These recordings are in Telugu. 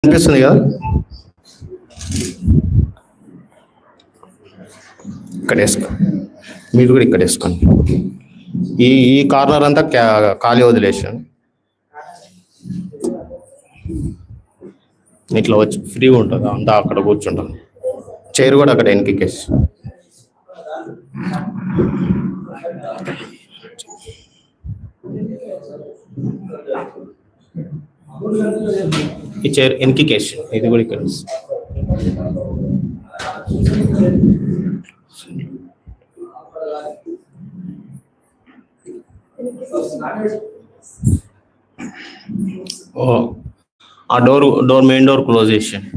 అనిపిస్తుంది కదా. ఇక్కడ వేసుకో, మీరు కూడా ఇక్కడ వేసుకోండి. ఈ ఈ కార్నర్ అంతా ఖాళీ వదిలేసాను. ఇట్లా వచ్చి ఫ్రీ ఉంటుంది అంతా, అక్కడ కూర్చుంటాం. చైర్ కూడా అక్కడ వెనక్కేసి. ఈ చైర్ వెనక్కేసి, ఇది కూడా ఇక్కడ. ఆ డోర్ మెయిన్ డోర్ క్లోజ్ చేసాను.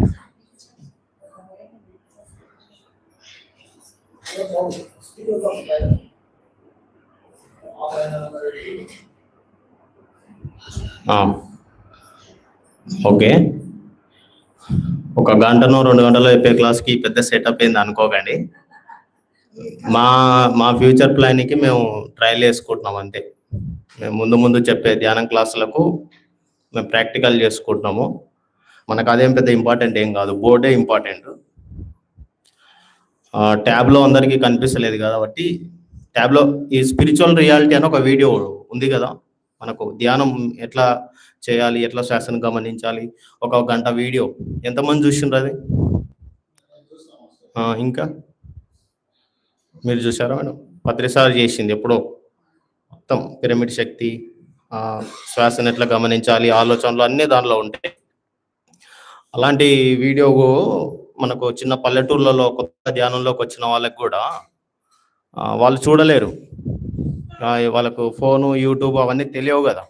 ఓకే, ఒక గంటనో 2 గంటలో చెప్పే క్లాస్కి పెద్ద సెటప్ ఏంది అనుకోకండి. మా ఫ్యూచర్ ప్లాన్కి మేము ట్రయల్ వేసుకుంటున్నాం అంతే. మేము ముందు చెప్పే ధ్యానం క్లాసులకు మేము ప్రాక్టికల్ చేసుకుంటున్నాము. మనకు అదేం పెద్ద ఇంపార్టెంట్ ఏం కాదు, బోర్డే ఇంపార్టెంట్. ట్యాబ్లో అందరికీ కనిపిస్తలేదు కాబట్టి ట్యాబ్లో ఈ స్పిరిచువల్ రియాలిటీ అని ఒక వీడియో ఉంది కదా, మనకు ధ్యానం ఎట్లా చేయాలి, ఎట్లా శ్వాసను గమనించాలి, ఒక గంట వీడియో. ఎంతమంది చూసిండ్రు అది? ఇంకా మీరు చూసారా మేడం? పత్రిసారి చేసింది ఎప్పుడో. మొత్తం పిరమిడ్ శక్తి, శ్వాసను ఎట్లా గమనించాలి, ఆలోచనలు అన్నీ దానిలో ఉంటాయి. అలాంటి వీడియో మనకు చిన్న పల్లెటూర్లలో కొత్త ధ్యానంలోకి వచ్చిన వాళ్ళకి కూడా వాళ్ళు చూడలేరు. వాళ్ళకు ఫోను, యూట్యూబ్ అవన్నీ తెలియవు కదా.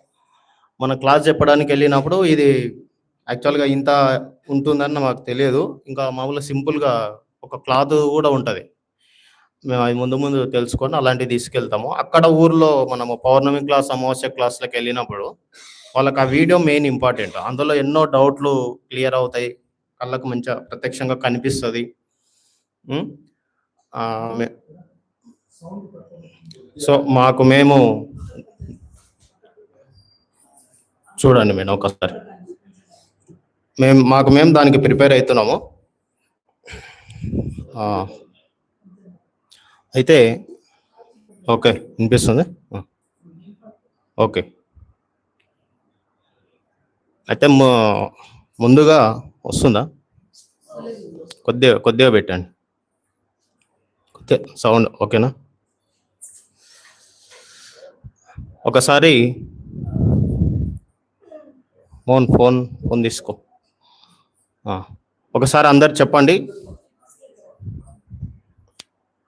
మన క్లాస్ చెప్పడానికి వెళ్ళినప్పుడు ఇది యాక్చువల్గా ఇంత ఉంటుందని మాకు తెలియదు. ఇంకా మామూలుగా సింపుల్గా ఒక క్లాత్ కూడా ఉంటుంది. మేము అవి ముందు తెలుసుకొని అలాంటివి తీసుకెళ్తాము. అక్కడ ఊర్లో మనము పౌర్ణమి క్లాస్, అమావాస్య క్లాసులకు వెళ్ళినప్పుడు వాళ్ళకి ఆ వీడియో మెయిన్ ఇంపార్టెంట్. అందులో ఎన్నో డౌట్లు క్లియర్ అవుతాయి, కళ్ళకు మంచిగా ప్రత్యక్షంగా కనిపిస్తుంది. సో మేము చూడండి మేడం ఒకసారి, మేము దానికి ప్రిపేర్ అవుతున్నాము. అయితే ఓకే, వినిపిస్తుంది. ఓకే, అయితే ముందుగా వస్తుందా? కొద్దిగా పెట్టండి, కొద్దిగా సౌండ్. ఓకేనా? ఒకసారి ఫోన్ తీసుకో. ఒకసారి అందరు చెప్పండి,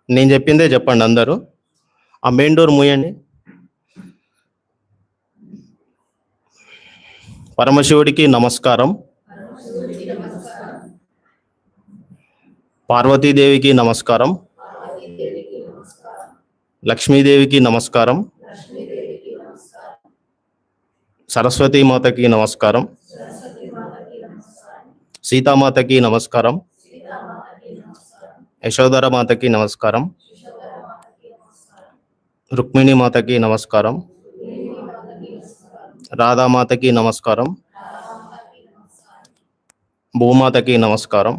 నేను చెప్పిందే చెప్పండి అందరూ. ఆ మెయిన్ డోర్ మూయండి. పరమశివుడికి నమస్కారం, పార్వతీదేవికి నమస్కారం, లక్ష్మీదేవికి నమస్కారం, సరస్వతీమాతకి నమస్కారం, సీతామాతకి నమస్కారం, యశోధర మాతకి నమస్కారం, రుక్మిణి మాతకి నమస్కారం, రాధామాతకి నమస్కారం, భూమాతకి నమస్కారం,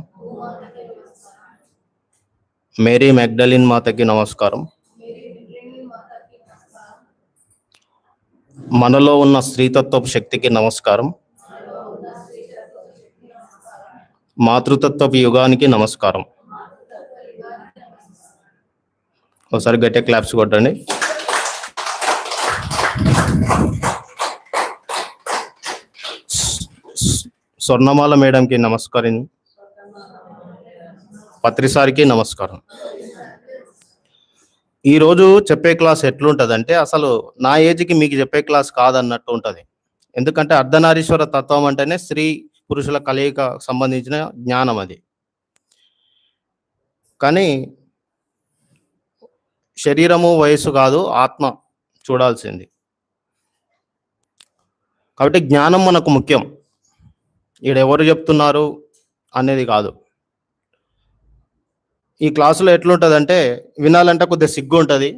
మేరీ మెగ్డలిన్ మాతకి నమస్కారం, మనలో ఉన్న స్త్రీతత్వపు శక్తికి నమస్కారం, మాతృతత్వపు యుగానికి నమస్కారం. ఒకసారి గట్టిగా క్లాప్స్ కొట్టండి. స్వర్ణమాల మేడంకి నమస్కారం, పత్రిసారికి నమస్కారం. ఈరోజు చెప్పే క్లాస్ ఎట్లుంటుందంటే అసలు నా ఏజ్కి మీకు చెప్పే క్లాస్ కాదన్నట్టు ఉంటుంది. ఎందుకంటే అర్ధనారీశ్వర తత్వం అంటేనే స్త్రీ పురుషుల కలయిక సంబంధించిన జ్ఞానం అది. కానీ శరీరము వయస్సు కాదు, ఆత్మ చూడాల్సింది. కాబట్టి జ్ఞానం మనకు ముఖ్యం, ఈడెవరు చెప్తున్నారు అనేది కాదు. ఈ క్లాసులో ఎట్లుంటుందంటే వినాలంటే కొద్దిగా సిగ్గు ఉంటుంది,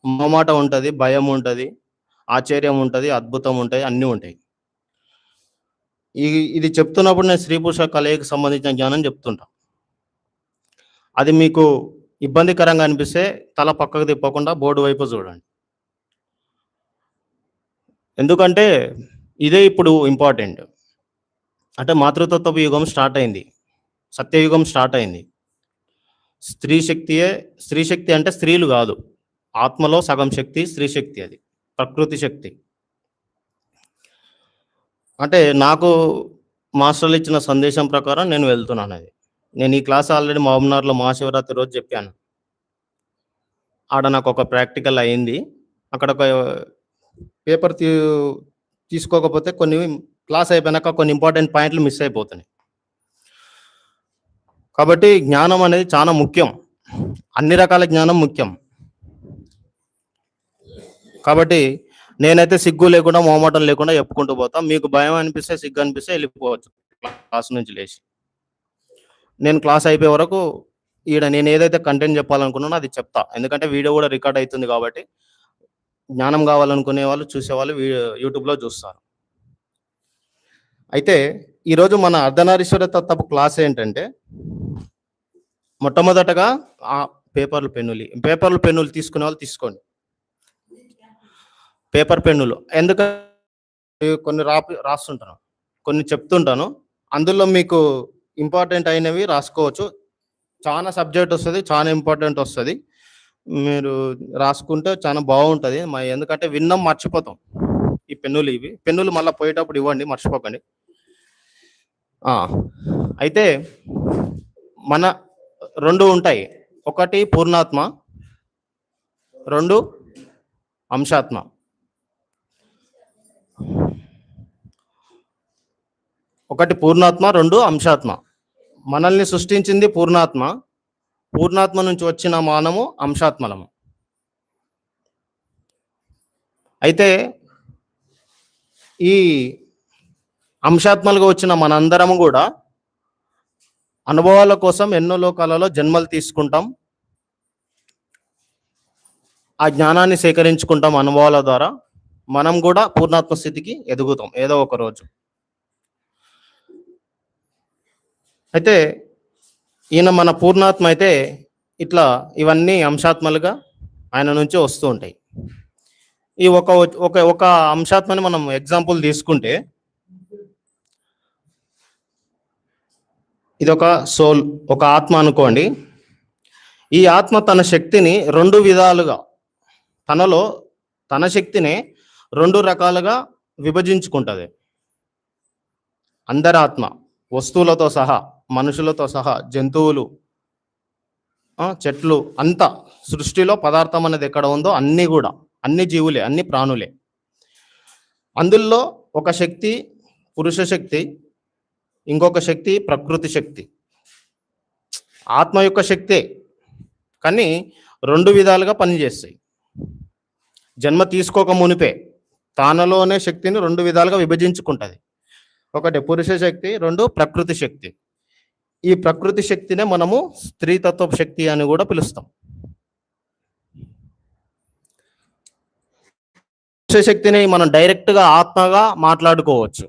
మొహమాట ఉంటుంది, భయం ఉంటుంది, ఆశ్చర్యం ఉంటుంది, అద్భుతం ఉంటాయి, అన్నీ ఉంటాయి. ఇది చెప్తున్నప్పుడు నేను స్త్రీ పురుష కలయికి సంబంధించిన జ్ఞానం చెప్తుంటా. అది మీకు ఇబ్బందికరంగా అనిపిస్తే తల పక్కకు తిప్పకుండా బోర్డు వైపు చూడండి. ఎందుకంటే ఇదే ఇప్పుడు ఇంపార్టెంట్. అంటే మాతృతత్వపు యుగం స్టార్ట్ అయింది, సత్యయుగం స్టార్ట్ అయింది. స్త్రీ శక్తి అంటే స్త్రీలు కాదు, ఆత్మలో సగం శక్తి స్త్రీ శక్తి, అది ప్రకృతి శక్తి. అంటే నాకు మాస్టర్లు ఇచ్చిన సందేశం ప్రకారం నేను వెళ్తున్నాను. అది నేను ఈ క్లాస్ ఆల్రెడీ మహబూబ్నగర్లో మహాశివరాత్రి రోజు చెప్పాను. ఆడ నాకు ఒక ప్రాక్టికల్ అయింది. అక్కడ ఒక పేపర్ తీసుకోకపోతే కొన్ని క్లాస్ అయిపోయినాక కొన్ని ఇంపార్టెంట్ పాయింట్లు మిస్ అయిపోతున్నాయి. కాబట్టి జ్ఞానం అనేది చాలా ముఖ్యం, అన్ని రకాల జ్ఞానం ముఖ్యం. కాబట్టి నేనైతే సిగ్గు లేకుండా మొహమాటం లేకుండా చెప్పుకుంటూ పోతాం. మీకు భయం అనిపిస్తే, సిగ్గు అనిపిస్తే వెళ్ళిపోవచ్చు క్లాస్ నుంచి లేచి. నేను క్లాస్ అయిపోయే వరకు నేను ఏదైతే కంటెంట్ చెప్పాలనుకున్నానో అది చెప్తా. ఎందుకంటే వీడియో కూడా రికార్డ్ అవుతుంది కాబట్టి జ్ఞానం కావాలనుకునే వాళ్ళు, చూసేవాళ్ళు యూట్యూబ్లో చూస్తారు. అయితే ఈరోజు మన అర్ధనారీశ్వర తత్వపు క్లాస్ ఏంటంటే, మొట్టమొదటగా ఆ పేపర్లు పెన్నులు తీసుకునే వాళ్ళు తీసుకోండి. పేపర్ పెన్నులు ఎందుకంటే కొన్ని రాస్తుంటాను, కొన్ని చెప్తుంటాను. అందులో మీకు ఇంపార్టెంట్ అయినవి రాసుకోవచ్చు. చాలా సబ్జెక్ట్ వస్తుంది, చాలా ఇంపార్టెంట్ వస్తుంది. మీరు రాసుకుంటే చాలా బాగుంటుంది. ఎందుకంటే విన్నాం మర్చిపోతాం. ఈ పెన్నులు మళ్ళీ పోయేటప్పుడు ఇవ్వండి, మర్చిపోకండి. అయితే మన 2 ఉంటాయి. ఒకటి పూర్ణాత్మ, 2 అంశాత్మ. ఒకటి పూర్ణాత్మ, 2 అంశాత్మ. మనల్ని సృష్టించింది పూర్ణాత్మ. పూర్ణాత్మ నుంచి వచ్చిన మానము అంశాత్మలము. అయితే ఈ అంశాత్మలుగా వచ్చిన మనందరము కూడా అనుభవాల కోసం ఎన్నో లోకాలలో జన్మలు తీసుకుంటాం. ఆ జ్ఞానాన్ని సేకరించుకుంటాం. అనుభవాల ద్వారా మనం కూడా పూర్ణాత్మ స్థితికి ఎదుగుతాం ఏదో ఒక రోజు. అయితే ఈయన మన పూర్ణాత్మ అయితే ఇట్లా ఇవన్నీ అంశాత్మలుగా ఆయన నుంచి వస్తూ ఉంటాయి. ఈ ఒక అంశాత్మని మనం ఎగ్జాంపుల్ తీసుకుంటే, ఇది ఒక సోల్, ఒక ఆత్మ అనుకోండి. ఈ ఆత్మ తన శక్తిని 2 విధాలుగా, తన శక్తిని 2 రకాలుగా విభజించుకుంటుంది. అందరి ఆత్మ, వస్తువులతో సహా, మనుషులతో సహా, జంతువులు, చెట్లు, అంతా సృష్టిలో పదార్థం అనేది ఎక్కడ ఉందో అన్నీ కూడా, అన్ని జీవులే, అన్ని ప్రాణులే. అందులో ఒక శక్తి పురుష శక్తి, ఇంకొక శక్తి ప్రకృతి శక్తి. ఆత్మ యొక్క శక్తే, కానీ 2 విధాలుగా పనిచేస్తాయి. జన్మ తీసుకోక మునిపే తానలోనే శక్తిని 2 విధాలుగా విభజించుకుంటుంది. ఒకటి పురుష శక్తి, 2 ప్రకృతి శక్తి. ఈ ప్రకృతి శక్తినే మనము స్త్రీతత్వ శక్తి అని కూడా పిలుస్తాం. పురుష శక్తిని మనం డైరెక్ట్గా ఆత్మగా మాట్లాడుకోవచ్చు.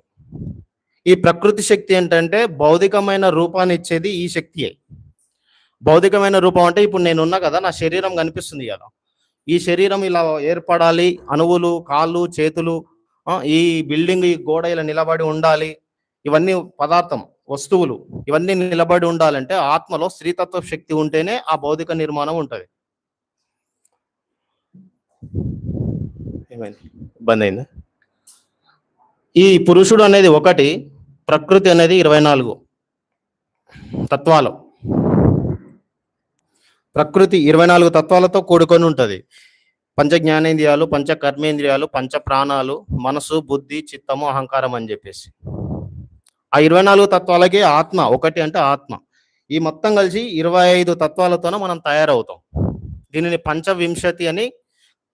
ఈ ప్రకృతి శక్తి ఏంటంటే భౌతికమైన రూపాన్ని ఇచ్చేది ఈ శక్తియే. భౌతికమైన రూపం అంటే ఇప్పుడు నేనున్నా కదా, నా శరీరం కనిపిస్తుంది కదా, ఈ శరీరం ఇలా ఏర్పడాలి, అణువులు, కాళ్ళు, చేతులు, ఈ బిల్డింగ్, ఈ గోడ ఇలా నిలబడి ఉండాలి, ఇవన్నీ పదార్థం, వస్తువులు, ఇవన్నీ నిలబడి ఉండాలంటే ఆత్మలో స్త్రీతత్వ శక్తి ఉంటేనే ఆ భౌతిక నిర్మాణం ఉంటుంది. ఏమైంది, ఇబ్బంది అయిందా? ఈ పురుషుడు అనేది 1, ప్రకృతి అనేది 24 తత్వాలు. ప్రకృతి 24 తత్వాలతో కూడుకొని ఉంటుంది. పంచ జ్ఞానేంద్రియాలు, పంచ కర్మేంద్రియాలు, పంచ ప్రాణాలు, మనసు, బుద్ధి, చిత్తము, అహంకారం అని చెప్పేసి ఆ 24 తత్వాలకి ఆత్మ 1 అంటే ఆత్మ. ఈ మొత్తం కలిసి 25 తత్వాలతోనే మనం తయారవుతాం. దీనిని పంచవింశతి అని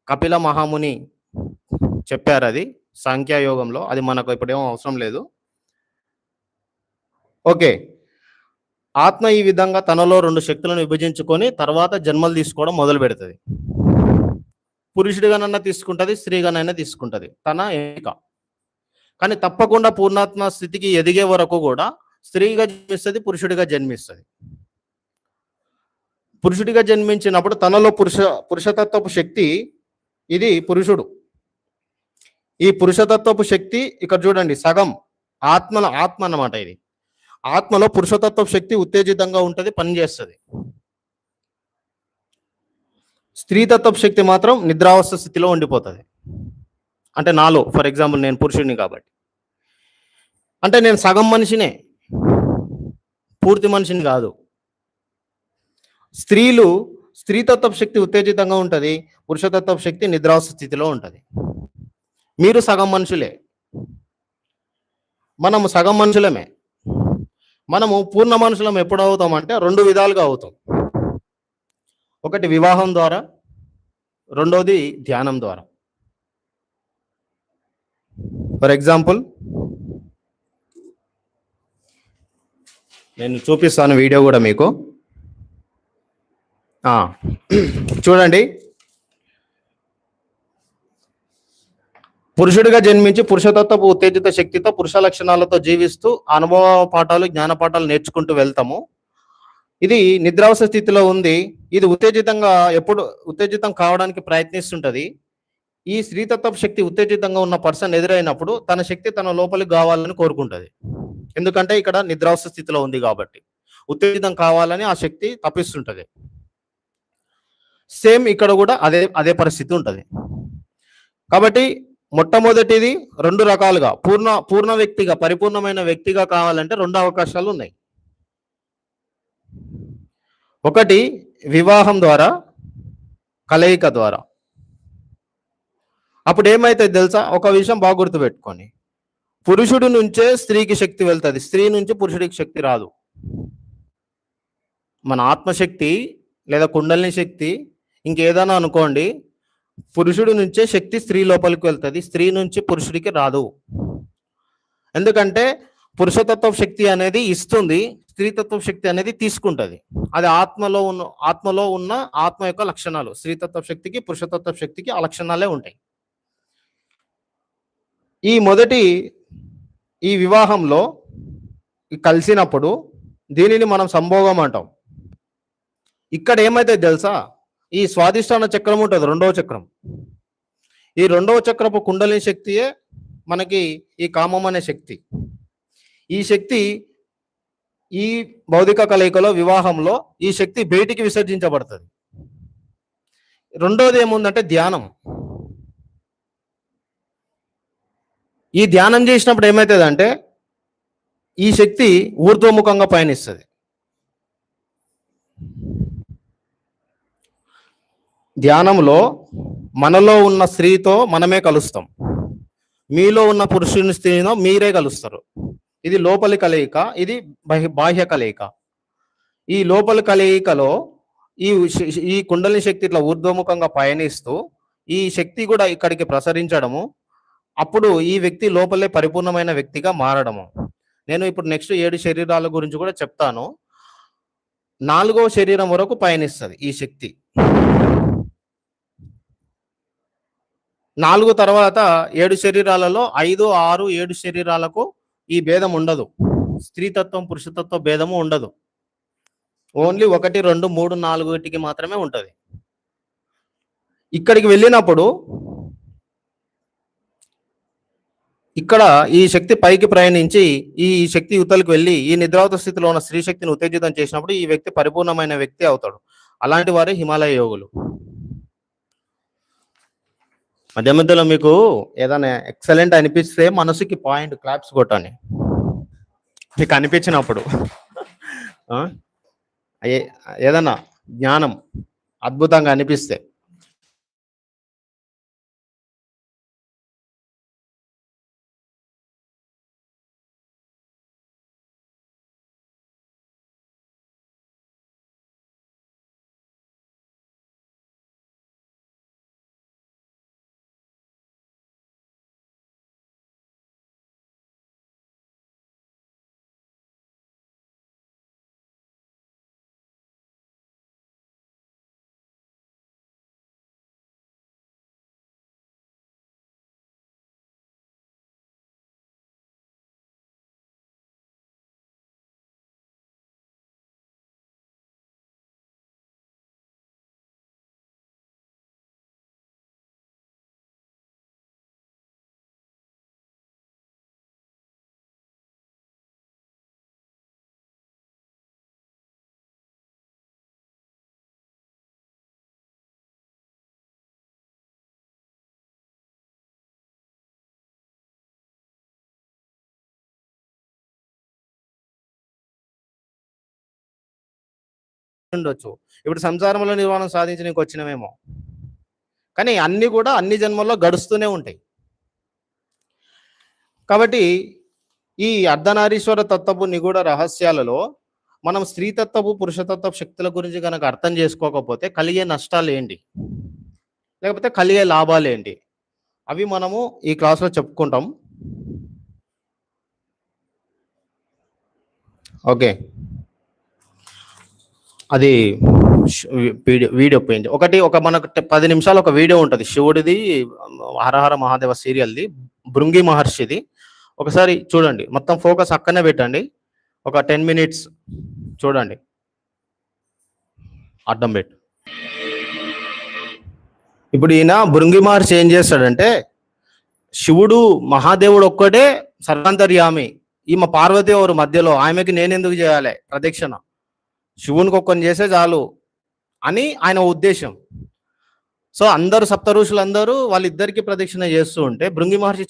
కపిల మహాముని చెప్పారు. అది సాంఖ్యయోగంలో, అది మనకు ఇప్పుడేమో అవసరం లేదు. ఓకే, ఆత్మ ఈ విధంగా తనలో 2 శక్తులను విభజించుకొని తర్వాత జన్మలు తీసుకోవడం మొదలు పెడుతుంది. పురుషుడిగానైనా తీసుకుంటుంది, స్త్రీగానైనా తీసుకుంటుంది, తన ఎన్నిక. కానీ తప్పకుండా పూర్ణాత్మ స్థితికి ఎదిగే వరకు కూడా స్త్రీగా జన్మిస్తుంది, పురుషుడిగా జన్మిస్తుంది. పురుషుడిగా జన్మించినప్పుడు తనలో పురుషతత్వపు శక్తి, ఇది పురుషుడు. ఈ పురుషతత్వపు శక్తి ఇక్కడ చూడండి సగం ఆత్మ అన్నమాట. ఇది ఆత్మలో పురుషతత్వపు శక్తి ఉత్తేజితంగా ఉంటుంది, పనిచేస్తుంది. స్త్రీతత్వపు శక్తి మాత్రం నిద్రావస్థ స్థితిలో ఉండిపోతుంది. అంటే నాలో ఫర్ ఎగ్జాంపుల్ నేను పురుషుడిని కాబట్టి, అంటే నేను సగం మనిషినే, పూర్తి మనిషిని కాదు. స్త్రీతత్వపు శక్తి ఉత్తేజితంగా ఉంటుంది, పురుషతత్వపు శక్తి నిద్రావస్థ స్థితిలో ఉంటుంది. మీరు సగం మనుషులే, మనము సగం మనుషులమే. మనము పూర్ణ మనుషులం ఎప్పుడు అవుతామంటే 2 విధాలుగా అవుతాం. ఒకటి వివాహం ద్వారా, రెండోది ధ్యానం ద్వారా. ఫర్ ఎగ్జాంపుల్ నేను చూపిస్తాను వీడియో కూడా మీకు. చూడండి, పురుషుడిగా జన్మించి పురుషతత్వపు ఉత్తేజిత శక్తితో పురుష లక్షణాలతో జీవిస్తూ అనుభవ పాఠాలు, జ్ఞాన పాఠాలు నేర్చుకుంటూ వెళ్తాము. ఇది నిద్రావస్థ స్థితిలో ఉంది. ఇది ఉత్తేజితం కావడానికి ప్రయత్నిస్తుంటది. ఈ స్త్రీతత్వపు శక్తి ఉత్తేజితంగా ఉన్న పర్సన్ ఎదురైనప్పుడు తన శక్తి తన లోపలికి కావాలని కోరుకుంటది. ఎందుకంటే ఇక్కడ నిద్రావస్థ స్థితిలో ఉంది కాబట్టి ఉత్తేజితం కావాలని ఆ శక్తి తప్పిస్తుంటది. సేమ్ ఇక్కడ కూడా అదే పరిస్థితి ఉంటుంది. కాబట్టి మొట్టమొదటిది 2 రకాలుగా పూర్ణ వ్యక్తిగా, పరిపూర్ణమైన వ్యక్తిగా కావాలంటే 2 అవకాశాలు ఉన్నాయి. ఒకటి వివాహం ద్వారా, కలయిక ద్వారా. అప్పుడు ఏమైతే తెలుసా, ఒక విషయం బాగా గుర్తుపెట్టుకోండి. పురుషుడు నుంచే స్త్రీకి శక్తి వెళ్తుంది, స్త్రీ నుంచి పురుషుడికి శక్తి రాదు. మన ఆత్మశక్తి లేదా కుండలిని శక్తి ఇంకేదైనా అనుకోండి, పురుషుడి నుంచే శక్తి స్త్రీ లోపలికి వెళ్తుంది, స్త్రీ నుంచి పురుషుడికి రాదు. ఎందుకంటే పురుషతత్వ శక్తి అనేది ఇస్తుంది, స్త్రీతత్వ శక్తి అనేది తీసుకుంటుంది. అది ఆత్మలో ఉన్న ఆత్మ యొక్క లక్షణాలు. స్త్రీతత్వ శక్తికి, పురుషతత్వ శక్తికి ఆ లక్షణాలే ఉంటాయి. ఈ వివాహంలో కలిసినప్పుడు దీనిని మనం సంభోగం అంటాం. ఇక్కడ ఏమైతే తెలుసా, ఈ స్వాదిష్టాన చక్రం ఉంటుంది, 2వ చక్రం. ఈ 2వ చక్రపు కుండలిని శక్తియే మనకి ఈ కామం అనే శక్తి. ఈ శక్తి ఈ భౌతిక కలయికలో, వివాహంలో ఈ శక్తి బయటికి విసర్జించబడుతుంది. రెండోది ఏముందంటే ధ్యానం. ఈ ధ్యానం చేసినప్పుడు ఏమవుతుందంటే ఈ శక్తి ఊర్ధ్వముఖంగా పయనిస్తుంది. ధ్యానంలో మనలో ఉన్న స్త్రీతో మనమే కలుస్తాం, మీలో ఉన్న పురుషుని స్త్రీలో మీరే కలుస్తారు. ఇది లోపలి కలయిక, ఇది బాహ్య కలయిక. ఈ లోపలి కలయికలో ఈ కుండలిని శక్తి ఇట్లా ఊర్ధ్వముఖంగా పయనిస్తూ ఈ శక్తి కూడా ఇక్కడికి ప్రసరించడము, అప్పుడు ఈ వ్యక్తి లోపలే పరిపూర్ణమైన వ్యక్తిగా మారడము. నేను ఇప్పుడు నెక్స్ట్ 7 శరీరాల గురించి కూడా చెప్తాను. 4వ శరీరం వరకు పయనిస్తుంది ఈ శక్తి. 4 తర్వాత 7 శరీరాలలో 5, 6, 7 శరీరాలకు ఈ భేదం ఉండదు. స్త్రీతత్వం, పురుషతత్వ భేదము ఉండదు. ఓన్లీ 1, 2, 3, 4కి మాత్రమే ఉంటుంది. ఇక్కడికి వెళ్ళినప్పుడు ఇక్కడ ఈ శక్తి పైకి ప్రయాణించి ఈ శక్తి యువతలకు వెళ్ళి ఈ నిద్రావత స్థితిలో ఉన్న స్త్రీ శక్తిని ఉత్తేజితం చేసినప్పుడు ఈ వ్యక్తి పరిపూర్ణమైన వ్యక్తి అవుతాడు. అలాంటి వారే హిమాలయ యోగులు. మధ్య మధ్యలో మీకు ఏదైనా ఎక్సలెంట్ అనిపిస్తే మనసుకి పాయింట్ క్లాప్స్ కొట్టండి మీకు అనిపించినప్పుడు. ఏదన్నా జ్ఞానం అద్భుతంగా అనిపిస్తే ఉండొచ్చు. ఇప్పుడు సంసారంలో నిర్వాణం సాధించడానికి వచ్చినమేమో, కానీ అన్నీ కూడా అన్ని జన్మల్లో గడుస్తూనే ఉంటాయి. కాబట్టి ఈ అర్ధనారీశ్వర తత్వపు నిగూఢ రహస్యాలలో మనం స్త్రీతత్వపు పురుషతత్వపు శక్తుల గురించి కనుక అర్థం చేసుకోకపోతే కలిగే నష్టాలు ఏంటి, లేకపోతే కలిగే లాభాలు ఏంటి, అవి మనము ఈ క్లాస్లో చెప్పుకుంటాం. ఓకే, అది వీడియో పోయింది ఒకటి. మనకు 10 నిమిషాలు ఒక వీడియో ఉంటుంది శివుడిది, హరహర మహాదేవ సీరియల్ది, భృంగి మహర్షిది. ఒకసారి చూడండి, మొత్తం ఫోకస్ అక్కడనే పెట్టండి, ఒక 10 మినిట్స్ చూడండి, అడ్డం పెట్టు. ఇప్పుడు ఈయన భృంగి మహర్షి ఏం చేస్తాడంటే, శివుడు మహాదేవుడు ఒక్కడే సర్వాంతర్యామి, ఈమె పార్వతి ఎవరు మధ్యలో, ఆమెకి నేనెందుకు చేయాలి ప్రదక్షిణ, శివునికి ఒక్కని చేసే చాలు అని ఆయన ఉద్దేశం. సో అందరూ సప్త ఋషులందరూ వాళ్ళిద్దరికి ప్రదక్షిణ చేస్తూ ఉంటే భృంగి మహర్షి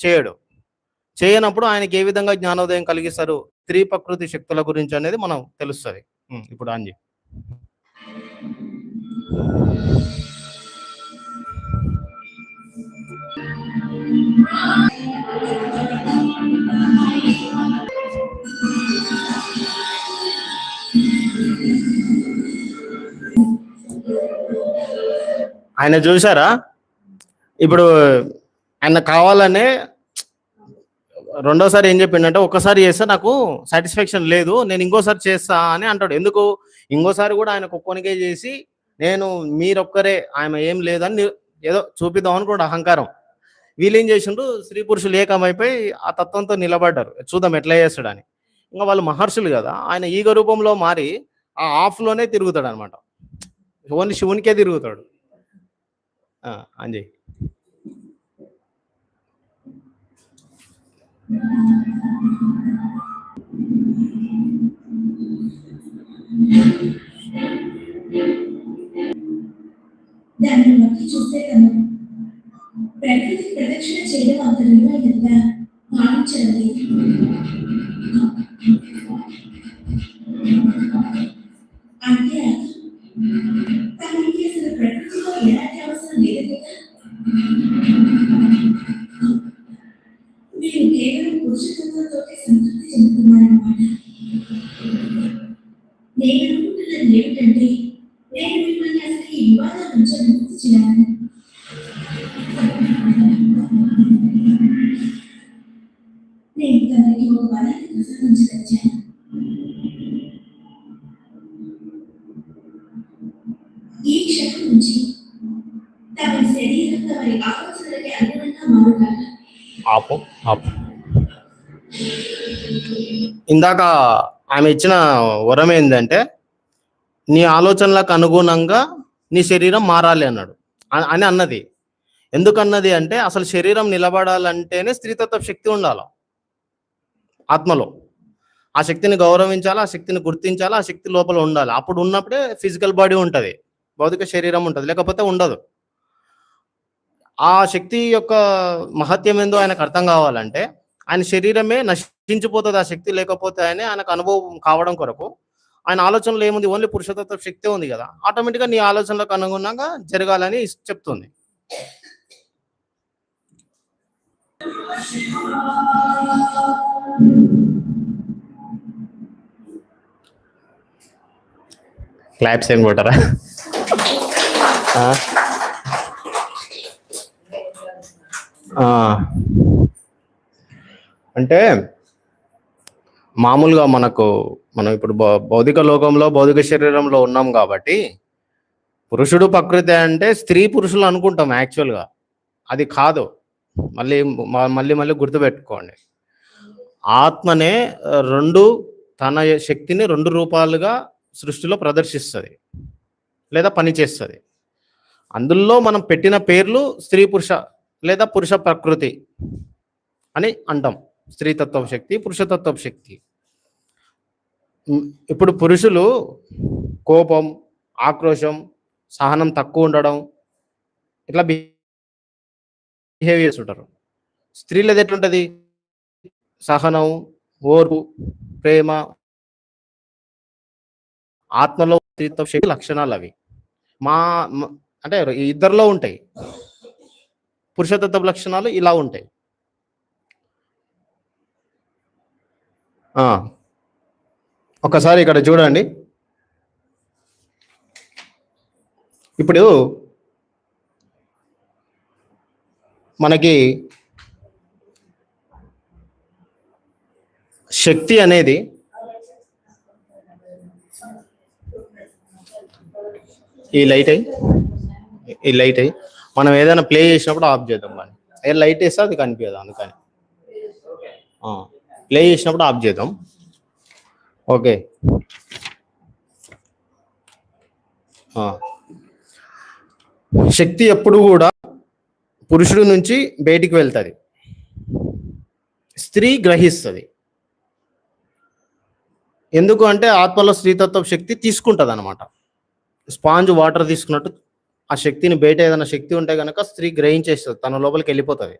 చేయనప్పుడు ఆయనకి ఏ విధంగా జ్ఞానోదయం కలిగిస్తారు, స్త్రీ ప్రకృతి శక్తుల గురించి అనేది మనం తెలుస్తుంది. ఇప్పుడు అంజి ఆయన చూసారా, ఇప్పుడు ఆయన కావాలనే రెండోసారి ఏం చెప్పిండంటే, ఒక్కసారి చేస్తే నాకు సాటిస్ఫాక్షన్ లేదు, నేను ఇంకోసారి చేస్తా అని అంటాడు. ఎందుకు ఇంకోసారి కూడా ఆయన ఒక్కొనికే చేసి నేను మీరొక్కరే, ఆయన ఏం లేదని ఏదో చూపిద్దాం అనుకోండి అహంకారం. వీళ్ళు ఏం చేసిండ్రు, స్త్రీ పురుషులు ఏకమైపోయి ఆ తత్వంతో నిలబడ్డారు, చూద్దాం ఎట్లా చేస్తాడని. ఇంకా వాళ్ళు మహర్షులు కదా, ఆయన ఈగ రూపంలో మారి ఆ ఆఫ్లోనే తిరుగుతాడు అనమాట, ఓన్లీ శివునికే తిరుగుతాడు. అంజయ్ దాన్ని బట్టి చూస్తే తను ప్రకృతి ప్రదక్షిణ చేయడం అంత నిర్ణయంగా భావించడం లేదు. అంటే తనకి అసలు ప్రకృతిలో ఎలాంటి అవసరం లేదు కదా. మీరు కేవలం పురుషతత్వంతో సంతృప్తి చెందుతున్నారన్నమాట. నేను అనుకుంటున్నది ఏమిటంటే, నేను మిమ్మల్ని అసలు ఈ వివాదం నుంచి ముక్తి చేయాలి. నేను తనకి ఒక పదాన్ని ప్రసంగించగలిచాను. ఈ క్షణం నుంచి తమ శరీరం తమరి ఆలోచనలకి అనుగుణంగా మారుతారు. ఆపు. ఇందాక ఆమె ఇచ్చిన వరం ఏంటంటే, నీ ఆలోచనలకు అనుగుణంగా నీ శరీరం మారాలి అన్నాడు అని అన్నది. ఎందుకన్నది అంటే, అసలు శరీరం నిలబడాలంటేనే స్త్రీతత్వ శక్తి ఉండాలి ఆత్మలో. ఆ శక్తిని గౌరవించాలి, ఆ శక్తిని గుర్తించాలి, ఆ శక్తి లోపల ఉండాలి. అప్పుడు ఉన్నప్పుడే ఫిజికల్ బాడీ ఉంటుంది, భౌతిక శరీరం ఉంటుంది, లేకపోతే ఉండదు. ఆ శక్తి యొక్క మహత్యం ఏందో ఆయనకు అర్థం కావాలంటే, ఆయన శరీరమే నశించిపోతుంది ఆ శక్తి లేకపోతే ఆయనకు అనుభవం కావడం కొరకు ఆయన ఆలోచనలో ఏముంది, ఓన్లీ పురుషతత్వ శక్తి ఉంది కదా, ఆటోమేటిక్గా నీ ఆలోచనలకు అనుగుణంగా జరగాలని చెప్తుంది. క్లాప్స్ ఏం కొట్టరా? అంటే మామూలుగా మనం ఇప్పుడు భౌతిక లోకంలో భౌతిక శరీరంలో ఉన్నాం కాబట్టి పురుషుడు ప్రకృతి అంటే స్త్రీ పురుషులు అనుకుంటాం, యాక్చువల్గా అది కాదు. మళ్ళీ గుర్తుపెట్టుకోండి, ఆత్మనే తన శక్తిని 2 రూపాలుగా సృష్టిలో ప్రదర్శిస్తుంది లేదా పనిచేస్తుంది. అందులో మనం పెట్టిన పేర్లు స్త్రీ పురుష లేదా పురుష ప్రకృతి అని అంటాం. స్త్రీతత్వ శక్తి, పురుషతత్వ శక్తి. ఇప్పుడు పురుషులు కోపం, ఆక్రోశం, సహనం తక్కువ ఉండడం, ఇట్లా బిహేవియర్స్ ఉంటారు. స్త్రీలది ఎట్లుంటది, సహనం, ఓర్పు, ప్రేమ, ఆత్మలో స్త్రీత్వ శక్తి లక్షణాలు అవి. మా అంటే ఇద్దరిలో ఉంటాయి. పురుషతత్వ లక్షణాలు ఇలా ఉంటాయి. ఒకసారి ఇక్కడ చూడండి. ఇప్పుడు మనకి శక్తి అనేది ఈ లైట్ అయ్యి మనం ఏదైనా ప్లే చేసినప్పుడు ఆఫ్ చేద్దాం. కానీ లైట్ వేస్తే అది కనిపించదు, అందుకని ప్లే చేసినప్పుడు ఆఫ్ చేద్దాం. ఓకే, శక్తి ఎప్పుడు కూడా పురుషుడు నుంచి బయటికి వెళ్తుంది, స్త్రీ గ్రహిస్తుంది. ఎందుకు అంటే ఆత్మలో స్త్రీతత్వ శక్తి తీసుకుంటుంది అనమాట. స్పాంజ్ వాటర్ తీసుకున్నట్టు ఆ శక్తిని బయట ఏదైనా శక్తి ఉంటే కనుక స్త్రీ గ్రహించేస్తుంది, తన లోపలికి వెళ్ళిపోతుంది.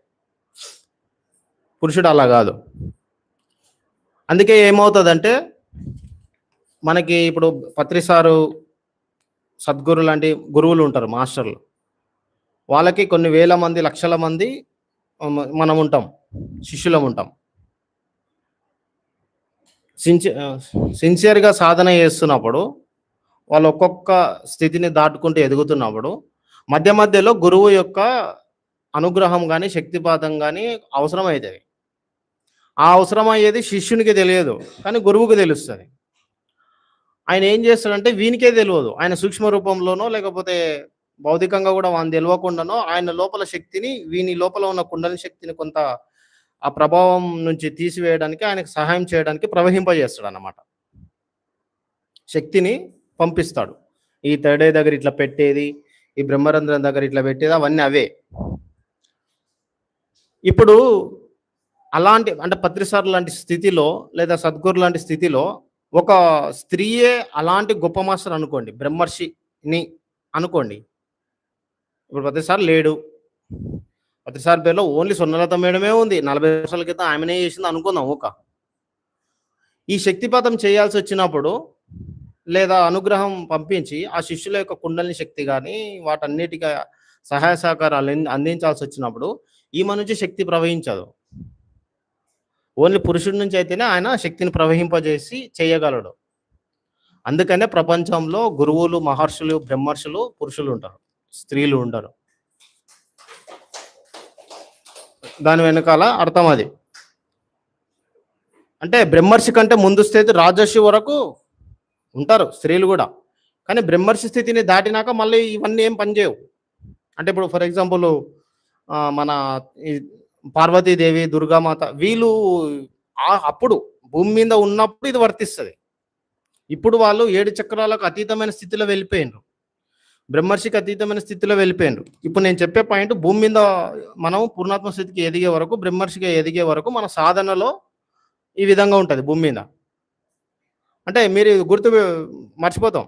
పురుషుడు అలా కాదు. అందుకే ఏమవుతుందంటే మనకి ఇప్పుడు పత్రిసారు, సద్గురు లాంటి గురువులు ఉంటారు, మాస్టర్లు. వాళ్ళకి కొన్ని వేల మంది, లక్షల మంది మనం ఉంటాం, శిష్యులం ఉంటాం. సిన్సియర్గా సాధన చేస్తున్నప్పుడు వాళ్ళు ఒక్కొక్క స్థితిని దాటుకుంటూ ఎదుగుతున్నప్పుడు మధ్య మధ్యలో గురువు యొక్క అనుగ్రహం కానీ శక్తిపాతం కానీ అవసరం అవుతుంది. ఆ అవసరం అయ్యేది శిష్యునికి తెలియదు, కానీ గురువుకి తెలుస్తుంది. ఆయన ఏం చేస్తాడంటే వీనికే తెలియదు, ఆయన సూక్ష్మ రూపంలోనో లేకపోతే భౌతికంగా కూడా వాని తెలియకుండానో ఆయన లోపల శక్తిని, వీని లోపల ఉన్న కుండలి శక్తిని కొంత ఆ ప్రభావం నుంచి తీసివేయడానికి, ఆయనకు సహాయం చేయడానికి ప్రవహింపజేస్తాడు అన్నమాట. శక్తిని పంపిస్తాడు. ఈ థర్డ్ ఐ దగ్గర ఇట్లా పెట్టేది, ఈ బ్రహ్మరంధ్రం దగ్గర ఇట్లా పెట్టేది, అవన్నీ అవే. ఇప్పుడు అలాంటి అంటే పత్రిసారు లాంటి స్థితిలో లేదా సద్గురు లాంటి స్థితిలో ఒక స్త్రీయే అలాంటి గొప్ప మాస్టర్ అనుకోండి, బ్రహ్మర్షిని అనుకోండి. ఇప్పుడు పత్రిసారు లేడు, పత్రిసారు పేరులో ఓన్లీ సున్నలత మేడమే ఉంది, 40 సంవత్సరాల క్రితం ఆమెనే చేసింది అనుకుందాం. ఈ శక్తిపాతం చేయాల్సి వచ్చినప్పుడు లేదా అనుగ్రహం పంపించి ఆ శిష్యుల యొక్క కుండలిని శక్తి కానీ వాటన్నిటిగా సహాయ సహకారాలు అందించాల్సి వచ్చినప్పుడు ఈమె నుంచి శక్తి ప్రవహించదు. ఓన్లీ పురుషుడి నుంచి అయితేనే ఆయన శక్తిని ప్రవహింపజేసి చేయగలడు. అందుకనే ప్రపంచంలో గురువులు, మహర్షులు, బ్రహ్మర్షులు పురుషులు ఉంటారు, స్త్రీలు ఉండరు. దాని వెనకాల అర్థం అది. అంటే బ్రహ్మర్షి కంటే ముందు స్థితి రాజర్షి వరకు ఉంటారు స్త్రీలు కూడా, కానీ బ్రహ్మర్షి స్థితిని దాటినాక మళ్ళీ ఇవన్నీ ఏం పనిచేయవు. అంటే ఇప్పుడు ఫర్ ఎగ్జాంపుల్ మన పార్వతీదేవి, దుర్గామాత, వీళ్ళు అప్పుడు భూమి మీద ఉన్నప్పుడు ఇది వర్తిస్తుంది. ఇప్పుడు వాళ్ళు 7 చక్రాలకు అతీతమైన స్థితిలో వెళ్ళిపోయినారు, బ్రహ్మర్షికి అతీతమైన స్థితిలో వెళ్ళిపోయినారు. ఇప్పుడు నేను చెప్పే పాయింట్, భూమి మీద మనం పూర్ణాత్మ స్థితికి ఎదిగే వరకు, బ్రహ్మర్షికి ఎదిగే వరకు మన సాధనలో ఈ విధంగా ఉంటుంది భూమి మీద. అంటే మీరు గుర్తు మర్చిపోతాం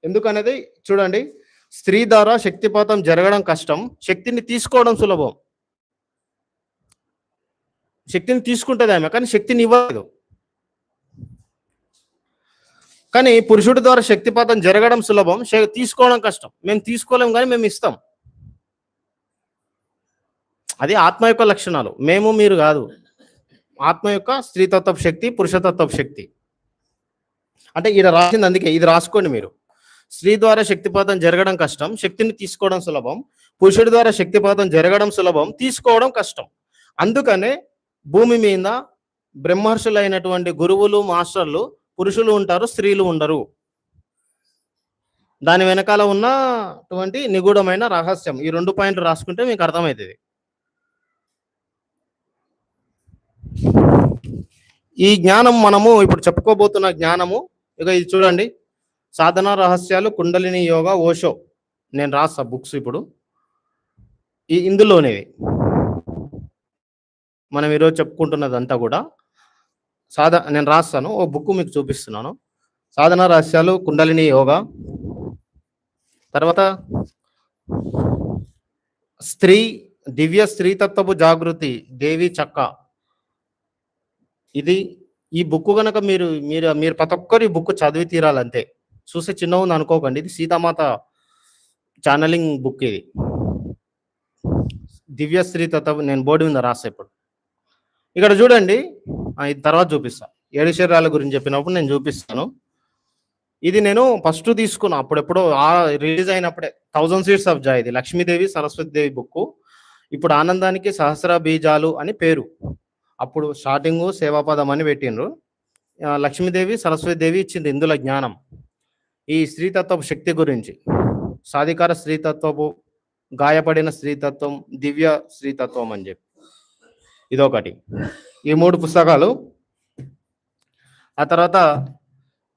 ఎందుకనేది చూడండి. స్త్రీ ద్వారా శక్తిపాతం జరగడం కష్టం, శక్తిని తీసుకోవడం సులభం. శక్తిని తీసుకుంటుంది ఆమె, కానీ శక్తిని ఇవ్వలేదు. కానీ పురుషుడి ద్వారా శక్తిపాతం జరగడం సులభం, తీసుకోవడం కష్టం. మేము తీసుకోలేం కానీ మేము ఇస్తాం. అది ఆత్మ యొక్క లక్షణాలు, మేము మీరు కాదు. ఆత్మ యొక్క స్త్రీతత్వ శక్తి, పురుషతత్వ శక్తి. అంటే ఇక్కడ రాసింది, అందుకే ఇది రాసుకోండి మీరు. స్త్రీ ద్వారా శక్తిపాతం జరగడం కష్టం, శక్తిని తీసుకోవడం సులభం. పురుషుడి ద్వారా శక్తిపాతం జరగడం సులభం, తీసుకోవడం కష్టం. అందుకనే భూమి మీద బ్రహ్మర్షులైనటువంటి గురువులు, మాస్టర్లు పురుషులు ఉంటారు, స్త్రీలు ఉండరు. దాని వెనకాల ఉన్నటువంటి నిగూఢమైన రహస్యం ఈ 2 పాయింట్లు రాసుకుంటే మీకు అర్థమవుతుంది. ఈ జ్ఞానం మనము ఇప్పుడు చెప్పుకోబోతున్న జ్ఞానము, ఇక ఇది చూడండి, సాధన రహస్యాలు, కుండలిని యోగా, ఓషో. నేను రాస్తా బుక్స్ ఇప్పుడు ఇందులోనేవి మనం ఈరోజు చెప్పుకుంటున్నదంతా కూడా నేను రాస్తాను, ఓ బుక్ మీకు చూపిస్తున్నాను. సాధన రహస్యాలు, కుండలిని యోగా, తర్వాత స్త్రీ దివ్య స్త్రీతత్వపు జాగృతి, దేవి చక్క. ఇది ఈ బుక్ కనుక మీరు ప్రతి ఒక్కరు ఈ బుక్ చదివి తీరాలంతే. చూస్తే చిన్న ఉంది అనుకోకండి, ఇది సీతామాత ఛానలింగ్ బుక్ ఇది. దివ్య స్త్రీ తత్వం నేను బోర్డు మీద రాస్తా ఇప్పుడు. ఇక్కడ చూడండి, ఇది తర్వాత చూపిస్తా. 7 శరీరాల గురించి చెప్పినప్పుడు నేను చూపిస్తాను. ఇది నేను ఫస్ట్ తీసుకున్నా అప్పుడెప్పుడో రిలీజ్ అయినప్పుడే, 1000 Seeds of Joy, ఇది లక్ష్మీదేవి సరస్వతిదేవి బుక్. ఇప్పుడు ఆనందానికి సహస్ర బీజాలు అని పేరు. అప్పుడు స్టార్టింగ్ సేవాపదం అని పెట్టిండ్రు. లక్ష్మీదేవి సరస్వతిదేవి ఇచ్చింది ఇందులో జ్ఞానం. ఈ స్త్రీతత్వపు శక్తి గురించి, సాధికార స్త్రీతత్వపు, గాయపడిన స్త్రీతత్వం, దివ్య స్త్రీతత్వం అని చెప్పి ఇదొకటి. ఈ 3 పుస్తకాలు. ఆ తర్వాత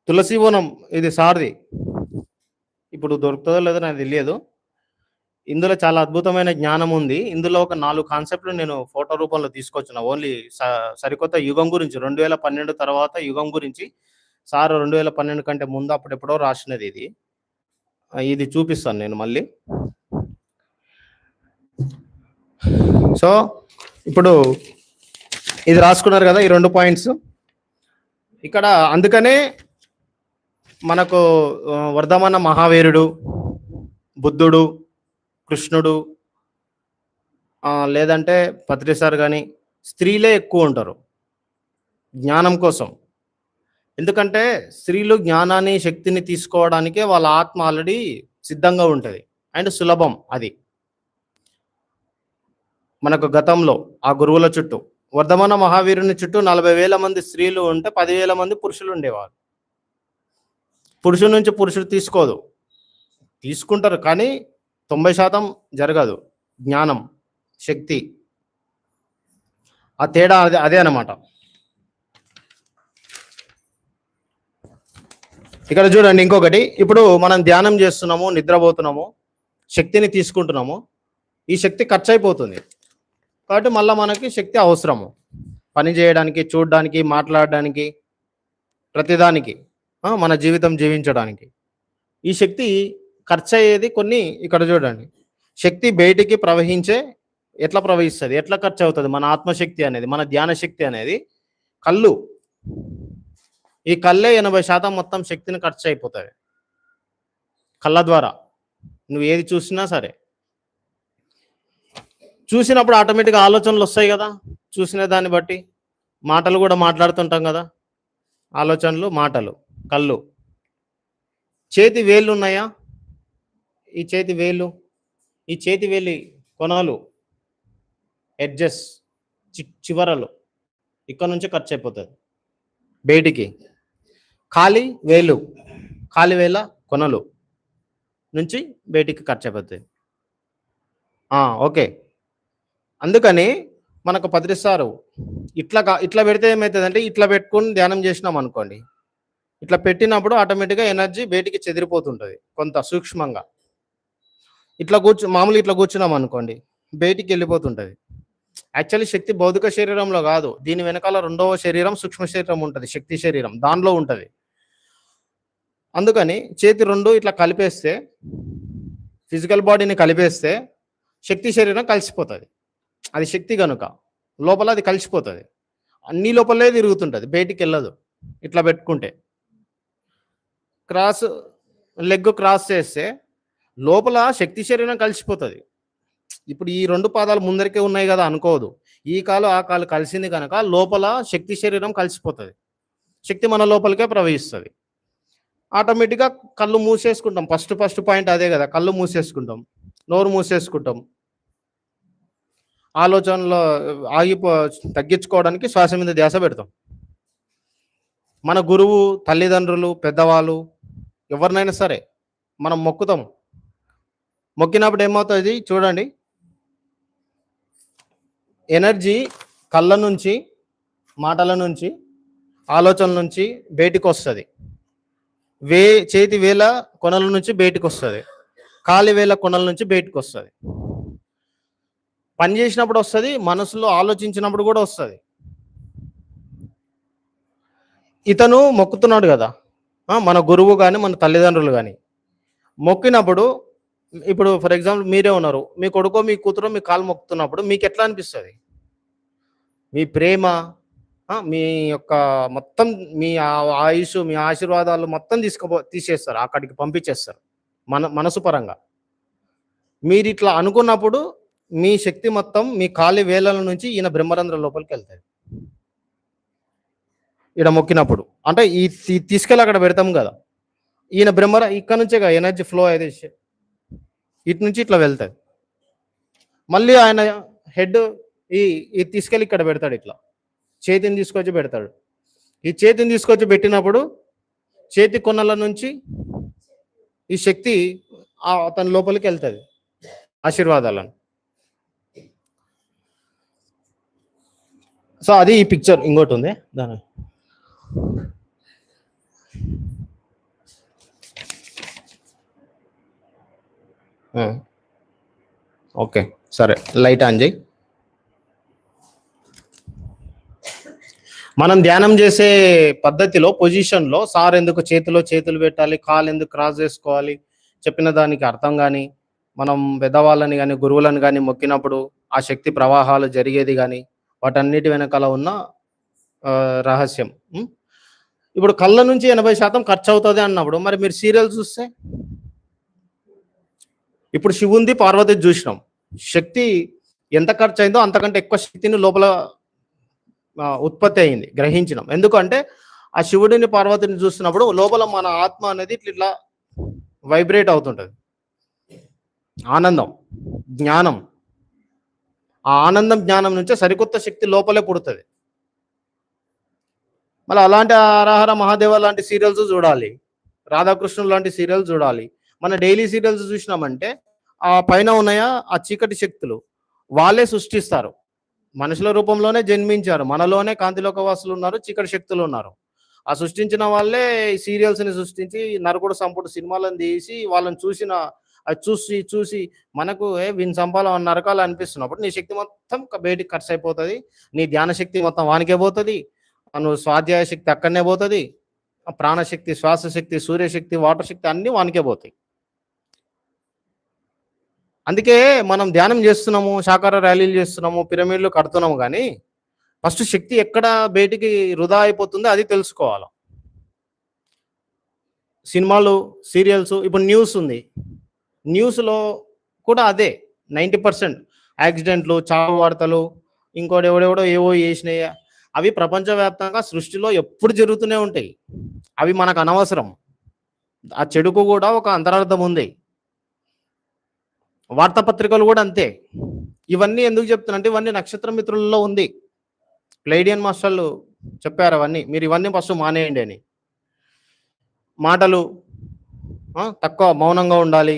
తులసివనం, ఇది సార్ది, ఇప్పుడు దొరుకుతుందో లేదో నాకు తెలియదు. ఇందులో చాలా అద్భుతమైన జ్ఞానం ఉంది. ఇందులో ఒక 4 కాన్సెప్ట్లు నేను ఫోటో రూపంలో తీసుకొచ్చిన. ఓన్లీ సరికొత్త యుగం గురించి, 2012 తర్వాత యుగం గురించి. సార్ 2012 కంటే ముందు అప్పుడెప్పుడో రాసినది ఇది. ఇది చూపిస్తాను నేను మళ్ళీ. సో ఇప్పుడు ఇది రాసుకున్నారు కదా, ఈ 2 పాయింట్స్ ఇక్కడ. అందుకనే మనకు వర్ధమాన మహావీరుడు, బుద్ధుడు, కృష్ణుడు, లేదంటే పత్రిసార్ కానీ స్త్రీలే ఎక్కువ ఉంటారు జ్ఞానం కోసం. ఎందుకంటే స్త్రీలు జ్ఞానాన్ని, శక్తిని తీసుకోవడానికే వాళ్ళ ఆత్మ ఆల్రెడీ సిద్ధంగా ఉంటుంది అండ్ సులభం. అది మనకు గతంలో ఆ గురువుల చుట్టూ, వర్ధమాన మహావీరుని చుట్టూ 40,000 మంది స్త్రీలు ఉంటే 10,000 మంది పురుషులు ఉండేవారు. పురుషుల నుంచి పురుషుడు తీసుకోదు, తీసుకుంటారు కానీ 90% జరగదు. జ్ఞానం, శక్తి, ఆ తేడా అదే అన్నమాట. ఇక్కడ చూడండి ఇంకొకటి. ఇప్పుడు మనం ధ్యానం చేస్తున్నాము, నిద్రపోతున్నాము, శక్తిని తీసుకుంటున్నాము. ఈ శక్తి ఖర్చు అయిపోతుంది కాబట్టి మళ్ళీ మనకి శక్తి అవసరము పని చేయడానికి, చూడడానికి, మాట్లాడడానికి, ప్రతిదానికి, మన జీవితం జీవించడానికి. ఈ శక్తి ఖర్చు అయ్యేది కొన్ని. ఇక్కడ చూడండి, శక్తి బయటికి ఎట్లా ప్రవహిస్తుంది, ఎట్లా ఖర్చు అవుతుంది. మన ఆత్మశక్తి అనేది, మన ధ్యాన శక్తి అనేది కళ్ళు. ఈ కళ్ళే 80% మొత్తం శక్తిని ఖర్చు అయిపోతుంది. కళ్ళ ద్వారా నువ్వు ఏది చూసినా సరే, చూసినప్పుడు ఆటోమేటిక్గా ఆలోచనలు వస్తాయి కదా. చూసిన దాన్ని బట్టి మాటలు కూడా మాట్లాడుతుంటాం కదా. ఆలోచనలు, మాటలు, కళ్ళు. చేతి వేళ్ళు ఉన్నాయా? ఈ చేతి వేళ్ళు, ఈ చేతి వేలి కొనాలు, ఎడ్జెస్, చివరలు, ఇక్కడ నుంచి ఖర్చు అయిపోతుంది బయటికి. ఖాళీ వేలు, ఖాళీ వేల కొనలు నుంచి బయటికి ఖర్చు అయిపోతుంది. ఓకే. అందుకని మనకు పత్రిస్తారు ఇట్లా పెడితే ఏమవుతుందంటే, ఇట్లా పెట్టుకుని ధ్యానం చేసినాం అనుకోండి, ఇట్లా పెట్టినప్పుడు ఆటోమేటిక్గా ఎనర్జీ బయటికి చెదిరిపోతుంటుంది కొంత సూక్ష్మంగా. మామూలు ఇట్లా కూర్చున్నాం అనుకోండి, బయటికి వెళ్ళిపోతుంటుంది. యాక్చువల్లీ శక్తి భౌతిక శరీరంలో కాదు, దీని వెనకాల 2వ శరీరం, సూక్ష్మ శరీరం ఉంటుంది, శక్తి శరీరం దానిలో ఉంటుంది. అందుకని చేతి 2 ఇట్లా కలిపేస్తే, ఫిజికల్ బాడీని కలిపేస్తే శక్తి శరీరం కలిసిపోతుంది. అది శక్తి కనుక లోపల అది కలిసిపోతుంది. అన్ని లోపలే తిరుగుతుంటుంది, బయటికి వెళ్ళదు. ఇట్లా పెట్టుకుంటే లెగ్ క్రాస్ చేస్తే లోపల శక్తి శరీరం కలిసిపోతుంది. ఇప్పుడు ఈ 2 పాదాలు ముందరికే ఉన్నాయి కదా అనుకోదు. ఈ కాలు ఆ కాలు కలిసింది కనుక లోపల శక్తి శరీరం కలిసిపోతుంది. శక్తి మన లోపలికే ప్రవహిస్తుంది. ఆటోమేటిక్గా కళ్ళు మూసేసుకుంటాం. ఫస్ట్ పాయింట్ అదే కదా, కళ్ళు మూసేసుకుంటాం, నోరు మూసేసుకుంటాం. ఆలోచనలో తగ్గించుకోవడానికి శ్వాస మీద ధ్యాస పెడతాం. మన గురువు, తల్లిదండ్రులు, పెద్దవాళ్ళు ఎవరినైనా సరే మనం మొక్కుతాం. మొక్కినప్పుడు ఏమవుతుంది చూడండి, ఎనర్జీ కళ్ళ నుంచి, మాటల నుంచి, ఆలోచనల నుంచి బయటికి వస్తుంది. చేతి వేల కొనల నుంచి బయటికి వస్తుంది, కాలి వేల కొనల నుంచి బయటికి వస్తుంది. పని చేసినప్పుడు వస్తుంది, మనసులో ఆలోచించినప్పుడు కూడా వస్తుంది. ఇతను మొక్కుతున్నాడు కదా, మన గురువు కానీ మన తల్లిదండ్రులు కానీ మొక్కినప్పుడు, ఇప్పుడు ఫర్ ఎగ్జాంపుల్ మీరే ఉన్నారు, మీ కొడుకో మీ కూతురో మీ కాలు మొక్కుతున్నప్పుడు మీకు ఎట్లా అనిపిస్తుంది? మీ ప్రేమ, మీ యొక్క మొత్తం మీ ఆయుష్, మీ ఆశీర్వాదాలు మొత్తం తీసేస్తారు, అక్కడికి పంపించేస్తారు మనసు పరంగా. మీరు ఇట్లా అనుకున్నప్పుడు మీ శక్తి మొత్తం మీ కాలి వేళ్ళల నుంచి ఈయన బ్రహ్మరంధ్రం లోపలికి వెళ్తాయి. ఈడ మొక్కినప్పుడు అంటే తీసుకెళ్ళి అక్కడ పెడతాం కదా, ఈయన ఇక్కడ నుంచే కదా ఎనర్జీ ఫ్లో అయితే ఇటు నుంచి ఇట్లా వెళ్తుంది. మళ్ళీ ఆయన హెడ్ ఈ తీసుకెళ్ళి ఇక్కడ పెడతాడు, ఇట్లా చేతిని తీసుకొచ్చి పెడతాడు. ఈ చేతిని తీసుకొచ్చి పెట్టినప్పుడు చేతి కొనల నుంచి ఈ శక్తి అతని లోపలికి వెళ్తుంది, ఆశీర్వాదాలను. సో అది ఈ పిక్చర్. ఇంకోటి ఉంది దాని ఓకే సరే, లైట్ ఆన్ చేయి. మనం ధ్యానం చేసే పద్ధతిలో పొజిషన్లో సార్ ఎందుకు చేతులు పెట్టాలి, కాలు ఎందుకు క్రాస్ చేసుకోవాలి, చెప్పిన దానికి అర్థం కానీ, మనం పెద్దవాళ్ళని కానీ గురువులను కానీ మొక్కినప్పుడు ఆ శక్తి ప్రవాహాలు జరిగేది కానీ, వాటన్నిటి వెనకాల ఉన్న రహస్యం. ఇప్పుడు కళ్ళ నుంచి 80% ఖర్చు అవుతుంది అన్నప్పుడు మరి మీరు సీరియల్ చూస్తే, ఇప్పుడు శివుంది పార్వతి చూసినాం, శక్తి ఎంత ఖర్చు అయిందో అంతకంటే ఎక్కువ శక్తిని లోపల ఉత్పత్తి అయింది, గ్రహించినాం. ఎందుకంటే ఆ శివుడిని పార్వతిని చూస్తున్నప్పుడు లోపల మన ఆత్మ అనేది ఇట్లా వైబ్రేట్ అవుతుంటది, ఆనందం జ్ఞానం. ఆ ఆనందం జ్ఞానం నుంచే సరికొత్త శక్తి లోపలే పుడుతుంది. మళ్ళీ అలాంటి హరహర మహాదేవ లాంటి సీరియల్స్ చూడాలి, రాధాకృష్ణుడు లాంటి సీరియల్స్ చూడాలి. మన డైలీ సీరియల్స్ చూసినామంటే ఆ పైన ఉన్నాయా ఆ చీకటి శక్తులు వాళ్ళే సృష్టిస్తారు, మనుషుల రూపంలోనే జన్మించారు, మనలోనే కాంతిలోక వాసులు ఉన్నారు, చీకటి శక్తులు ఉన్నారు. ఆ సృష్టించిన వాళ్ళే సీరియల్స్ని సృష్టించి నరకుడు సంపుడు సినిమాలను తీసి వాళ్ళని చూసి మనకు వీని సంపాలం నరకాలు అనిపిస్తున్నప్పుడు నీ శక్తి మొత్తం బయటికి ఖర్చు అయిపోతుంది, నీ ధ్యాన శక్తి మొత్తం వానికే పోతుంది, నువ్వు స్వాధ్యాయ శక్తి అక్కడనే పోతుంది, ప్రాణశక్తి, శ్వాసశక్తి, సూర్యశక్తి, వాటర్ శక్తి అన్నీ వానికే పోతాయి. అందుకే మనం ధ్యానం చేస్తున్నాము, శాకార ర్యాలీలు చేస్తున్నాము, పిరమిడ్లు కడుతున్నాము, కానీ ఫస్ట్ శక్తి ఎక్కడ బయటికి వృధా అయిపోతుందో అది తెలుసుకోవాలి. సినిమాలు, సీరియల్స్, ఇప్పుడు న్యూస్ ఉంది, న్యూస్లో కూడా అదే 90% యాక్సిడెంట్లు, చావు వార్తలు, ఇంకోటి ఎవడెవడో ఏవో చేసినాయి, అవి ప్రపంచవ్యాప్తంగా సృష్టిలో ఎప్పుడు జరుగుతూనే ఉంటాయి. అవి మనకు అనవసరం, ఆ చెడుకు కూడా ఒక అంతరార్థం ఉంది. వార్తాపత్రికలు కూడా అంతే. ఇవన్నీ ఎందుకు చెప్తున్నా, ఇవన్నీ నక్షత్ర మిత్రులలో ఉంది. ప్లైడియన్ మాస్టర్లు చెప్పారు అవన్నీ, మీరు ఇవన్నీ ఫస్ట్ మానేయండి అని. మాటలు తక్కువ, మౌనంగా ఉండాలి,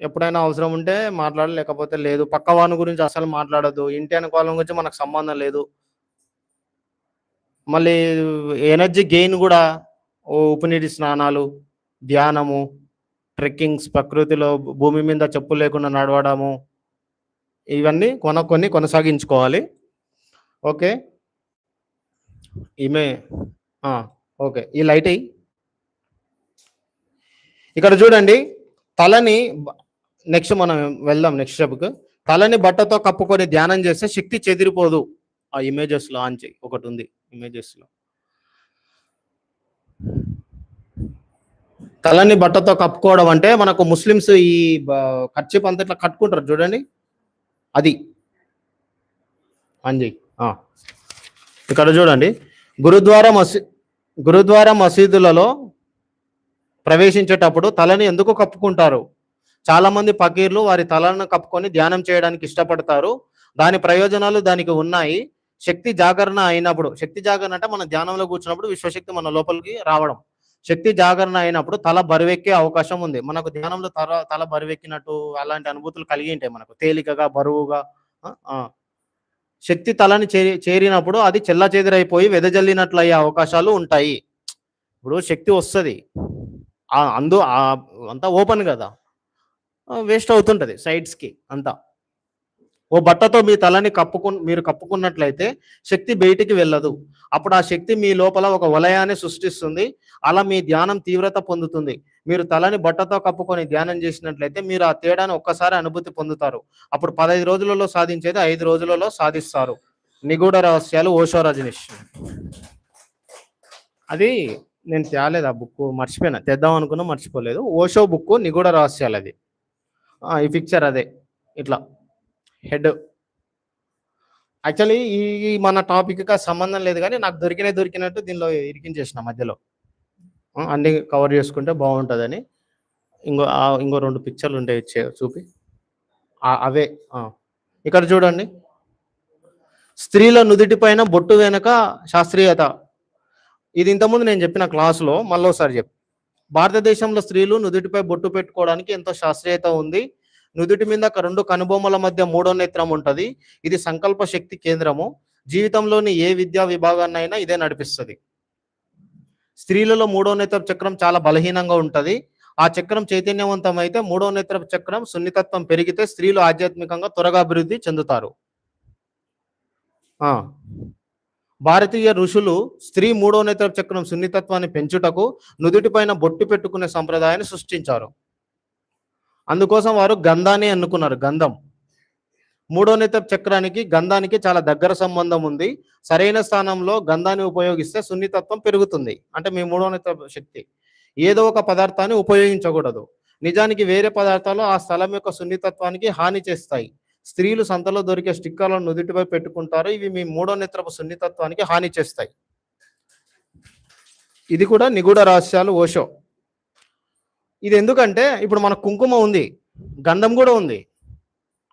ఎప్పుడైనా అవసరం ఉంటే మాట్లాడాలి, లేకపోతే లేదు. పక్కవాని గురించి అసలు మాట్లాడద్దు, ఇంటి అనుకోవాలం గురించి మనకు సంబంధం లేదు. మళ్ళీ ఎనర్జీ గెయిన్ కూడా ఉపనీటి స్నానాలు, ధ్యానము, ట్రెక్కింగ్స్, ప్రకృతిలో భూమి మీద చెప్పులు లేకుండా నడవడము, ఇవన్నీ కొన్ని కొనసాగించుకోవాలి. ఓకే, ఈమె ఓకే, ఈ లైట్ అయ్యి ఇక్కడ చూడండి. తలని నెక్స్ట్ మనం వెళ్దాం నెక్స్ట్ స్టెప్కి. తలని బట్టతో కప్పుకొని ధ్యానం చేస్తే శక్తి చెదిరిపోదు. ఆ ఇమేజెస్లో ఆన్ చేయి, ఒకటి ఉంది ఇమేజెస్లో. తలని బట్టతో కప్పుకోవడం అంటే మనకు ముస్లిమ్స్ ఈ కర్చీప్ అంతా ఇట్లా కట్టుకుంటారు చూడండి, అది అంజయ్. ఇక్కడ చూడండి, గురుద్వారా మసీదులలో ప్రవేశించేటప్పుడు తలని ఎందుకు కప్పుకుంటారు? చాలా మంది ఫకీర్లు వారి తలను కప్పుకొని ధ్యానం చేయడానికి ఇష్టపడతారు. దాని ప్రయోజనాలు దానికి ఉన్నాయి. శక్తి జాగరణ అయినప్పుడు, శక్తి జాగరణ అంటే మన ధ్యానంలో కూర్చున్నప్పుడు విశ్వశక్తి మన లోపలికి రావడం. శక్తి జాగరణ అయినప్పుడు తల బరువెక్కే అవకాశం ఉంది. మనకు ధ్యానంలో తల బరువెక్కినట్టు అలాంటి అనుభూతులు కలిగి ఉంటాయి మనకు, తేలికగా, బరువుగా. శక్తి తలని చేరినప్పుడు అది చెల్లాచెదిరైపోయి వెదజల్లినట్లు అయ్యే అవకాశాలు ఉంటాయి. ఇప్పుడు శక్తి వస్తుంది, అంతా ఓపెన్ కదా, వేస్ట్ అవుతుంటది సైడ్స్కి అంతా. ఓ బట్టతో మీ తలని మీరు కప్పుకున్నట్లయితే శక్తి బయటికి వెళ్ళదు. అప్పుడు ఆ శక్తి మీ లోపల ఒక వలయాన్ని సృష్టిస్తుంది. అలా మీ ధ్యానం తీవ్రత పొందుతుంది. మీరు తలని బట్టతో కప్పుకొని ధ్యానం చేసినట్లయితే మీరు ఆ తేడాను ఒక్కసారి అనుభూతి పొందుతారు. అప్పుడు 15 రోజులలో సాధించేది 5 రోజులలో సాధిస్తారు. నిగూఢ రహస్యాలు ఓషో రజనీష్. అది నేను తేలేదు, ఆ బుక్ మర్చిపోయినా, తెద్దాం అనుకున్నా మర్చిపోలేదు. ఓషో బుక్ నిగూఢ రహస్యాలు అది. ఈ పిక్చర్ అదే ఇట్లా హెడ్. యాక్చువల్లీ ఈ మన టాపిక్కి సంబంధం లేదు కానీ నాకు దొరికినట్టు దీనిలో ఇరికించేసిన మధ్యలో. అన్ని కవర్ చేసుకుంటే బాగుంటుందని. ఇంకో 2 పిక్చర్లు ఉంటాయి, చూపి. అవే ఇక్కడ చూడండి. స్త్రీల నుదిటి పైన బొట్టు వెనుక శాస్త్రీయత. ఇది ఇంతకుముందు నేను చెప్పిన క్లాసులో మళ్ళీసారి భారతదేశంలో స్త్రీలు నుదుటిపై బొట్టు పెట్టుకోవడానికి ఎంతో శాస్త్రీయత ఉంది. నుదుటి మీద 2 కనుబొమ్మల మధ్య 3వ నేత్రం ఉంటుంది. ఇది సంకల్ప శక్తి కేంద్రము. జీవితంలోని ఏ విద్యా విభాగాన్నైనా ఇదే నడిపిస్తుంది. స్త్రీలలో 3వ నేత్ర చక్రం చాలా బలహీనంగా ఉంటుంది. ఆ చక్రం చైతన్యవంతం అయితే 3వ నేత్ర చక్రం సున్నితత్వం పెరిగితే స్త్రీలు ఆధ్యాత్మికంగా త్వరగా అభివృద్ధి చెందుతారు. భారతీయ ఋషులు స్త్రీ 3వ నేత్ర చక్రం సున్నితత్వాన్ని పెంచుటకు నుదుటి పైన బొట్టు పెట్టుకునే సంప్రదాయాన్ని సృష్టించారు. అందుకోసం వారు గంధాన్ని ఎన్నుకున్నారు. గంధం 3వ నేత్ర చక్రానికి గంధానికి చాలా దగ్గర సంబంధం ఉంది. సరైన స్థానంలో గంధాన్ని ఉపయోగిస్తే సున్నితత్వం పెరుగుతుంది. అంటే మీ 3వ నేత్ర శక్తి. ఏదో ఒక పదార్థాన్ని ఉపయోగించకూడదు. నిజానికి వేరే పదార్థాలు ఆ స్థలం యొక్క సున్నితత్వానికి హాని చేస్తాయి. స్త్రీలు సంతలో దొరికే స్టిక్కర్లను నుదుటిపై పెట్టుకుంటారు. ఇవి మీ 3వ నేత్రపు సున్నితత్వానికి హాని చేస్తాయి. ఇది కూడా నిగూఢ రహస్యాలు ఓషో. ఇది ఎందుకంటే ఇప్పుడు మన కుంకుమ ఉంది, గంధం కూడా ఉంది.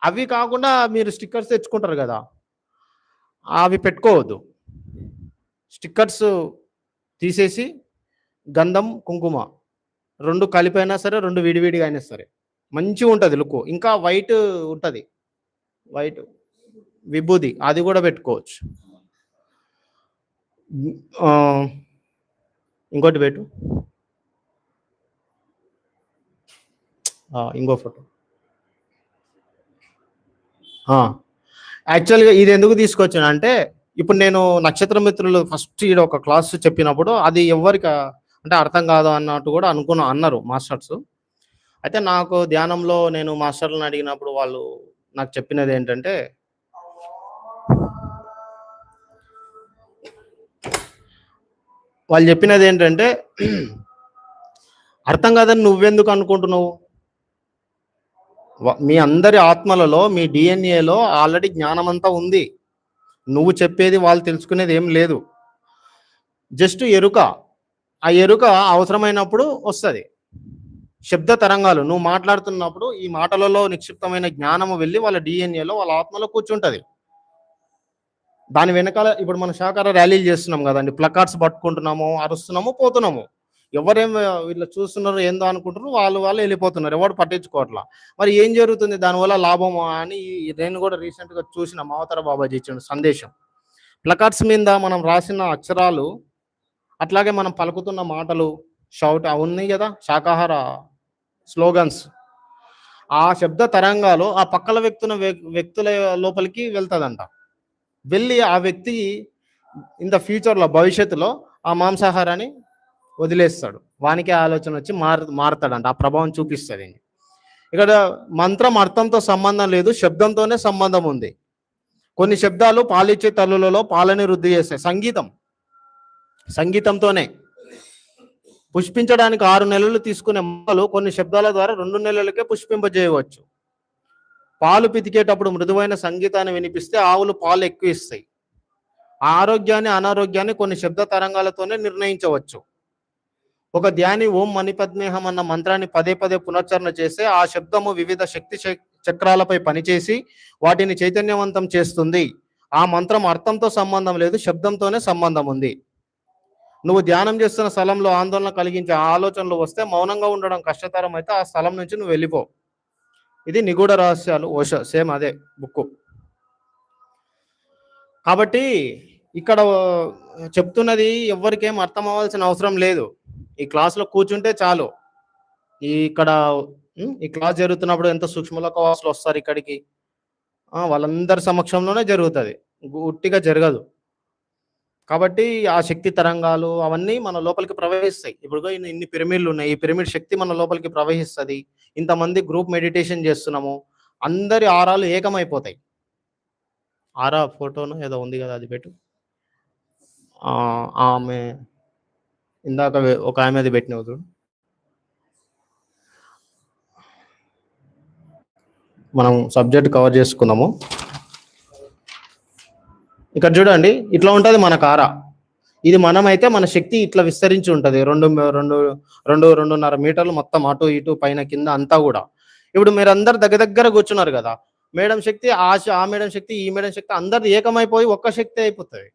అవి కాకుండా మీరు స్టిక్కర్స్ తెచ్చుకుంటారు కదా, అవి పెట్టుకోవద్దు. స్టిక్కర్స్ తీసేసి గంధం కుంకుమ 2 కలిపైనా సరే, 2 విడివిడిగా అయినా సరే మంచిగా ఉంటుంది లుక్. ఇంకా వైట్ ఉంటుంది, వైట్ విభూది, అది కూడా పెట్టుకోవచ్చు. ఇంకోటి పెట్టు, ఇంకో ఫోటో. యాక్చువల్గా ఇది ఎందుకు తీసుకొచ్చాను అంటే, ఇప్పుడు నేను నక్షత్ర మిత్రులు ఫస్ట్ ఈడ ఒక క్లాస్ చెప్పినప్పుడు అది ఎవరికి అంటే అర్థం కాదు అన్నట్టు కూడా అన్నారు మాస్టర్స్. అయితే నాకు ధ్యానంలో నేను మాస్టర్లను అడిగినప్పుడు వాళ్ళు నాకు చెప్పినది ఏంటంటే, అర్థం కాదని నువ్వెందుకు అనుకుంటున్నావు? మీ అందరి ఆత్మలలో, మీ డిఎన్ఏలో ఆల్రెడీ జ్ఞానం అంతా ఉంది. నువ్వు చెప్పేది వాళ్ళు తెలుసుకునేది ఏం లేదు. జస్ట్ ఎరుక. ఆ ఎరుక అవసరమైనప్పుడు వస్తుంది. శబ్ద తరంగాలు నువ్వు మాట్లాడుతున్నప్పుడు ఈ మాటలలో నిక్షిప్తమైన జ్ఞానము వెళ్ళి వాళ్ళ డిఎన్ఏలో, వాళ్ళ ఆత్మలో కూర్చుంటుంది. దాని వెనకాల ఇప్పుడు మనం శాకార ర్యాలీలు చేస్తున్నాం కదండి, ప్లకార్డ్స్ పట్టుకుంటున్నాము, అరుస్తున్నాము, పోతున్నాము. ఎవరేం వీళ్ళు చూస్తున్నారు ఏందో అనుకుంటున్నారు, వాళ్ళు వెళ్ళిపోతున్నారు, ఎవరు పట్టించుకోవట్లా. మరి ఏం జరుగుతుంది దానివల్ల లాభమా అని నేను కూడా రీసెంట్గా చూసిన మావతర బాబాజీ ఇచ్చిన సందేశం. ప్లకార్డ్స్ మీద మనం రాసిన అక్షరాలు, అట్లాగే మనం పలుకుతున్న మాటలు, షౌట్ ఉన్నాయి కదా, శాకాహార స్లోగన్స్, ఆ శబ్ద తరంగాలు ఆ పక్కల వ్యక్తుల లోపలికి వెళ్తుందంట. వెళ్ళి ఆ వ్యక్తి ఇన్ ద ఫ్యూచర్లో, భవిష్యత్తులో ఆ మాంసాహారాన్ని వదిలేస్తాడు. వానికి ఆలోచన వచ్చి మారుతాడంట. ఆ ప్రభావం చూపిస్తుంది. ఇక్కడ మంత్రం అర్థంతో సంబంధం లేదు, శబ్దంతోనే సంబంధం ఉంది. కొన్ని శబ్దాలు పాలిచ్చే తల్లులలో పాలని వృద్ధి చేస్తాయి. సంగీతంతోనే పుష్పించడానికి 6 నెలలు తీసుకునే మొక్కలు కొన్ని శబ్దాల ద్వారా 2 నెలలకే పుష్పింపజేయవచ్చు. పాలు పితికేటప్పుడు మృదువైన సంగీతాన్ని వినిపిస్తే ఆవులు పాలు ఎక్కువ ఇస్తాయి. ఆరోగ్యాన్ని, అనారోగ్యాన్ని కొన్ని శబ్ద తరంగాలతోనే నిర్ణయించవచ్చు. ఒక ధ్యాని ఓం మణిపద్మేహం అన్న మంత్రాన్ని పదే పునశ్చరణ చేస్తే ఆ శబ్దము వివిధ శక్తి చక్రాలపై పనిచేసి వాటిని చైతన్యవంతం చేస్తుంది. ఆ మంత్రం అర్థంతో సంబంధం లేదు, శబ్దంతోనే సంబంధం ఉంది. నువ్వు ధ్యానం చేస్తున్న స్థలంలో ఆందోళన కలిగించే ఆలోచనలు వస్తే మౌనంగా ఉండడం కష్టతరం అయితే ఆ స్థలం నుంచి నువ్వు వెళ్ళిపో. ఇది నిగూఢ రహస్యాలు ఓషో, సేమ్ అదే బుక్. కాబట్టి ఇక్కడ చెప్తున్నది ఎవరికేం అర్థం అవ్వాల్సిన అవసరం లేదు. ఈ క్లాస్లో కూర్చుంటే చాలు. ఇక్కడ ఈ క్లాస్ జరుగుతున్నప్పుడు ఎంత సూక్ష్మలోకవాసులు వస్తారు ఇక్కడికి, వాళ్ళందరి సమక్షంలోనే జరుగుతుంది, గుట్టిగా జరగదు. కాబట్టి ఆ శక్తి తరంగాలు అవన్నీ మన లోపలికి ప్రవహిస్తాయి. ఇప్పుడు ఇన్ని పిరమిడ్లు ఉన్నాయి, ఈ పిరమిడ్ శక్తి మన లోపలికి ప్రవహిస్తుంది. ఇంతమంది గ్రూప్ మెడిటేషన్ చేస్తున్నాము, అందరి ఆరాలు ఏకమైపోతాయి. ఆరా ఫోటోను ఏదో ఉంది కదా, అది పెట్టు. ఆమె ఇందాక ఒక ఆమెది పెట్టినావు చూడు. మనం సబ్జెక్ట్ కవర్ చేసుకుందాము. ఇక్కడ చూడండి, ఇట్లా ఉంటుంది మన కారా. ఇది మనమైతే మన శక్తి ఇట్లా విస్తరించి ఉంటుంది, 2.5 మీటర్లు మొత్తం, అటు ఇటు పైన కింద అంతా కూడా. ఇప్పుడు మీరు అందరు దగ్గర కూర్చున్నారు కదా, మేడం శక్తి ఆ మేడం శక్తి ఈ మేడం శక్తి అందరు ఏకమైపోయి ఒక్క శక్తి అయిపోతుంది.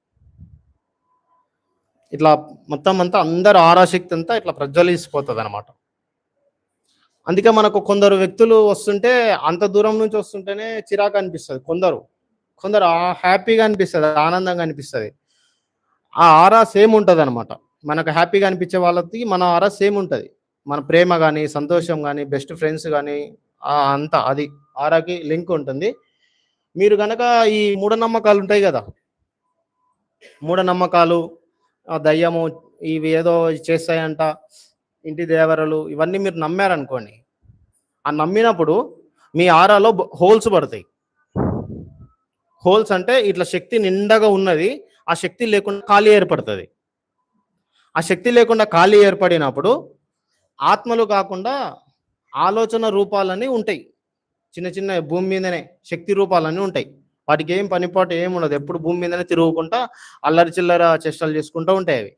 ఇట్లా మొత్తం అంతా అందరు ఆరాశక్తి అంతా ఇట్లా ప్రజ్వలిసిపోతుంది అనమాట. అందుకే మనకు కొందరు వ్యక్తులు వస్తుంటే అంత దూరం నుంచి వస్తుంటేనే చిరాకు అనిపిస్తుంది, కొందరు హ్యాపీగా అనిపిస్తుంది, ఆనందంగా అనిపిస్తుంది. ఆ ఆరా సేమ్ ఉంటుంది అనమాట. మనకు హ్యాపీగా అనిపించే వాళ్ళకి మన ఆరా సేమ్ ఉంటుంది. మన ప్రేమ కానీ, సంతోషం కానీ, బెస్ట్ ఫ్రెండ్స్ కానీ అంతా అది ఆరాకి లింక్ ఉంటుంది. మీరు కనుక ఈ మూఢనమ్మకాలు ఉంటాయి కదా, మూఢనమ్మకాలు, దయ్యము, ఇవి ఏదో చేస్తాయంట, ఇంటి దేవరలు, ఇవన్నీ మీరు నమ్మారనుకోండి, ఆ నమ్మినప్పుడు మీ ఆరాలో హోల్స్ పడతాయి. హోల్స్ అంటే ఇట్లా శక్తి నిండగా ఉన్నది, ఆ శక్తి లేకుండా ఖాళీ ఏర్పడుతుంది. ఆ శక్తి లేకుండా ఖాళీ ఏర్పడినప్పుడు ఆత్మలు కాకుండా ఆలోచన రూపాలన్నీ ఉంటాయి, చిన్న చిన్న భూమి మీదనే శక్తి రూపాలన్నీ ఉంటాయి. వాటికి ఏం పనిపాటు ఏముండదు, ఎప్పుడు భూమి మీదనే తిరుగుకుంటా అల్లరి చిల్లర చేష్టలు చేసుకుంటూ ఉంటాయి. అవి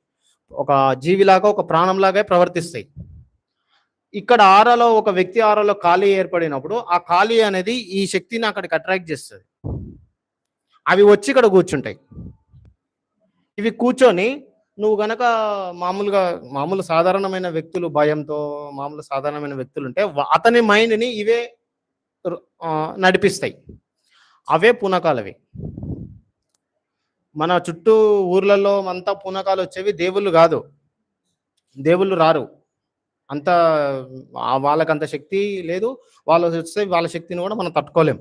ఒక జీవిలాగా, ఒక ప్రాణంలాగా ప్రవర్తిస్తాయి. ఇక్కడ ఆరాలో, ఒక వ్యక్తి ఆరాలో ఖాళీ ఏర్పడినప్పుడు ఆ ఖాళీ అనేది ఈ శక్తిని అక్కడికి అట్రాక్ట్ చేస్తుంది. అవి వచ్చి ఇక్కడ కూర్చుంటాయి. ఇవి కూర్చొని నువ్వు గనక మామూలు సాధారణమైన వ్యక్తులు, భయంతో మామూలు సాధారణమైన వ్యక్తులు ఉంటే అతని మైండ్ని ఇవే నడిపిస్తాయి. అవే పూనకాలవి. మన చుట్టూ ఊర్లలో అంతా పూనకాలు వచ్చేవి దేవుళ్ళు కాదు, దేవుళ్ళు రారు. అంత వాళ్ళకంత శక్తి లేదు. వాళ్ళు వస్తే వాళ్ళ శక్తిని కూడా మనం తట్టుకోలేం.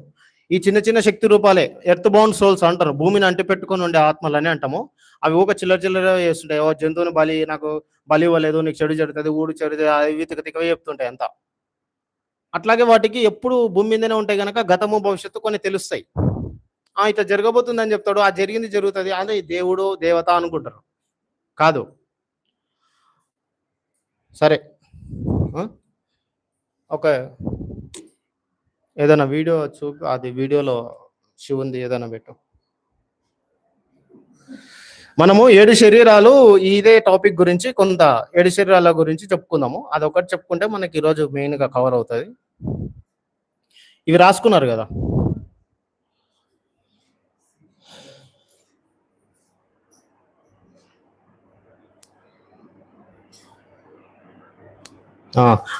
ఈ చిన్న చిన్న శక్తి రూపాలే ఎర్త్ బౌండ్ సోల్స్ అంటారు, భూమిని అంటి పెట్టుకొని ఉండే ఆత్మలని అంటాము. అవి ఊక చిల్లర చేస్తుంటాయి. ఓ జంతువుని నాకు బలి ఇవ్వలేదు, నీకు చెడు జరుగుతుంది, ఊడు చెడు, అవి తిక్కవే చెప్తుంటాయి అంతా. అట్లాగే వాటికి ఎప్పుడు భూమి మీదనే ఉంటాయి కనుక గతము భవిష్యత్తు కొన్ని తెలుస్తాయి. ఇట్లా జరగబోతుందని చెప్తాడు, ఆ జరిగింది జరుగుతుంది, అదే దేవుడు దేవత అనుకుంటారు. కాదు. సరే, ఒక ఏదైనా వీడియో అది వీడియోలో శివుంది ఏదైనా పెట్టు. మనము 7 శరీరాలు, ఇదే టాపిక్ గురించి కొంత 7 శరీరాల గురించి చెప్పుకుందాము. అదొకటి చెప్పుకుంటే మనకి ఈరోజు మెయిన్గా కవర్ అవుతుంది. ఇవి రాసుకున్నారు కదా,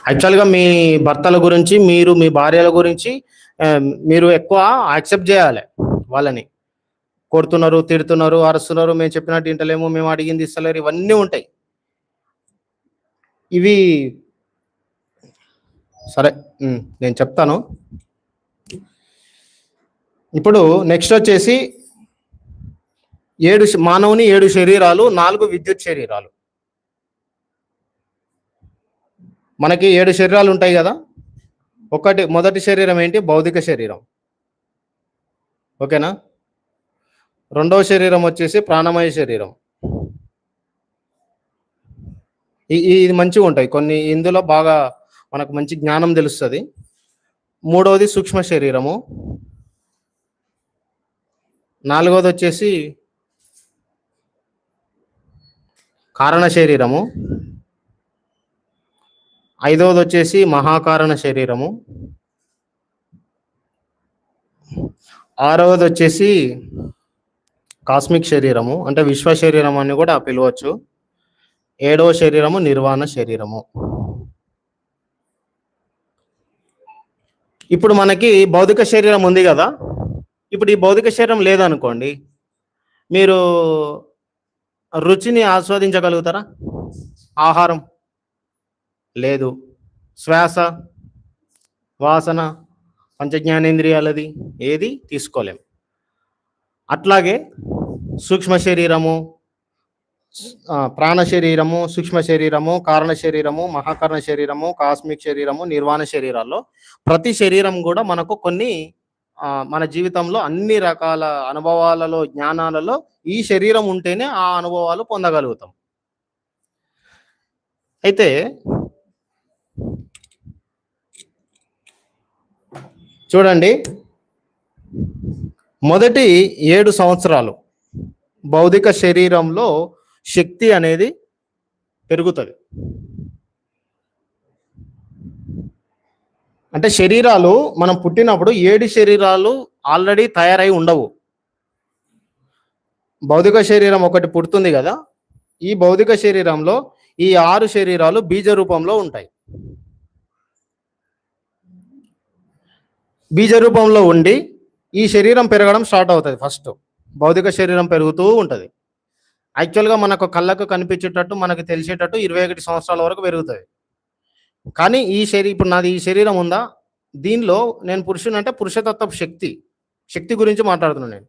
యాక్చువల్గా మీ భర్తల గురించి, మీ భార్యల గురించి మీరు ఎక్కువ యాక్సెప్ట్ చేయాలి. వాళ్ళని కొడుతున్నారు, తిడుతున్నారు, అరుస్తున్నారు, మేము చెప్పినట్టు ఇంటలేము, మేము అడిగింది ఇస్తలేరు, ఇవన్నీ ఉంటాయి. ఇవి సరే, నేను చెప్తాను. ఇప్పుడు నెక్స్ట్ వచ్చేసి మానవుని 7 శరీరాలు, 4 విద్యుత్ శరీరాలు. మనకి 7 శరీరాలు ఉంటాయి కదా. మొదటి శరీరం ఏంటి? భౌతిక శరీరం. ఓకేనా. రెండవ శరీరం వచ్చేసి ప్రాణమయ శరీరం. ఇది మంచిగా ఉంటాయి కొన్ని, ఇందులో బాగా మనకు మంచి జ్ఞానం తెలుస్తుంది. మూడవది సూక్ష్మ శరీరము. నాలుగవది వచ్చేసి కారణ శరీరము. ఐదవది వచ్చేసి మహాకారణ శరీరము. ఆరవది వచ్చేసి కాస్మిక్ శరీరము, అంటే విశ్వ శరీరం అని కూడా పిలవచ్చు. ఏడవ శరీరము నిర్వాణ శరీరము. ఇప్పుడు మనకి భౌతిక శరీరం ఉంది కదా. ఇప్పుడు ఈ భౌతిక శరీరం లేదనుకోండి, మీరు రుచిని ఆస్వాదించగలుగుతారా? ఆహారం లేదు, శ్వాస, వాసన, పంచజ్ఞానేంద్రియాలది ఏది తీసుకోలేం. అట్లాగే సూక్ష్మ శరీరము, ప్రాణ శరీరము, సూక్ష్మ శరీరము, కారణ శరీరము, మహాకారణ శరీరము, కాస్మిక్ శరీరము, నిర్వాణ శరీరాల్లో ప్రతి శరీరం కూడా మనకు కొన్ని మన జీవితంలో అన్ని రకాల అనుభవాలలో, జ్ఞానాలలో ఈ శరీరం ఉంటేనే ఆ అనుభవాలు పొందగలుగుతాం. అయితే చూడండి, మొదటి 7 సంవత్సరాలు భౌతిక శరీరంలో శక్తి అనేది పెరుగుతుంది. అంటే శరీరాలు మనం పుట్టినప్పుడు 7 శరీరాలు ఆల్రెడీ తయారై ఉండవు. భౌతిక శరీరం ఒకటి పుడుతుంది కదా, ఈ భౌతిక శరీరంలో ఈ 6 శరీరాలు బీజ రూపంలో ఉంటాయి. బీజ రూపంలో ఉండి ఈ శరీరం పెరగడం స్టార్ట్ అవుతుంది. ఫస్ట్ భౌతిక శరీరం పెరుగుతూ ఉంటుంది. యాక్చువల్గా మనకు కళ్ళకు కనిపించేటట్టు, మనకు తెలిసేటట్టు 21 సంవత్సరాల వరకు పెరుగుతుంది. కానీ ఇప్పుడు నాది ఈ శరీరం ఉందా, దీనిలో నేను పురుషుని అంటే పురుషతత్వపు శక్తి గురించి మాట్లాడుతున్నాను నేను.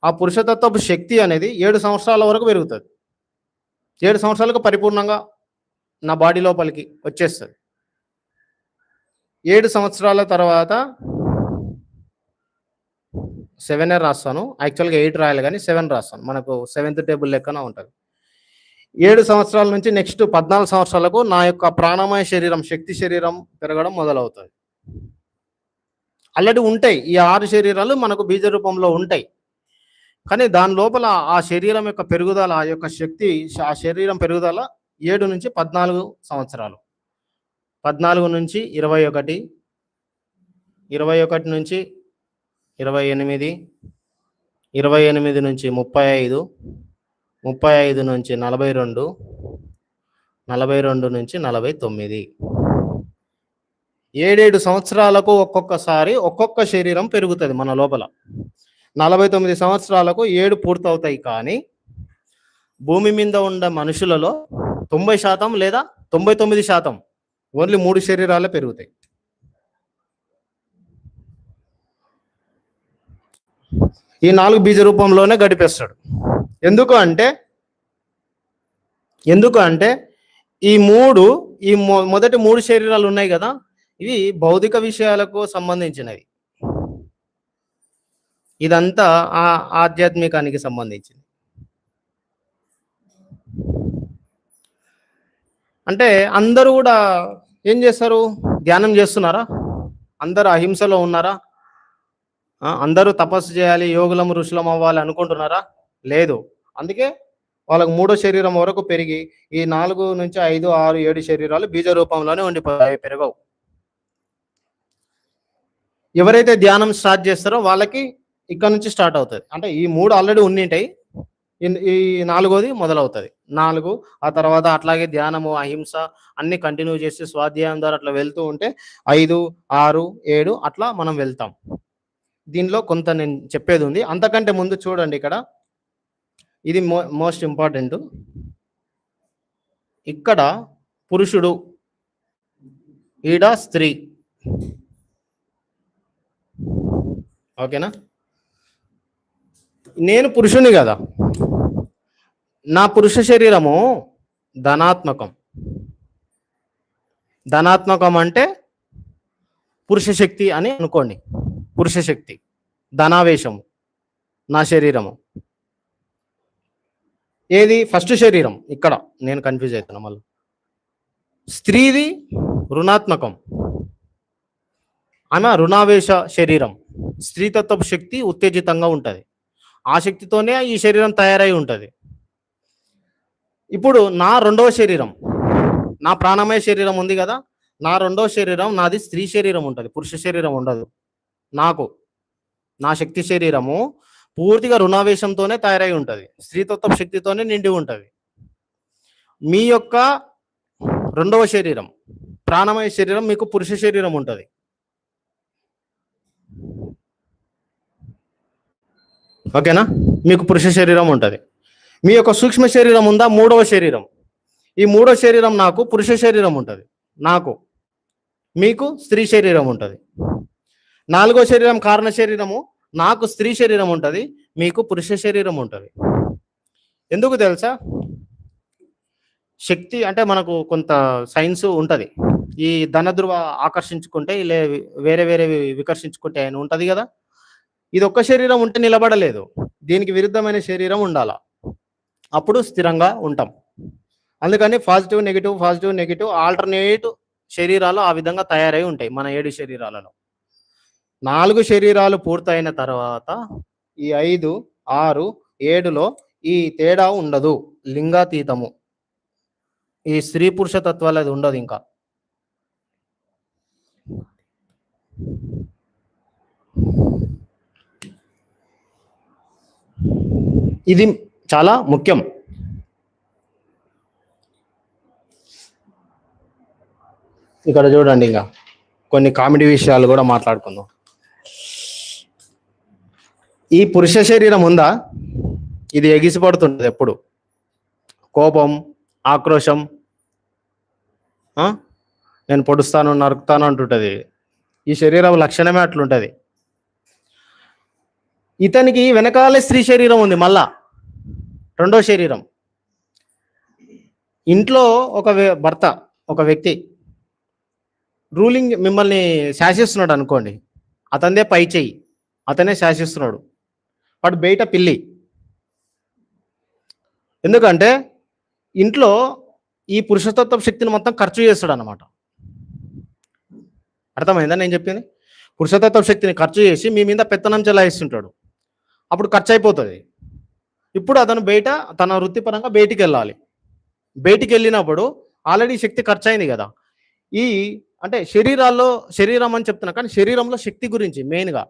ఆ పురుషతత్వపు శక్తి అనేది 7 సంవత్సరాల వరకు పెరుగుతుంది. 7 సంవత్సరాలకు పరిపూర్ణంగా నా బాడీ లోపలికి వచ్చేస్తుంది. 7 సంవత్సరాల తర్వాత 7 రాస్తాను, యాక్చువల్గా 8 రాయాలి కానీ 7 రాస్తాను, మనకు 7th టేబుల్ లెక్కన ఉంటుంది. 7 సంవత్సరాల నుంచి నెక్స్ట్ 14 సంవత్సరాలకు నా యొక్క ప్రాణమయ శరీరం, శక్తి శరీరం పెరగడం మొదలవుతుంది. ఆల్రెడీ ఉంటాయి ఈ 6 శరీరాలు మనకు బీజ రూపంలో ఉంటాయి. కానీ దాని లోపల ఆ శరీరం యొక్క పెరుగుదల, ఆ యొక్క శక్తి, ఆ శరీరం పెరుగుదల 7 నుంచి 14 సంవత్సరాలు, 14 నుంచి 21, 21 నుంచి 28, 28 నుంచి 35, 35 నుంచి 42, 42 నుంచి 49. 7 సంవత్సరాలకు ఒక్కొక్కసారి ఒక్కొక్క శరీరం పెరుగుతుంది మన లోపల. 49 సంవత్సరాలకు 7 పూర్తవుతాయి. కానీ భూమి మీద ఉన్న మనుషులలో 90% లేదా 99% ఓన్లీ 3 శరీరాలే పెరుగుతాయి. ఈ 4 బీజ రూపంలోనే గడిపేస్తాడు. ఎందుకు అంటే ఈ మొదటి 3 శరీరాలు ఉన్నాయి కదా, ఇవి భౌతిక విషయాలకు సంబంధించినవి. ఇదంతా ఆధ్యాత్మికానికి సంబంధించింది. అంటే అందరూ కూడా ఏం చేస్తారు, ధ్యానం చేస్తున్నారా? అందరూ అహింసలో ఉన్నారా? అందరూ తపస్సు చేయాలి, యోగులం ఋషులం అవ్వాలి అనుకుంటున్నారా? లేదు. అందుకే వాళ్ళకు 3వ శరీరం వరకు పెరిగి ఈ 4 నుంచి 5, 6, 7 శరీరాలు బీజ రూపంలోనే ఉండిపోయాయి, పెరగవు. ఎవరైతే ధ్యానం స్టార్ట్ చేస్తారో వాళ్ళకి ఇక్కడ నుంచి స్టార్ట్ అవుతుంది. అంటే ఈ 3 ఆల్రెడీ ఉండింటాయి, ఈ 4వది మొదలవుతుంది. 4 ఆ తర్వాత అట్లాగే ధ్యానము, అహింస అన్ని కంటిన్యూ చేసి స్వాధ్యాయం ద్వారా అట్లా వెళ్తూ ఉంటే 5, 6, 7 అట్లా మనం వెళ్తాం. దీనిలో కొంత నేను చెప్పేది ఉంది. అంతకంటే ముందు చూడండి, ఇక్కడ ఇది మోస్ట్ ఇంపార్టెంట్. ఇక్కడ పురుషుడు, ఈడ స్త్రీ. ఓకేనా? నేను పురుషుని కదా, నా పురుష శరీరము ధనాత్మకం. ధనాత్మకం అంటే పురుష శక్తి అని అనుకోండి. పురుష శక్తి, ధనావేశము నా శరీరము. ఏది ఫస్ట్ శరీరం? ఇక్కడ నేను కన్ఫ్యూజ్ అవుతున్నా మళ్ళీ. స్త్రీది రుణాత్మకం, ఆమె రుణావేశ శరీరం. స్త్రీతత్వపు శక్తి ఉత్తేజితంగా ఉంటుంది. ఆ శక్తితోనే ఈ శరీరం తయారై ఉంటుంది. ఇప్పుడు నా 2వ శరీరం, నా ప్రాణమయ శరీరం ఉంది కదా, నా 2వ శరీరం నాది స్త్రీ శరీరం ఉంటుంది, పురుష శరీరం ఉండదు. నా శక్తి శరీరము పూర్తిగా రుణావేశంతోనే తయారై ఉంటుంది, స్త్రీతత్వ శక్తితోనే నిండి ఉంటుంది. మీ యొక్క 2వ శరీరం, ప్రాణమయ శరీరం, మీకు పురుష శరీరం ఉంటుంది. ఓకేనా? మీకు పురుష శరీరం ఉంటుంది. మీ యొక్క సూక్ష్మ శరీరం ఉందా, 3వ శరీరం. ఈ 3వ శరీరం నాకు పురుష శరీరం ఉంటుంది, మీకు స్త్రీ శరీరం ఉంటుంది. 4వ శరీరం కారణ శరీరము, నాకు స్త్రీ శరీరం ఉంటుంది, మీకు పురుష శరీరం ఉంటుంది. ఎందుకు తెలుసా? శక్తి అంటే మనకు కొంత సైన్స్ ఉంటుంది. ఈ ధనధ్రువ ఆకర్షించుకుంటే వేరే వికర్షించుకుంటే అని ఉంటుంది కదా. ఇది ఒక్క శరీరం ఉంటే నిలబడలేదు, దీనికి విరుద్ధమైన శరీరం ఉండాల, అప్పుడు స్థిరంగా ఉంటాం. అందుకని పాజిటివ్ నెగిటివ్ ఆల్టర్నేట్ శరీరాలు ఆ విధంగా తయారై ఉంటాయి మన 7 శరీరాలలో. 4 శరీరాలు పూర్తయిన తర్వాత ఈ 5, 6, 7లో ఈ తేడా ఉండదు, లింగాతీతము. ఈ స్త్రీ పురుష తత్వాలు అది ఉండదు ఇంకా. ఇది చాలా ముఖ్యం. ఇక్కడ చూడండి, ఇంకా కొన్ని కామెడీ విషయాలు కూడా మాట్లాడుకుందాం. ఈ పురుష శరీరం ఉందా, ఇది ఎగిసిపడుతుంటది ఎప్పుడు, కోపం, ఆక్రోశం, నేను పొడుస్తాను నరుకుతాను అంటుంటది. ఈ శరీరం లక్షణమే అట్లుంటది. ఇతనికి వెనకాలే స్త్రీ శరీరం ఉంది, మళ్ళా రెండో శరీరం. ఇంట్లో భర్త, ఒక వ్యక్తి రూలింగ్ మిమ్మల్ని శాసిస్తున్నాడు అనుకోండి, అతనిదే పై చెయ్యి, అతనే శాసిస్తున్నాడు, వాడు బయట పిల్లి. ఎందుకంటే ఇంట్లో ఈ పురుషతత్వ శక్తిని మొత్తం ఖర్చు చేస్తాడు అన్నమాట. అర్థమైందా నేను చెప్పింది? పురుషతత్వ శక్తిని ఖర్చు చేసి మీ మీద పెత్తనం చెలాయిస్తుంటాడు, అప్పుడు ఖర్చు అయిపోతుంది. ఇప్పుడు అతను బయట తన వృత్తిపరంగా బయటికి వెళ్ళాలి. బయటికి వెళ్ళినప్పుడు ఆల్రెడీ శక్తి ఖర్చు అయింది కదా. అంటే శరీరం అని చెప్తున్నా, కానీ శరీరంలో శక్తి గురించి మెయిన్గా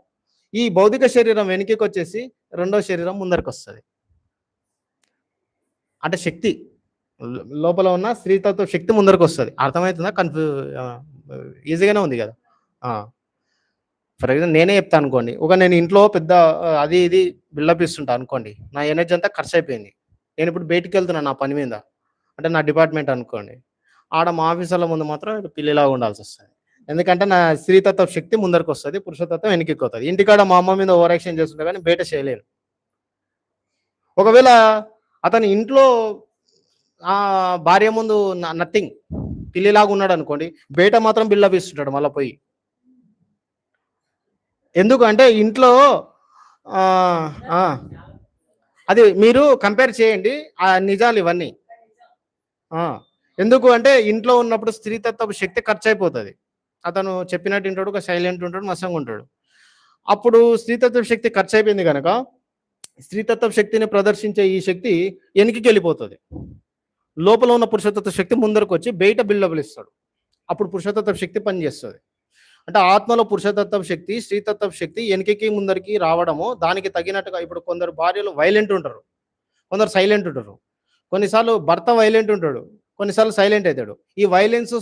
ఈ భౌతిక శరీరం వెనుకకి వచ్చేసి రెండో శరీరం ముందరికి వస్తుంది. అంటే శక్తి లోపల ఉన్న స్త్రీతత్వ శక్తి ముందరికి వస్తుంది. అర్థమవుతుందా? ఈజీగానే ఉంది కదా. ఫర్ ఎగ్జాంపుల్ నేనే చెప్తాను అనుకోండి, నేను ఇంట్లో పెద్ద అది ఇది బిల్డప్ ఇస్తుంటా అనుకోండి, నా ఎనర్జీ అంతా ఖర్చు అయిపోయింది. నేను ఇప్పుడు బయటికి వెళ్తున్నాను నా పని మీద, అంటే నా డిపార్ట్మెంట్ అనుకోండి, ఆడ మా ఆఫీసర్ల ముందు మాత్రం పిల్లిలాగా ఉండాల్సి వస్తుంది. ఎందుకంటే నా స్త్రీతత్వ శక్తి ముందరికి వస్తుంది, పురుషతత్వం వెనక్కి వస్తుంది. ఇంటికాడ మా అమ్మ మీద ఓవర్ యాక్షన్ చేస్తుంటే కానీ బయట చేయలేను. ఒకవేళ అతను ఇంట్లో భార్య ముందు నథింగ్, పిల్లిలాగా ఉన్నాడు అనుకోండి, బయట మాత్రం బిల్డప్ ఇస్తుంటాడు మళ్ళీ పోయి. ఎందుకంటే ఇంట్లో అది మీరు కంపేర్ చేయండి ఆ నిజాలు ఇవన్నీ. ఎందుకు అంటే ఇంట్లో ఉన్నప్పుడు స్త్రీతత్వ శక్తి ఖర్చు అయిపోతుంది. అతను చెప్పినట్టు ఉంటాడు, ఒక సైలెంట్ ఉంటాడు, మసంగా ఉంటాడు. అప్పుడు స్త్రీతత్వ శక్తి ఖర్చు అయిపోయింది కనుక స్త్రీతత్వ శక్తిని ప్రదర్శించే ఈ శక్తి వెనక్కి వెళ్ళిపోతుంది. లోపల ఉన్న పురుషతత్వ శక్తి ముందరకు వచ్చి బయట బిల్డప్లు ఇస్తాడు. అప్పుడు పురుషతత్వ శక్తి పనిచేస్తుంది. అంటే ఆత్మలో పురుషతత్వ శక్తి, స్త్రీతత్వ శక్తి వెనకకి ముందరికి రావడము, దానికి తగినట్టుగా. ఇప్పుడు కొందరు భార్యలు వైలెంట్ ఉంటారు, కొందరు సైలెంట్ ఉంటారు. కొన్నిసార్లు భర్త వైలెంట్ ఉంటాడు, కొన్నిసార్లు సైలెంట్ అవుతాడు. ఈ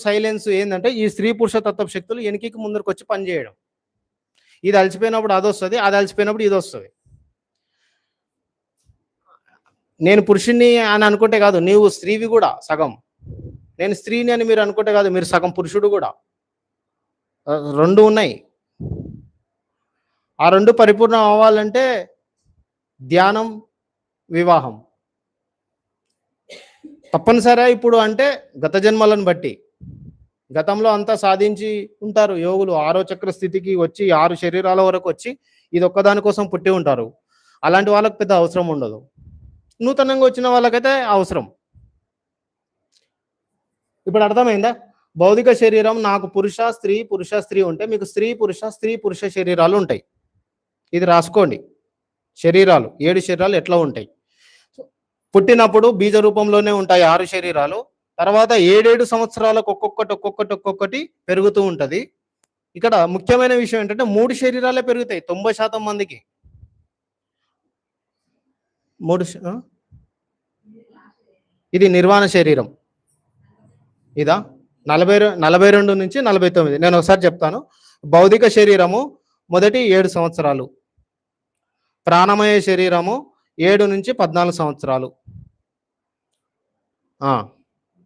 సైలెన్స్ ఏంటంటే ఈ స్త్రీ పురుషతత్వ శక్తులు వెనకకి ముందరికి వచ్చి పనిచేయడం. ఇది అలసిపోయినప్పుడు అది వస్తుంది, అది అలసిపోయినప్పుడు ఇది వస్తుంది. నేను పురుషుణ్ణి అని అనుకుంటే కాదు, నీవు స్త్రీవి కూడా సగం. నేను స్త్రీని అని మీరు అనుకుంటే కాదు, మీరు సగం పురుషుడు కూడా. రెండు ఉన్నాయి. ఆ రెండు పరిపూర్ణం అవ్వాలంటే ధ్యానం, వివాహం తప్పనిసరి. ఇప్పుడు అంటే గత జన్మలను బట్టి, గతంలో అంతా సాధించి ఉంటారు యోగులు, 6వ చక్ర స్థితికి వచ్చి 6 శరీరాల వరకు వచ్చి ఇది ఒక్కదాని కోసం పుట్టి ఉంటారు. అలాంటి వాళ్ళకి పెద్ద అవసరం ఉండదు. నూతనంగా వచ్చిన వాళ్ళకైతే అవసరం. ఇప్పుడు అర్థమైందా? భౌతిక శరీరం నాకు పురుష స్త్రీ ఉంటే మీకు స్త్రీ పురుష శరీరాలు ఉంటాయి. ఇది రాసుకోండి. శరీరాలు 7 శరీరాలు ఎట్లా ఉంటాయి? పుట్టినప్పుడు బీజ రూపంలోనే ఉంటాయి 6 శరీరాలు. తర్వాత 7 సంవత్సరాలకు ఒక్కొక్కటి పెరుగుతూ ఉంటది. ఇక్కడ ముఖ్యమైన విషయం ఏంటంటే 3 శరీరాలే పెరుగుతాయి 90% మందికి. ఇది నిర్వాణ శరీరం. ఇదా 42 నుంచి 49. నేను ఒకసారి చెప్తాను. భౌతిక శరీరము మొదటి 7 సంవత్సరాలు, ప్రాణమయ శరీరము 7 నుంచి 14 సంవత్సరాలు,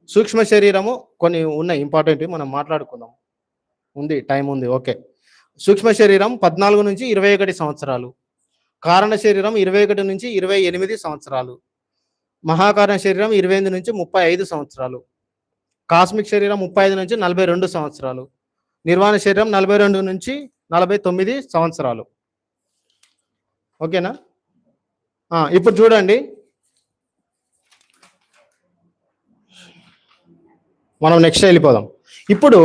సూక్ష్మ శరీరము కొన్ని ఉన్నాయి ఇంపార్టెంట్, మనం మాట్లాడుకుందాం, ఉంది టైం ఉంది. ఓకే. సూక్ష్మ శరీరం 14 నుంచి 21 సంవత్సరాలు, కారణ శరీరం 21 నుంచి 28 సంవత్సరాలు, మహాకారణ శరీరం 28 నుంచి 35 సంవత్సరాలు, కాస్మిక్ శరీరం 35 నుంచి 42 సంవత్సరాలు, నిర్వాణ శరీరం 42 నుంచి 49 సంవత్సరాలు. ఓకేనా? ఇప్పుడు చూడండి, మనం నెక్స్ట్ వెళ్ళిపోదాం. ఇప్పుడు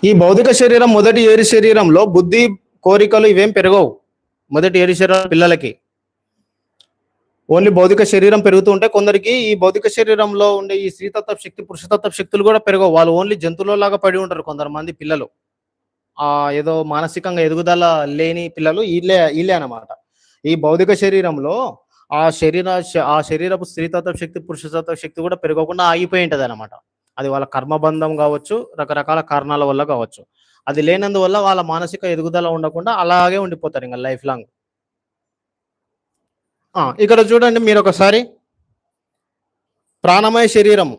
ఈ భౌతిక శరీరం మొదటి ఏడు శరీరంలో బుద్ధి, కోరికలు ఇవేం పెరగవు. మొదటి ఏడు శరీరం పిల్లలకి ఓన్లీ భౌతిక శరీరం పెరుగుతూ ఉంటే, కొందరికి ఈ భౌతిక శరీరంలో ఉండే ఈ స్త్రీతత్వ శక్తి, పురుషతత్వ శక్తులు కూడా పెరగవు. వాళ్ళు ఓన్లీ జంతువులలాగా పడి ఉంటారు కొందరు పిల్లలు. ఏదో మానసికంగా ఎదుగుదల లేని పిల్లలు వీళ్ళే అన్నమాట. ఈ భౌతిక శరీరంలో ఆ శరీరపు స్త్రీతత్వ శక్తి, పురుషతత్వ శక్తి కూడా పెరగకుండా ఆగిపోయి ఉంటది అనమాట. అది వాళ్ళ కర్మబంధం కావచ్చు, రకరకాల కారణాల వల్ల కావచ్చు. అది లేనందువల్ల వాళ్ళ మానసిక ఎదుగుదల ఉండకుండా అలాగే ఉండిపోతారు ఇంకా లైఫ్ లాంగ్. ఇక్కడ చూడండి మీరు ఒకసారి, ప్రాణమయ శరీరం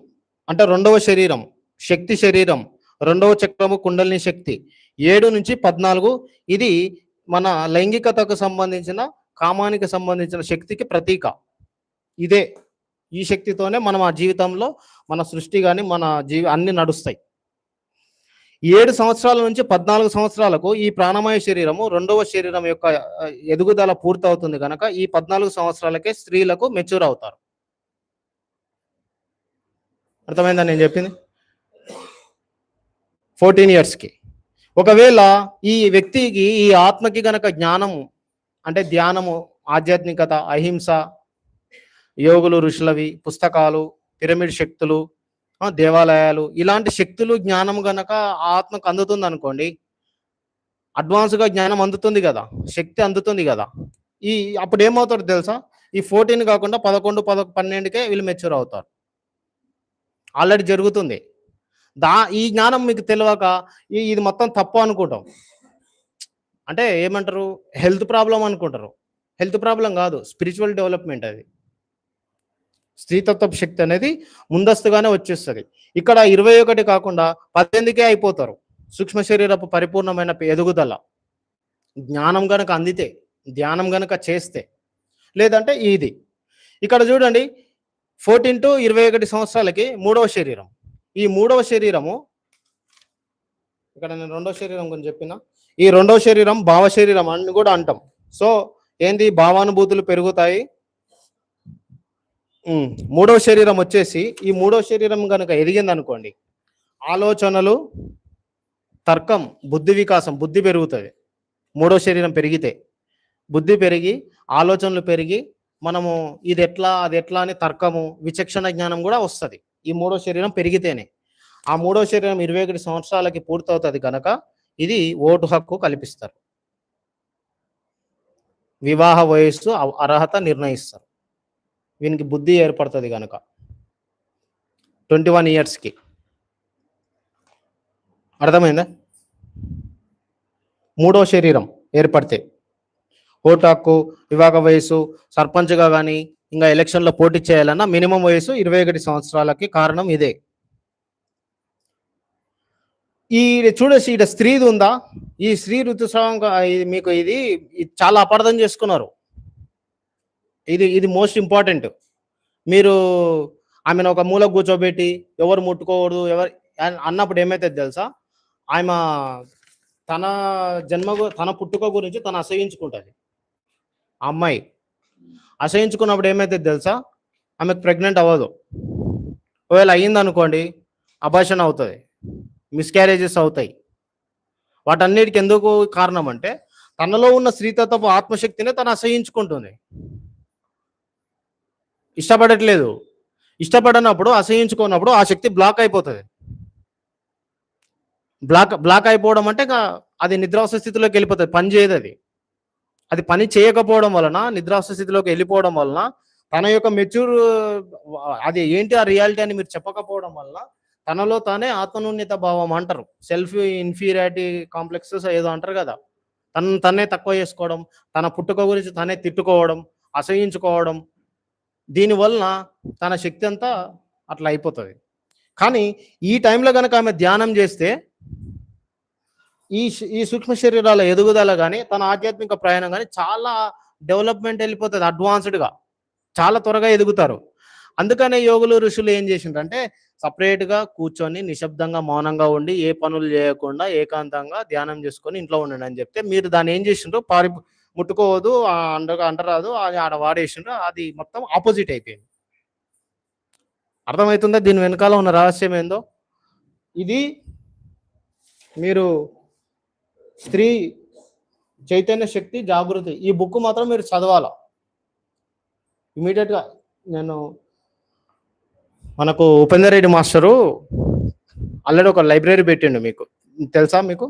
అంటే రెండవ శరీరం, శక్తి శరీరం, రెండవ చక్రము కుండలిని శక్తి 7 నుంచి 14. ఇది మన లైంగికతకు సంబంధించిన, కామానికి సంబంధించిన శక్తికి ప్రతీక. ఇదే, ఈ శక్తితోనే మనం ఆ జీవితంలో మన సృష్టి కానీ మన అన్ని నడుస్తాయి. 7 సంవత్సరాల నుంచి 14 సంవత్సరాలకు ఈ ప్రాణమయ శరీరము రెండవ శరీరం యొక్క ఎదుగుదల పూర్తవుతుంది కనుక ఈ 14 సంవత్సరాలకే స్త్రీలకు మెచ్యూర్ అవుతారు. అర్థమైందా నేను చెప్పింది? 14 ఇయర్స్కి. ఒకవేళ ఈ వ్యక్తికి, ఈ ఆత్మకి గనక జ్ఞానము అంటే ధ్యానము, ఆధ్యాత్మికత, అహింస, యోగులు, ఋషులవి, పుస్తకాలు, పిరమిడ్ శక్తులు, దేవాలయాలు, ఇలాంటి శక్తులు, జ్ఞానం గనక ఆత్మకు అందుతుంది అనుకోండి, అడ్వాన్స్గా జ్ఞానం అందుతుంది కదా, శక్తి అందుతుంది కదా, అప్పుడు ఏమవుతారు తెలుసా? ఈ 14 కాకుండా 11, 12కే వీళ్ళు మెచ్యూర్ అవుతారు. ఆల్రెడీ జరుగుతుంది. ఈ జ్ఞానం మీకు తెలియక ఇది మొత్తం తప్పు అనుకుంటాం. అంటే ఏమంటారు, హెల్త్ ప్రాబ్లం అనుకుంటారు. హెల్త్ ప్రాబ్లం కాదు, స్పిరిచువల్ డెవలప్మెంట్. అది స్త్రీతత్వ శక్తి అనేది ముందస్తుగానే వచ్చేస్తుంది. ఇక్కడ 21 కాకుండా 18కే అయిపోతారు. సూక్ష్మ శరీరపు పరిపూర్ణమైన ఎదుగుదల జ్ఞానం గనక అందితే, ధ్యానం గనక చేస్తే. లేదంటే ఇది ఇక్కడ చూడండి, 14 to 21 సంవత్సరాలకి మూడవ శరీరం. ఈ మూడవ శరీరము, ఇక్కడ నేను రెండవ శరీరం గురించి చెప్పిన, ఈ రెండవ శరీరం భావ శరీరం అని కూడా అంటాం. సో ఏంది, భావానుభూతులు పెరుగుతాయి. మూడవ శరీరం వచ్చేసి, ఈ మూడవ శరీరం కనుక ఎదిగింది అనుకోండి, ఆలోచనలు, తర్కం, బుద్ధి వికాసం, బుద్ధి పెరుగుతుంది. మూడవ శరీరం పెరిగితే బుద్ధి పెరిగి, ఆలోచనలు పెరిగి, మనము ఇది ఎట్లా అది ఎట్లా అని తర్కము, విచక్షణ జ్ఞానం కూడా వస్తుంది. ఈ మూడవ శరీరం పెరిగితేనే. ఆ మూడవ శరీరం 21 సంవత్సరాలకి పూర్తవుతుంది కనుక ఇది ఓటు హక్కు కల్పిస్తారు. వివాహ వయస్సు, అర్హత నిర్ణయిస్తారు. వీనికి బుద్ధి ఏర్పడుతుంది కనుక 21 ఇయర్స్కి. అర్థమైందా? మూడవ శరీరం ఏర్పడితే ఓటు హక్కు, వివాహ వయసు, సర్పంచ్గా కానీ ఇంకా ఎలక్షన్లో పోటీ చేయాలన్నా మినిమం వయసు 21 సంవత్సరాలకి. కారణం ఇదే. ఈ చూడేసి ఇక్కడ స్త్రీది ఉందా, ఈ స్త్రీ ఋతుస్రావం మీకు ఇది చాలా అపార్థం చేసుకున్నారు. ఇది మోస్ట్ ఇంపార్టెంట్. మీరు ఆమెను ఒక మూల కూర్చోబెట్టి ఎవరు ముట్టుకోకూడదు ఎవరు అన్నప్పుడు ఏమైతుంది తెలుసా? ఆమె తన పుట్టుక గురించి తను అసహించుకుంటుంది. ఆ అమ్మాయి అసహించుకున్నప్పుడు ఏమైతుంది తెలుసా? ఆమెకు ప్రెగ్నెంట్ అవ్వదు. ఒకవేళ అయ్యింది అనుకోండి, అబార్షన్ అవుతుంది, మిస్క్యారేజెస్ అవుతాయి. వాటన్నిటికి ఎందుకు కారణం అంటే తనలో ఉన్న స్త్రీతత్వపు ఆత్మశక్తిని తను అసహించుకుంటుంది. ఇష్టపడట్లేదు. ఇష్టపడనప్పుడు, అసహించుకున్నప్పుడు ఆ శక్తి బ్లాక్ అయిపోతుంది. బ్లాక్ అయిపోవడం అంటే అది నిద్రావస్థ స్థితిలోకి వెళ్ళిపోతుంది. పని చేయదు. అది పని చేయకపోవడం వలన, నిద్రావస్థ స్థితిలోకి వెళ్ళిపోవడం వలన, తన యొక్క మెచ్యూర్ అది ఏంటి ఆ రియాలిటీ అని మీరు చెప్పకపోవడం వలన తనలో తానే ఆత్మన్యూన్యత భావం అంటారు, సెల్ఫ్ ఇన్ఫీరియారిటీ కాంప్లెక్సెస్ ఏదో అంటారు కదా, తనే తక్కువ చేసుకోవడం, తన పుట్టుక గురించి తనే తిట్టుకోవడం, అసహించుకోవడం, దీనివలన తన శక్తి అంతా అట్లా అయిపోతుంది. కానీ ఈ టైంలో కనుక ఆమె ధ్యానం చేస్తే ఈ సూక్ష్మ శరీరాల ఎదుగుదల కానీ తన ఆధ్యాత్మిక ప్రయాణం కానీ చాలా డెవలప్మెంట్ వెళ్ళిపోతుంది. అడ్వాన్స్డ్గా చాలా త్వరగా ఎదుగుతారు. అందుకనే యోగులు ఋషులు ఏం చేసిండ్రంటే సపరేట్గా కూర్చొని నిశ్శబ్దంగా మౌనంగా ఉండి ఏ పనులు చేయకుండా ఏకాంతంగా ధ్యానం చేసుకొని ఇంట్లో ఉండండి అని చెప్తే మీరు దాన్ని ఏం చేసిండ్రు ముట్టుకోవద్దు అంటరాదు అది ఆడ వాడేసిండ్రు, అది మొత్తం ఆపోజిట్ అయిపోయింది. అర్థమవుతుందా దీని వెనకాల ఉన్న రహస్యం ఏందో? ఇది మీరు స్త్రీ చైతన్య శక్తి జాగృతి ఈ బుక్ మాత్రం మీరు చదవాలా ఇమీడియట్గా. నేను మనకు ఉపేందర్ రెడ్డి మాస్టరు ఆల్రెడీ ఒక లైబ్రరీ పెట్టిండు, మీకు తెలుసా? మీకు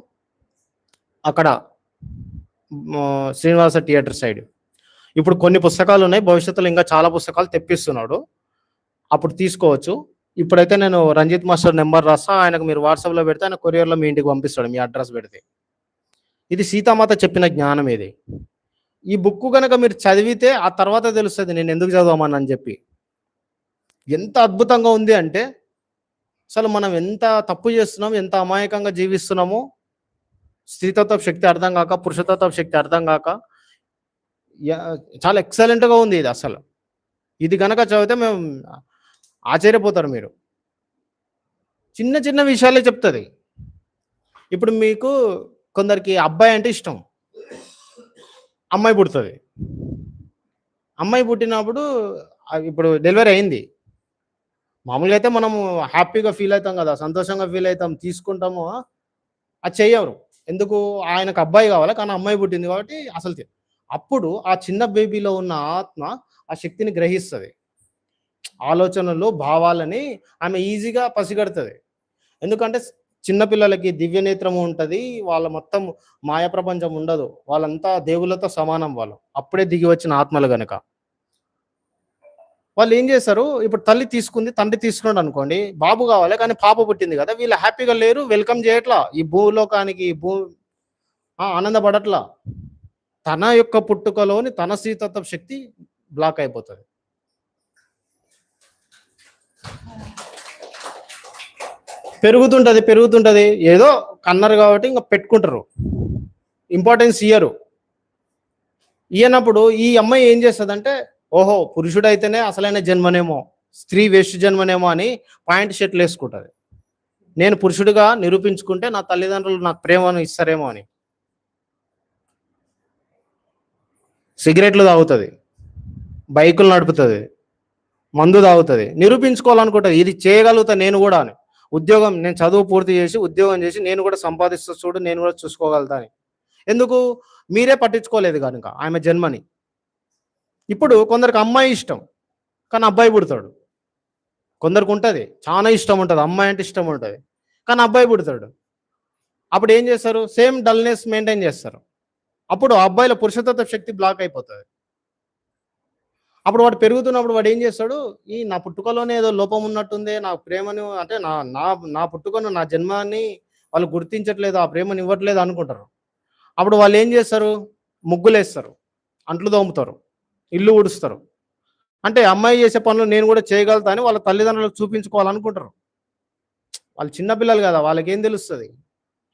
అక్కడ శ్రీనివాస థియేటర్ సైడ్ ఇప్పుడు కొన్ని పుస్తకాలు ఉన్నాయి, భవిష్యత్తులో ఇంకా చాలా పుస్తకాలు తెప్పిస్తున్నాడు, అప్పుడు తీసుకోవచ్చు. ఇప్పుడైతే నేను రంజిత్ మాస్టర్ నెంబర్ రాస్తా, ఆయనకు మీరు వాట్సాప్లో పెడితే ఆయన కొరియర్లో మీ ఇంటికి పంపిస్తాడు, మీ అడ్రస్ పెడితే. ఇది సీతామాత చెప్పిన జ్ఞానం ఇది. ఈ బుక్ కనుక మీరు చదివితే ఆ తర్వాత తెలుస్తుంది నేను ఎందుకు చదవమని చెప్పి. ఎంత అద్భుతంగా ఉంది అంటే అసలు మనం ఎంత తప్పు చేస్తున్నాం, ఎంత అమాయకంగా జీవిస్తున్నామో, స్త్రీతత్వ శక్తి అర్థం కాక, పురుషతత్వ శక్తి అర్థం కాక. చాలా ఎక్సలెంట్గా ఉంది ఇది. అసలు ఇది కనుక చదివితే మేము ఆశ్చర్యపోతారు మీరు. చిన్న చిన్న విషయాలే చెప్తుంది. ఇప్పుడు మీకు కొందరికి అబ్బాయి అంటే ఇష్టం, అమ్మాయి పుడుతుంది. అమ్మాయి పుట్టినప్పుడు ఇప్పుడు డెలివరీ అయింది, మామూలుగా అయితే మనము హ్యాపీగా ఫీల్ అవుతాం కదా, సంతోషంగా ఫీల్ అవుతాం, తీసుకుంటాము. అది చెయ్యరు, ఎందుకు? ఆయనకు అబ్బాయి కావాలి, కానీ అమ్మాయి పుట్టింది కాబట్టి అసలు అప్పుడు ఆ చిన్న బేబీలో ఉన్న ఆత్మ ఆ శక్తిని గ్రహిస్తుంది, ఆలోచనలు భావాలని ఆమె ఈజీగా పసిగడుతుంది. ఎందుకంటే చిన్నపిల్లలకి దివ్య నేత్రము ఉంటుంది, వాళ్ళ మొత్తం మాయ ప్రపంచం ఉండదు, వాళ్ళంతా దేవులతో సమానం, వాళ్ళు అప్పుడే దిగి వచ్చిన ఆత్మలు గనక. వాళ్ళు ఏం చేస్తారు, ఇప్పుడు తల్లి తీసుకుంది, తండ్రి తీసుకున్నాడు అనుకోండి, బాబు కావాలి కానీ పాప పుట్టింది కదా, వీళ్ళు హ్యాపీగా లేరు, వెల్కమ్ చేయట్లా ఈ భూలోకానికి, ఆనందపడట్లా. తన యొక్క పుట్టుకలోని తన శ్రీతత్వ శక్తి బ్లాక్ అయిపోతుంది. పెరుగుతుంటది ఏదో కన్నారు కాబట్టి ఇంకా పెట్టుకుంటారు, ఇంపార్టెన్స్ ఇయ్యనప్పుడు ఈ అమ్మాయి ఏం చేస్తుందంటే, ఓహో పురుషుడు అయితేనే అసలైన జన్మనేమో, స్త్రీ వేస్ట్ జన్మనేమో అని పాయింట్ షర్ట్లు వేసుకుంటుంది. నేను పురుషుడిగా నిరూపించుకుంటే నా తల్లిదండ్రులు నాకు ప్రేమను ఇస్తారేమో అని. సిగరెట్లు తాగుతుంది, బైకులు నడుపుతుంది, మందు తాగుతుంది, నిరూపించుకోవాలనుకుంటుంది ఇది చేయగలుగుతా నేను కూడా అని. ఉద్యోగం, నేను చదువు పూర్తి చేసి ఉద్యోగం చేసి నేను కూడా సంపాదిస్తా చూడు, నేను కూడా చూసుకోగలుగుతా అని. ఎందుకు? మీరే పట్టించుకోలేదు కనుక ఆమె జన్మని. ఇప్పుడు కొందరికి అమ్మాయి ఇష్టం కానీ అబ్బాయి పుడతాడు, కొందరికి ఉంటుంది చాలా ఇష్టం ఉంటుంది, అమ్మాయి అంటే ఇష్టం ఉంటుంది కానీ అబ్బాయి పుడతాడు. అప్పుడు ఏం చేస్తారు? సేమ్ డల్నెస్ మెయింటైన్ చేస్తారు. అప్పుడు అబ్బాయిల పురుషతత్వ శక్తి బ్లాక్ అయిపోతుంది. అప్పుడు వాడు పెరుగుతున్నప్పుడు వాడు ఏం చేస్తాడు, ఈ నా పుట్టుకలోనే ఏదో లోపం ఉన్నట్టుంది, నా ప్రేమను అంటే నా నా నా పుట్టుకను, నా జన్మాన్ని వాళ్ళు గుర్తించట్లేదు, ఆ ప్రేమను ఇవ్వట్లేదు అనుకుంటారు. అప్పుడు వాళ్ళు ఏం చేస్తారు? ముగ్గులేస్తారు, అంట్లు తోముతారు, ఇల్లు ఊడుస్తారు. అంటే అమ్మాయి చేసే పనులు నేను కూడా చేయగలుగుతా అని వాళ్ళ తల్లిదండ్రులకు చూపించుకోవాలనుకుంటారు. వాళ్ళు చిన్నపిల్లలు కదా, వాళ్ళకి ఏం తెలుస్తుంది,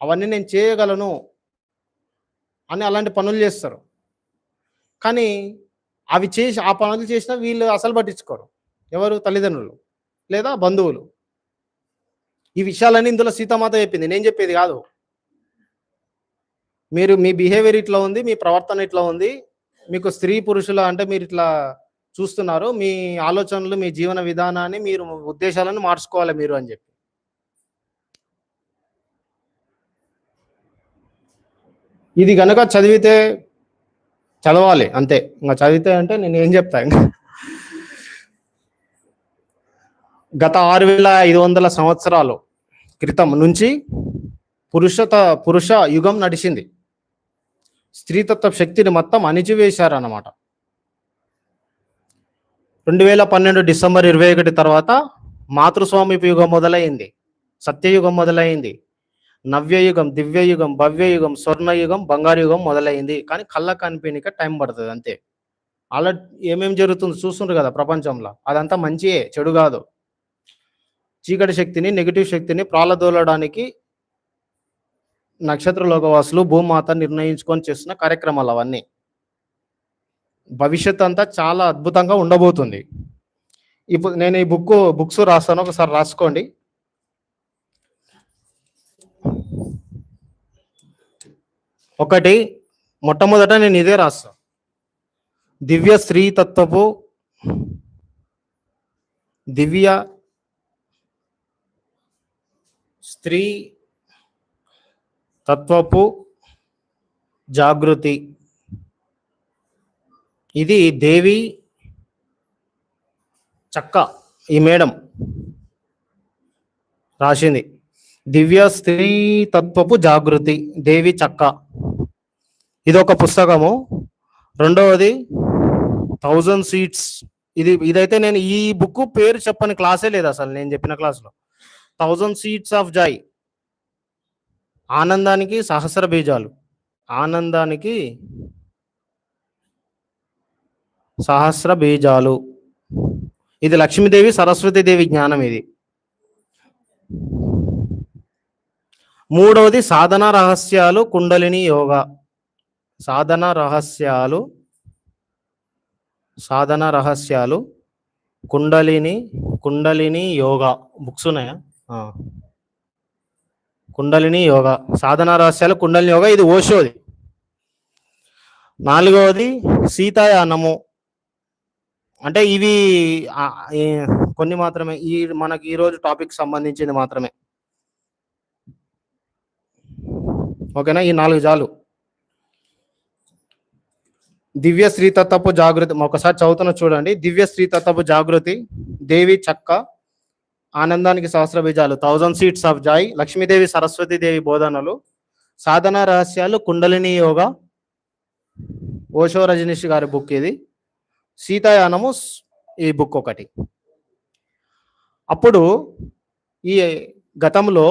అవన్నీ నేను చేయగలను అని అలాంటి పనులు చేస్తారు. కానీ అవి చేసి ఆ పనులు చేసినా వీళ్ళు అసలు పట్టించుకోరు. ఎవరు? తల్లిదండ్రులు లేదా బంధువులు. ఈ విషయాలన్నీ ఇందులో సీతామాత చెప్పింది, నేను చెప్పేది కాదు. మీరు మీ బిహేవియర్ ఇట్లా ఉంది, మీ ప్రవర్తన ఇట్లా ఉంది, మీకు స్త్రీ పురుషుల అంటే మీరు ఇట్లా చూస్తున్నారు, మీ ఆలోచనలు, మీ జీవన విధానాన్ని, మీరు ఉద్దేశాలను మార్చుకోవాలి మీరు అని చెప్పి. ఇది కనుక చదవాలి అంతే. ఇంకా చదివితే అంటే నేను ఏం చెప్తా, ఇంకా గత 6500 సంవత్సరాలు క్రితం నుంచి పురుష యుగం నడిచింది. స్త్రీతత్వ శక్తిని మొత్తం అణిచివేశారన్నమాట. 2012 డిసెంబర్ 21 తర్వాత మాతృస్వామిపు యుగం మొదలైంది, సత్యయుగం మొదలైంది, నవ్యయుగం, దివ్యయుగం, భవ్యయుగం, స్వర్ణయుగం, బంగారు యుగం మొదలైంది. కానీ కళ్ళ కనిపించక టైం పడుతుంది అంతే. అలా ఏమేమి జరుగుతుందో చూస్తుండ్రు కదా ప్రపంచంలో, అదంతా మంచియే, చెడు కాదు. చీకటి శక్తిని, నెగిటివ్ శక్తిని ప్రాలదోలడానికి నక్షత్ర లోకవాసులు, భూమాత నిర్ణయించుకొని చేస్తున్న కార్యక్రమాలు అవన్నీ. భవిష్యత్ అంతా చాలా అద్భుతంగా ఉండబోతుంది. ఇప్పుడు నేను ఈ బుక్స్ రాస్తాను, ఒకసారి రాసుకోండి. ఒకటి, మొట్టమొదట నేను ఇదే రాస్తా. దివ్య స్త్రీ తత్వపు దివ్య స్త్రీ తత్వపు జాగృతి. ఇది దేవి చక్క, ఈ మేడం రాసింది. దివ్య స్త్రీ తత్వపు జాగృతి, దేవి చక్క. ఇది ఒక పుస్తకము. రెండవది 1000 Seeds. ఇదైతే నేను ఈ బుక్ పేరు చెప్పని క్లాసే లేదు అసలు నేను చెప్పిన క్లాస్లో. 1000 Seeds ఆఫ్ జాయ్, ఆనందానికి సహస్ర బీజాలు. ఆనందానికి సహస్ర బీజాలు. ఇది లక్ష్మీదేవి సరస్వతీదేవి జ్ఞానం ఇది. మూడవది సాధన రహస్యాలు కుండలిని యోగా. సాధన రహస్యాలు కుండలిని యోగా బుక్స్ ఉన్నాయా? కుండలిని యోగా, సాధన రహస్యాలు కుండలిని యోగా, ఇది ఓషోది. నాలుగవది సీతాయానము. అంటే ఇవి కొన్ని మాత్రమే, మనకి ఈరోజు టాపిక్ సంబంధించింది మాత్రమే. ఓకేనా? ఈ 4 చాలు. దివ్య శ్రీతత్వపు జాగృతి ఒకసారి చదువుతున్న చూడండి. దివ్య శ్రీతత్వపు జాగృతి, దేవి చక్క, ఆనందానికి సహస్ర బీజాలు, 1000 Seeds of joy, Lakshmidevi Saraswatidevi బోధనలు, సాధన రహస్యాలు కుండలిని యోగా, ఓషో రజనీష్ గారి బుక్ ఇది. సీతాయానము ఈ బుక్ ఒకటి. అప్పుడు ఈ గతంలో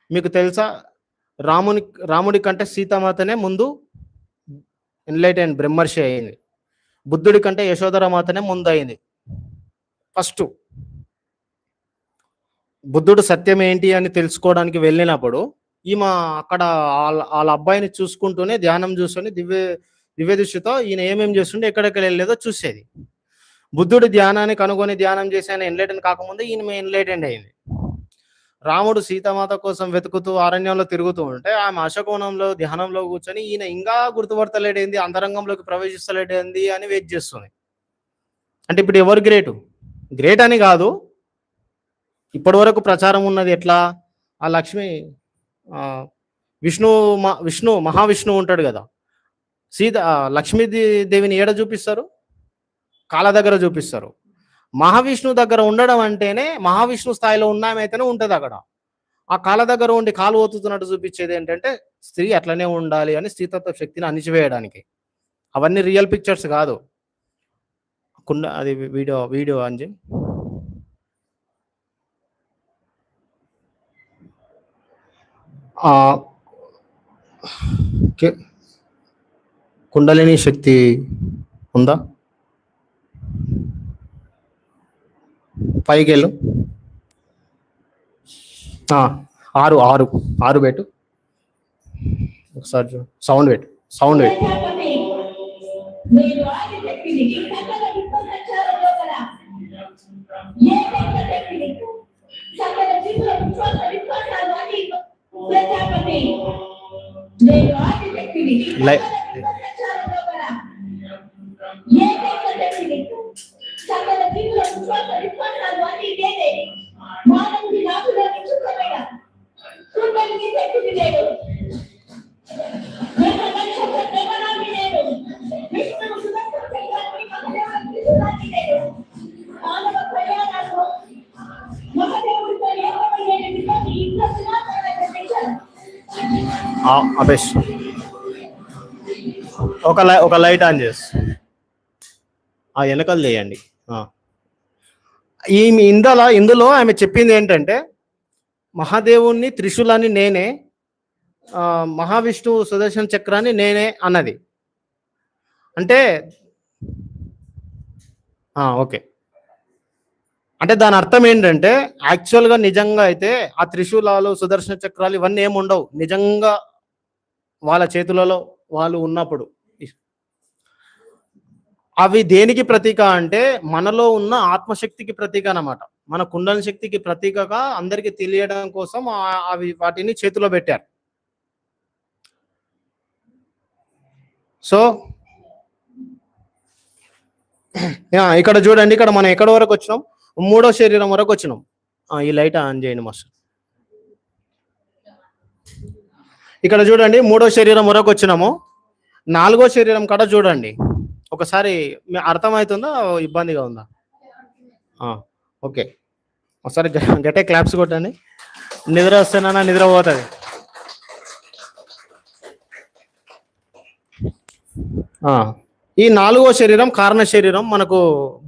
మీకు తెలుసా, రాముడి కంటే సీతామాతనే ముందు ఎన్లైటెన్ బ్రహ్మర్షి అయింది. బుద్ధుడి కంటే యశోధర మాతనే ముందు అయింది. ఫస్ట్ బుద్ధుడు సత్యం ఏంటి అని తెలుసుకోవడానికి వెళ్ళినప్పుడు ఈమె అక్కడ వాళ్ళ అబ్బాయిని చూసుకుంటూనే ధ్యానం చూసుకొని దివ్య దృష్టితో ఈయన ఏమేం చేస్తుండే, ఎక్కడెక్కడ వెళ్ళలేదో చూసేది. బుద్ధుడు ధ్యానాన్ని కనుగొని ధ్యానం చేసి ఆయన ఎన్లైటెన్ కాకముందే ఈయన ఎన్లైటెండ్ అయింది. రాముడు సీతామాత కోసం వెతుకుతూ అరణ్యంలో తిరుగుతూ ఉంటే ఆమె అశోకవనంలో ధ్యానంలో కూర్చొని ఈయన ఇంకా గుర్తుపడతలేడేంది, అంతరంగంలోకి ప్రవేశిస్తలేడేంది అని వెయిట్ చేస్తుంది. అంటే ఇప్పుడు ఎవరు గ్రేట్ అని కాదు, ఇప్పటి వరకు ప్రచారం ఉన్నది ఎట్లా, ఆ విష్ణు మహావిష్ణువు ఉంటాడు కదా, లక్ష్మీదేవిని ఏడ చూపిస్తారు, కాళ్ళ దగ్గర చూపిస్తారు. మహావిష్ణు దగ్గర ఉండడం అంటేనే మహావిష్ణు స్థాయిలో ఉన్నామైతేనే ఉంటుంది అక్కడ. ఆ కాళ్ళ దగ్గర ఉండి కాలు ఓతుతున్నట్టు చూపించేది ఏంటంటే స్త్రీ అట్లనే ఉండాలి అని స్త్రీతత్వ శక్తిని అణిచివేయడానికి. అవన్నీ రియల్ పిక్చర్స్ కాదు. అది వీడియో అంజి. కుండలిని శక్తి ఉందా? పైకి వెళ్ళు. 6 పెట్టు ఒకసారి. సౌండ్ పెట్టు. అబేష్ ఒక లైట్ ఆన్ చేసి ఆ వెనకలు చేయండి. ఇందులో ఆమె చెప్పింది ఏంటంటే మహాదేవుణ్ణి త్రిశూలాన్ని నేనే, మహావిష్ణు సుదర్శన చక్రాన్ని నేనే అన్నది. అంటే ఓకే, అంటే దాని అర్థం ఏంటంటే యాక్చువల్గా నిజంగా అయితే ఆ త్రిశూలాలు సుదర్శన చక్రాలు ఇవన్నీ ఏమి ఉండవు. నిజంగా వాళ్ళ చేతులలో వాళ్ళు ఉన్నప్పుడు అవి దేనికి ప్రతీక అంటే మనలో ఉన్న ఆత్మశక్తికి ప్రతీక అన్నమాట. మన కుండలి శక్తికి ప్రతీకగా అందరికి తెలియడం కోసం అవి వాటిని చేతిలో పెట్టారు. సో ఇక్కడ చూడండి, ఇక్కడ మనం ఎక్కడి వరకు వచ్చినాం? 3వ శరీరం వరకు వచ్చినాం. ఈ లైట్ ఆన్ చేయండి మాస్టర్. ఇక్కడ చూడండి 3వ శరీరం వరకు వచ్చినాము. 4వ శరీరం కాడ చూడండి ఒకసారి, అర్థమవుతుందా ఇబ్బందిగా ఉందా? ఓకే, ఒకసారి గట్టే క్లాప్స్ కొట్టండి. నిద్ర వస్తేనా నిద్ర పోతుంది. ఈ 4వ శరీరం కారణ శరీరం మనకు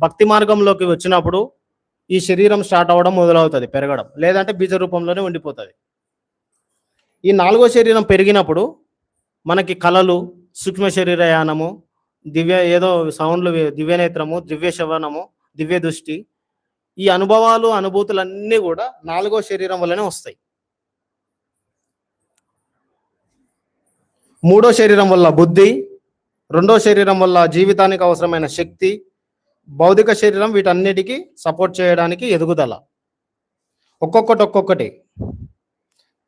భక్తి మార్గంలోకి వచ్చినప్పుడు ఈ శరీరం స్టార్ట్ అవ్వడం మొదలవుతుంది, పెరగడం, లేదంటే బీజ రూపంలోనే ఉండిపోతుంది. ఈ 4వ శరీరం పెరిగినప్పుడు మనకి కళలు, సూక్ష్మ శరీరయానము, ఏదో సౌండ్లు, దివ్యనేత్రము, దివ్య శ్రవణము, దివ్య దృష్టి, ఈ అనుభవాలు, అనుభూతులన్నీ కూడా 4వ శరీరం వల్లనే వస్తాయి. 3వ శరీరం వల్ల బుద్ధి, 2వ శరీరం వల్ల జీవితానికి అవసరమైన శక్తి, భౌతిక శరీరం వీటన్నిటికీ సపోర్ట్ చేయడానికి ఎదుగుదల. ఒక్కొక్కటి.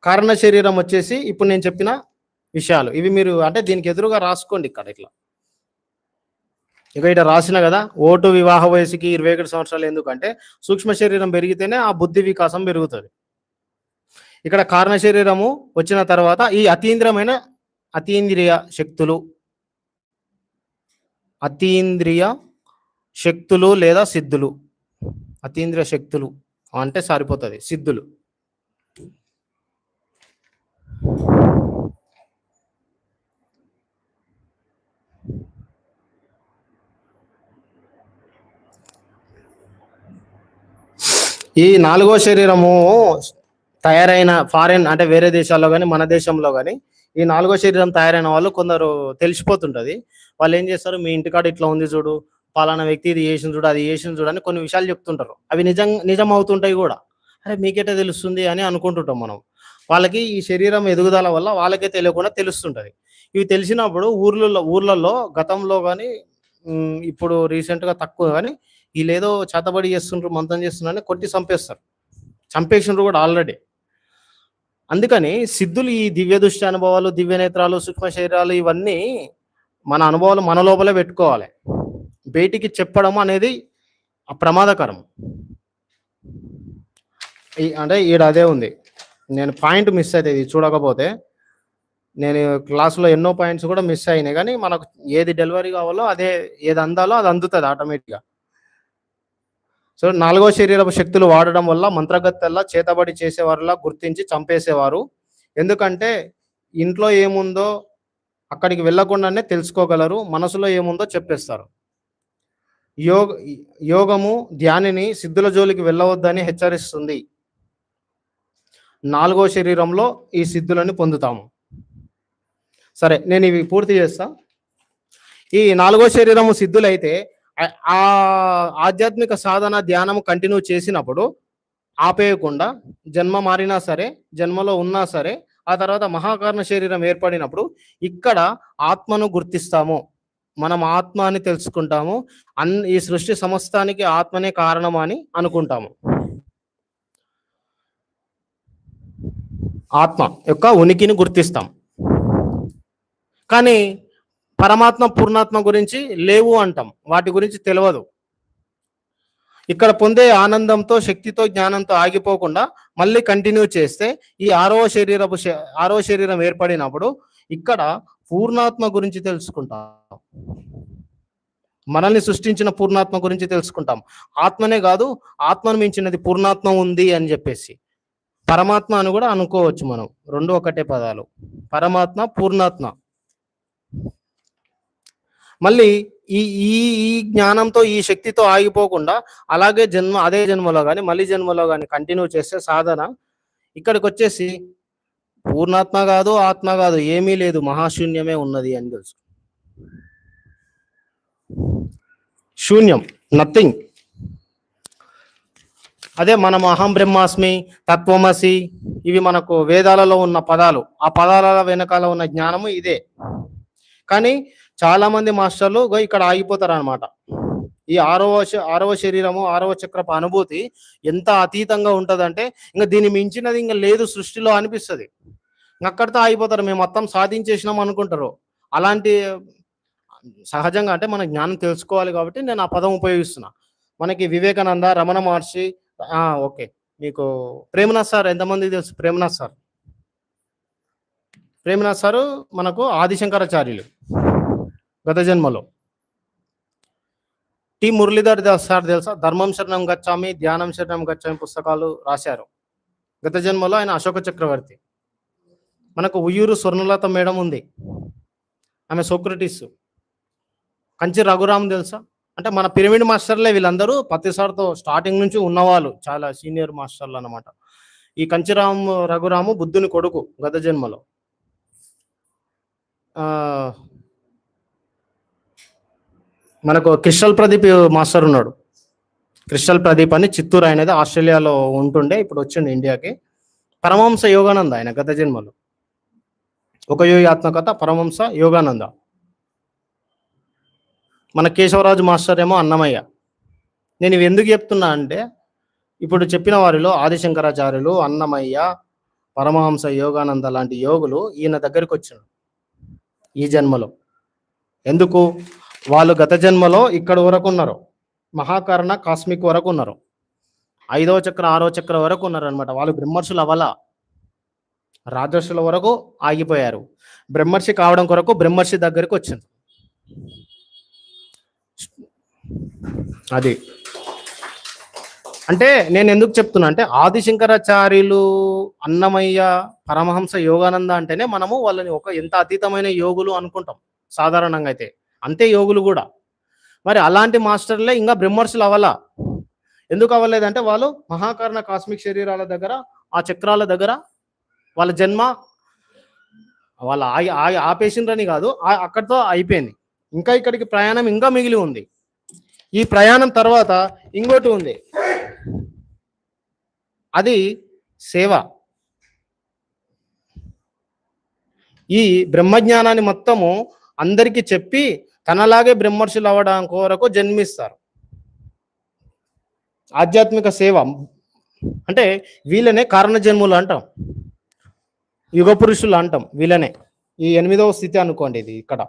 కారణ శరీరం వచ్చేసి ఇప్పుడు నేను చెప్పిన విషయాలు ఇవి. మీరు అంటే దీనికి ఎదురుగా రాసుకోండి ఇక్కడ ఇట్లా. ఇక రాసిన కదా, ఓటు వివాహ వయసుకి 21 సంవత్సరాలు. ఎందుకంటే సూక్ష్మ శరీరం పెరిగితేనే ఆ బుద్ధి వికాసం పెరుగుతుంది. ఇక్కడ కారణ శరీరము వచ్చిన తర్వాత ఈ అతీంద్రియ శక్తులు లేదా సిద్ధులు. అతీంద్రియ శక్తులు అంటే సరిపోతుంది, సిద్ధులు. ఈ 4వ శరీరము తయారైన ఫారెన్ అంటే వేరే దేశాల్లో కానీ మన దేశంలో కానీ ఈ 4వ శరీరం తయారైన వాళ్ళు కొందరు తెలిసిపోతుంటది. వాళ్ళు ఏం చేస్తారు, మీ ఇంటికాడ ఇట్లా ఉంది చూడు, పలానా వ్యక్తి ఇది చేసింది చూడు, అది చేసింది చూడు అని కొన్ని విషయాలు చెప్తుంటారు. అవి నిజం అవుతుంటాయి కూడా. అరే మీకేటే తెలుస్తుంది అని అనుకుంటుంటాం మనం. వాళ్ళకి ఈ శరీరం ఎదుగుదల వల్ల వాళ్ళకే తెలియకుండా తెలుస్తుంటది. ఇవి తెలిసినప్పుడు ఊర్లలో గతంలో కానీ ఇప్పుడు రీసెంట్గా తక్కువ కానీ వీళ్ళేదో చేతబడి చేస్తుంటారు, మంతం చేస్తున్నారని కొట్టి చంపేసిండ్రు కూడా ఆల్రెడీ. అందుకని సిద్ధులు ఈ దివ్య దృష్టి అనుభవాలు, దివ్య నేత్రాలు, సూక్ష్మ శరీరాలు ఇవన్నీ మన అనుభవాలు మన లోపలే పెట్టుకోవాలి. బయటికి చెప్పడం అనేది ప్రమాదకరం. అంటే ఈడ అదే ఉంది. నేను పాయింట్ మిస్ అయితే ఇది చూడకపోతే నేను క్లాసులో ఎన్నో పాయింట్స్ కూడా మిస్ అయినాయి. కానీ మనకు ఏది డెలివరీ కావాలో అదే, ఏది అందాలో అది అందుతుంది ఆటోమేటిక్గా. సో 4వ శరీరపు శక్తులు వాడడం వల్ల మంత్రగత్తెల్లా చేతబడి చేసేవారులా గుర్తించి చంపేసేవారు. ఎందుకంటే ఇంట్లో ఏముందో అక్కడికి వెళ్ళకుండానే తెలుసుకోగలరు, మనసులో ఏముందో చెప్పేస్తారు. యోగము ధ్యానిని సిద్ధుల జోలికి వెళ్ళవద్దని హెచ్చరిస్తుంది. 4వ శరీరంలో ఈ సిద్ధులని పొందుతాము. సరే, నేను ఇవి పూర్తి చేస్తా. ఈ 4వ శరీరము సిద్ధులైతే ఆ ఆధ్యాత్మిక సాధన ధ్యానము కంటిన్యూ చేసినప్పుడు ఆపేయకుండా జన్మ మారినా సరే, జన్మలో ఉన్నా సరే, ఆ తర్వాత మహాకారణ శరీరం ఏర్పడినప్పుడు ఇక్కడ ఆత్మను గుర్తిస్తాము. మనం ఆత్మ అని తెలుసుకుంటాము. ఈ సృష్టి సమస్తానికి ఆత్మనే కారణం అని అనుకుంటాము. ఆత్మ యొక్క ఉనికిని గుర్తిస్తాం. కానీ పరమాత్మ, పూర్ణాత్మ గురించి లేవు అంటాం, వాటి గురించి తెలియదు. ఇక్కడ పొందే ఆనందంతో, శక్తితో, జ్ఞానంతో ఆగిపోకుండా మళ్ళీ కంటిన్యూ చేస్తే ఈ 6వ శరీరం ఏర్పడినప్పుడు ఇక్కడ పూర్ణాత్మ గురించి తెలుసుకుంటాం. మనల్ని సృష్టించిన పూర్ణాత్మ గురించి తెలుసుకుంటాం. ఆత్మనే కాదు, ఆత్మను మించినది పూర్ణాత్మ ఉంది అని చెప్పేసి పరమాత్మ అని కూడా అనుకోవచ్చు మనం. రెండు ఒకటే పదాలు, పరమాత్మ, పూర్ణాత్మ. మళ్ళీ ఈ జ్ఞానంతో, ఈ శక్తితో ఆగిపోకుండా అలాగే అదే జన్మలో కానీ మళ్ళీ జన్మలో కానీ కంటిన్యూ చేస్తే సాధన ఇక్కడికి వచ్చేసి పూర్ణాత్మ కాదు, ఆత్మ కాదు, ఏమీ లేదు, మహాశూన్యమే ఉన్నది అని తెలుసు. శూన్యం, నథింగ్. అదే మనం అహం బ్రహ్మాస్మి, తత్వమసి, ఇవి మనకు వేదాలలో ఉన్న పదాలు. ఆ పదాల వెనకాల ఉన్న జ్ఞానము ఇదే. కానీ చాలా మంది మాస్టర్లు ఇక్కడ ఆగిపోతారు అనమాట. ఈ ఆరవ శరీరము, ఆరవ చక్రపు అనుభూతి ఎంత అతీతంగా ఉంటదంటే ఇంకా దీన్ని మించినది ఇంకా లేదు సృష్టిలో అనిపిస్తుంది. అక్కడితో ఆగిపోతారు, మేము మొత్తం సాధించేసినాం అనుకుంటారు. అలాంటి సహజంగా అంటే మన జ్ఞానం తెలుసుకోవాలి కాబట్టి నేను ఆ పదం ఉపయోగిస్తున్నా. మనకి వివేకానంద, రమణ మహర్షి, ఓకే, మీకు ప్రేమనాథ్ సార్ ఎంతమందికి తెలుసు? ప్రేమనాథ్ సారు మనకు ఆదిశంకరాచార్యులు గత జన్మలో. టి మురళీధర్ దాస్ సార్ తెలుసా? ధర్మం శరణం గచ్చామి, ధ్యానం శరణం గచ్చామి పుస్తకాలు రాశారు. గత జన్మలో ఆయన అశోక చక్రవర్తి. మనకు ఉయ్యూరు స్వర్ణలత మేడం ఉంది, ఆమె సోక్రటీస్. కంచి రఘురామ్ తెలుసా? అంటే మన పిరమిడ్ మాస్టర్లే వీళ్ళందరూ ప్రతిసారితో స్టార్టింగ్ నుంచి ఉన్నవాళ్ళు, చాలా సీనియర్ మాస్టర్లు అన్నమాట. ఈ రఘురాము బుద్ధుని కొడుకు గత జన్మలో. మనకు క్రిస్టల్ ప్రదీప్ మాస్టర్ ఉన్నాడు. క్రిస్టల్ ప్రదీప్ అని చిత్తూరు, అనేది ఆస్ట్రేలియాలో ఉంటుండే, ఇప్పుడు వచ్చిండు ఇండియాకి. పరమహంస యోగానంద ఆయన గత జన్మలో. ఒక యోగాత్మకత పరమహంస యోగానంద. మన కేశవరాజు మాస్టర్ ఏమో అన్నమయ్య. నేను ఇవి ఎందుకు చెప్తున్నా అంటే ఇప్పుడు చెప్పిన వారిలో ఆదిశంకరాచార్యులు, అన్నమయ్య, పరమహంస యోగానంద లాంటి యోగులు ఈయన దగ్గరికి వచ్చారు ఈ జన్మలో. ఎందుకు? వాళ్ళు గత జన్మలో ఇక్కడ వరకు ఉన్నారు, మహాకరణ కాస్మిక్ వరకు ఉన్నారు, 5వ చక్ర 6వ చక్ర వరకు ఉన్నారు అనమాట. వాళ్ళు బ్రహ్మర్షులు అవ్వాల, రాజర్షుల వరకు ఆగిపోయారు. బ్రహ్మర్షి కావడం కొరకు బ్రహ్మర్షి దగ్గరికి వచ్చింది. అది అంటే నేను ఎందుకు చెప్తున్నా అంటే ఆదిశంకరాచార్యులు, అన్నమయ్య, పరమహంస యోగానంద అంటేనే మనము వాళ్ళని ఒక ఎంత అతీతమైన యోగులు అనుకుంటాం సాధారణంగా. అయితే అంతే యోగులు కూడా. మరి అలాంటి మాస్టర్లే ఇంకా బ్రహ్మర్షులు అవ్వాలా. ఎందుకు అవ్వలేదంటే వాళ్ళు మహాకరణ కాస్మిక్ శరీరాల దగ్గర, ఆ చక్రాల దగ్గర వాళ్ళ జన్మ వాళ్ళ ఆపేసిండ్రని కాదు, అక్కడితో అయిపోయింది. ఇంకా ఇక్కడికి ప్రయాణం ఇంకా మిగిలి ఉంది. ఈ ప్రయాణం తర్వాత ఇంకోటి ఉంది, అది సేవ. ఈ బ్రహ్మజ్ఞానాన్ని మొత్తము అందరికీ చెప్పి తనలాగే బ్రహ్మర్షులు అవ్వడం కొరకు జన్మిస్తారు. ఆధ్యాత్మిక సేవ అంటే వీళ్ళనే కారణ జన్ములు అంటాం, యుగ పురుషులు అంటాం వీళ్ళనే. ఈ 8వ స్థితి అనుకోండి ఇది. ఇక్కడ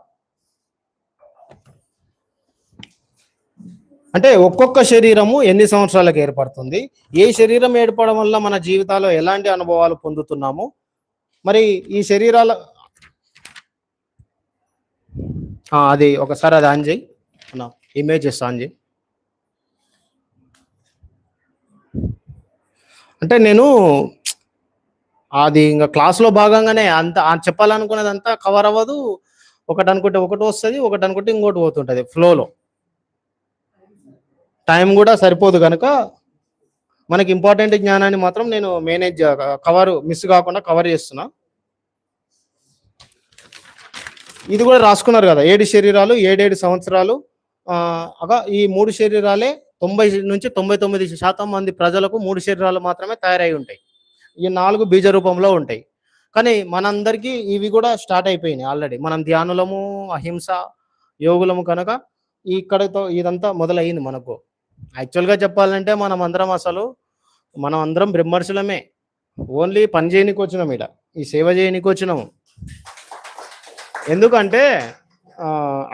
అంటే ఒక్కొక్క శరీరము ఎన్ని సంవత్సరాలకు ఏర్పడుతుంది, ఏ శరీరం ఏర్పడడం వల్ల మన జీవితాల్లో ఎలాంటి అనుభవాలు పొందుతున్నాము, మరి ఈ శరీరాల అది ఒకసారి అది ఆన్ చేయి, ఇమేజెస్ ఆన్ చేయి. అంటే నేను అది ఇంకా క్లాస్లో భాగంగానే అంత చెప్పాలనుకున్నది అంతా కవర్ అవ్వదు. ఒకటి అనుకుంటే ఒకటి వస్తుంది, ఒకటి అనుకుంటే ఇంకోటి పోతుంటుంది ఫ్లోలో. టైం కూడా సరిపోదు కనుక మనకి ఇంపార్టెంట్ జ్ఞానాన్ని మాత్రం నేను మిస్ కాకుండా కవర్ చేస్తున్నా. ఇది కూడా రాసుకున్నారు కదా, 7 శరీరాలు 7 సంవత్సరాలు. ఈ 3 శరీరాలే 90 నుంచి 99% మంది ప్రజలకు 3 శరీరాలు మాత్రమే తయారై ఉంటాయి. ఈ 4 బీజ రూపంలో ఉంటాయి. కానీ మనందరికీ ఇవి కూడా స్టార్ట్ అయిపోయినాయి ఆల్రెడీ. మనం ధ్యానులము, అహింస యోగులము కనుక ఇక్కడతో ఇదంతా మొదలయ్యింది మనకు. యాక్చువల్గా చెప్పాలంటే మనం అందరం బ్రహ్మర్షులమే. ఓన్లీ పని చేయనికి వచ్చినాం, ఇక్కడ ఈ సేవ చేయనికి వచ్చినాము. ఎందుకంటే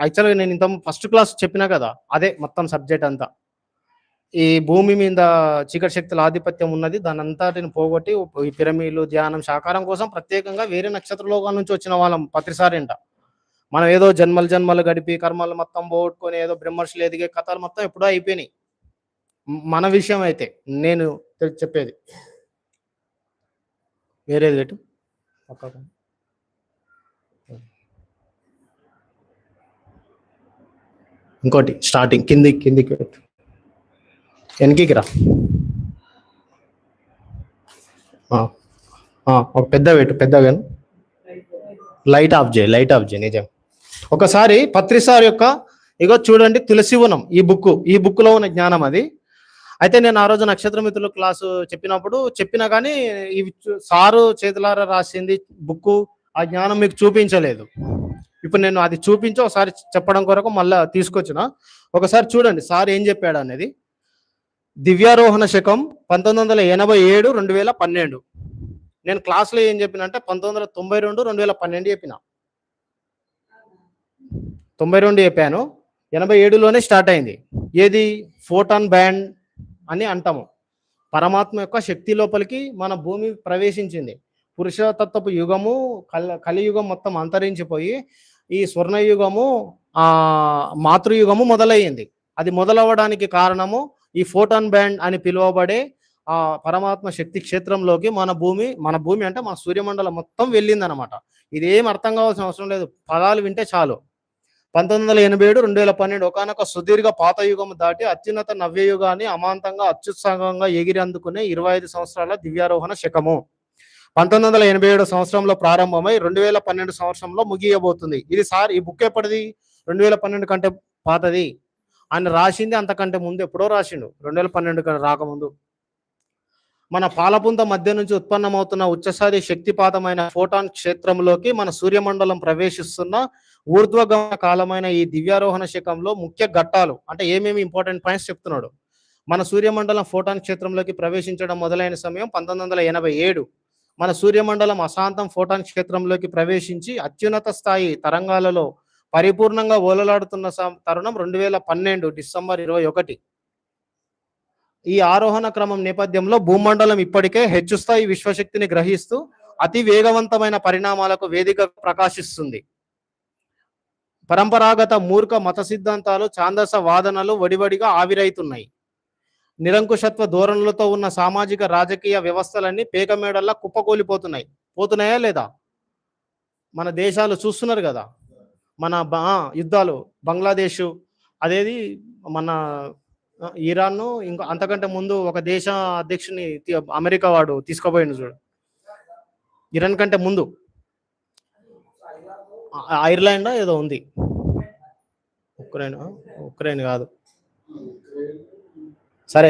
యాక్చువల్గా నేను ఇంత ఫస్ట్ క్లాస్ చెప్పినా కదా, అదే మొత్తం సబ్జెక్ట్ అంతా. ఈ భూమి మీద చీకటి శక్తుల ఆధిపత్యం ఉన్నది, దాని అంతటిని పోగొట్టి ఈ పిరమిడ్లు, ధ్యానం, సాకారం కోసం ప్రత్యేకంగా వేరే నక్షత్ర లోకాల నుంచి వచ్చిన వాళ్ళం ప్రతిసారింట. మనం ఏదో జన్మలు గడిపి కర్మలు మొత్తం పోగొట్టుకొని ఏదో బ్రహ్మర్షులు ఎదిగే కథలు మొత్తం ఎప్పుడో అయిపోయినాయి. మన విషయం అయితే నేను చెప్పేది వేరేది పెట్టు. ఇంకోటి స్టార్టింగ్ కిందికి పెట్టు, వెనక్కి రా. ఒక పెద్దగా లైట్ ఆఫ్ చేయి. నిజం. ఒకసారి పత్రిసార్ యొక్క ఇగో చూడండి, తులసివనం ఈ బుక్లో ఉన్న జ్ఞానం అది. అయితే నేను ఆ రోజు నక్షత్ర మిత్రుల క్లాసు చెప్పినా కానీ ఇవి సారు చేతులారా రాసింది బుక్, ఆ జ్ఞానం మీకు చూపించలేదు. ఇప్పుడు నేను అది చూపించి ఒకసారి చెప్పడం కొరకు మళ్ళీ తీసుకొచ్చిన. ఒకసారి చూడండి సార్ ఏం చెప్పాడు అనేది. దివ్యారోహణ శకం 1987 2012. నేను క్లాస్లో ఏం చెప్పినంటే 1992 2012 చెప్పిన. 92 చెప్పాను, 87లోనే స్టార్ట్ అయింది. ఏది? ఫోటాన్ బ్యాండ్ అని అంటాము. పరమాత్మ యొక్క శక్తి లోపలికి మన భూమి ప్రవేశించింది. పురుషతత్వపు యుగము కలియుగం మొత్తం అంతరించిపోయి ఈ స్వర్ణయుగము మాతృయుగము మొదలయ్యింది. అది మొదలవ్వడానికి కారణము ఈ ఫోటాన్ బ్యాండ్ అని పిలువబడే ఆ పరమాత్మ శక్తి క్షేత్రంలోకి మన భూమి అంటే మన సూర్యమండలం మొత్తం వెళ్ళిందనమాట. ఇదేం అర్థం కావాల్సిన అవసరం లేదు, పదాలు వింటే చాలు. 1987 2012 ఒకనొక సుదీర్ఘ పాత యుగము దాటి అత్యున్నత నవ్యయుగాన్ని అమాంతంగా అత్యుత్సాహంగా ఎగిరి అందుకునే 25 సంవత్సరాల దివ్యారోహణ శకము 1987 సంవత్సరంలో ప్రారంభమై 2012 సంవత్సరంలో ముగియబోతుంది. ఇది సార్ ఈ బుక్ ఎప్పటిది? 2012 కంటే పాతది. ఆయన రాసింది అంతకంటే ముందు ఎప్పుడో రాసిండు, 2012 రాకముందు. మన పాలపుంత మధ్య నుంచి ఉత్పన్నమవుతున్న ఉచ్చసారి శక్తిపాతమైన ఫోటాన్ క్షేత్రంలోకి మన సూర్యమండలం ప్రవేశిస్తున్న ఊర్ధ్వగమన కాలమైన ఈ దివ్యారోహణ శకంలో ముఖ్య ఘట్టాలు అంటే ఏమేమి ఇంపార్టెంట్ పాయింట్స్ చెప్తున్నాడు. మన సూర్యమండలం ఫోటాన్ క్షేత్రంలోకి ప్రవేశించడం మొదలైన సమయం 1987. మన సూర్యమండలం అశాంతం ఫోటాన్ క్షేత్రంలోకి ప్రవేశించి అత్యున్నత స్థాయి తరంగాలలో పరిపూర్ణంగా ఓలలాడుతున్న తరుణం 2012 డిసెంబర్ 21. ఈ ఆరోహణ క్రమం నేపథ్యంలో భూమండలం ఇప్పటికే హెచ్చు స్థాయి విశ్వశక్తిని గ్రహిస్తూ అతి వేగవంతమైన పరిణామాలకు వేదిక ప్రకాశిస్తుంది. పరంపరాగత మూర్ఖ మత సిద్ధాంతాలు ఛాందస వాదనలు వడివడిగా ఆవిరైతున్నాయి. నిరంకుశత్వ ధోరణులతో ఉన్న సామాజిక రాజకీయ వ్యవస్థలన్నీ పేకమేడల్లా పోతున్నాయా లేదా? మన దేశాలు చూస్తున్నారు కదా, మన యుద్ధాలు, బంగ్లాదేశ్, అదేది మన ఇరాన్, ఇంకా అంతకంటే ముందు ఒక దేశ అధ్యక్షుని అమెరికా వాడు తీసుకోపోయింది చూడు, ఇరాన్ కంటే ముందు ఐర్లాండ్ ఏదో ఉంది, ఉక్రెయిన్ కాదు, సరే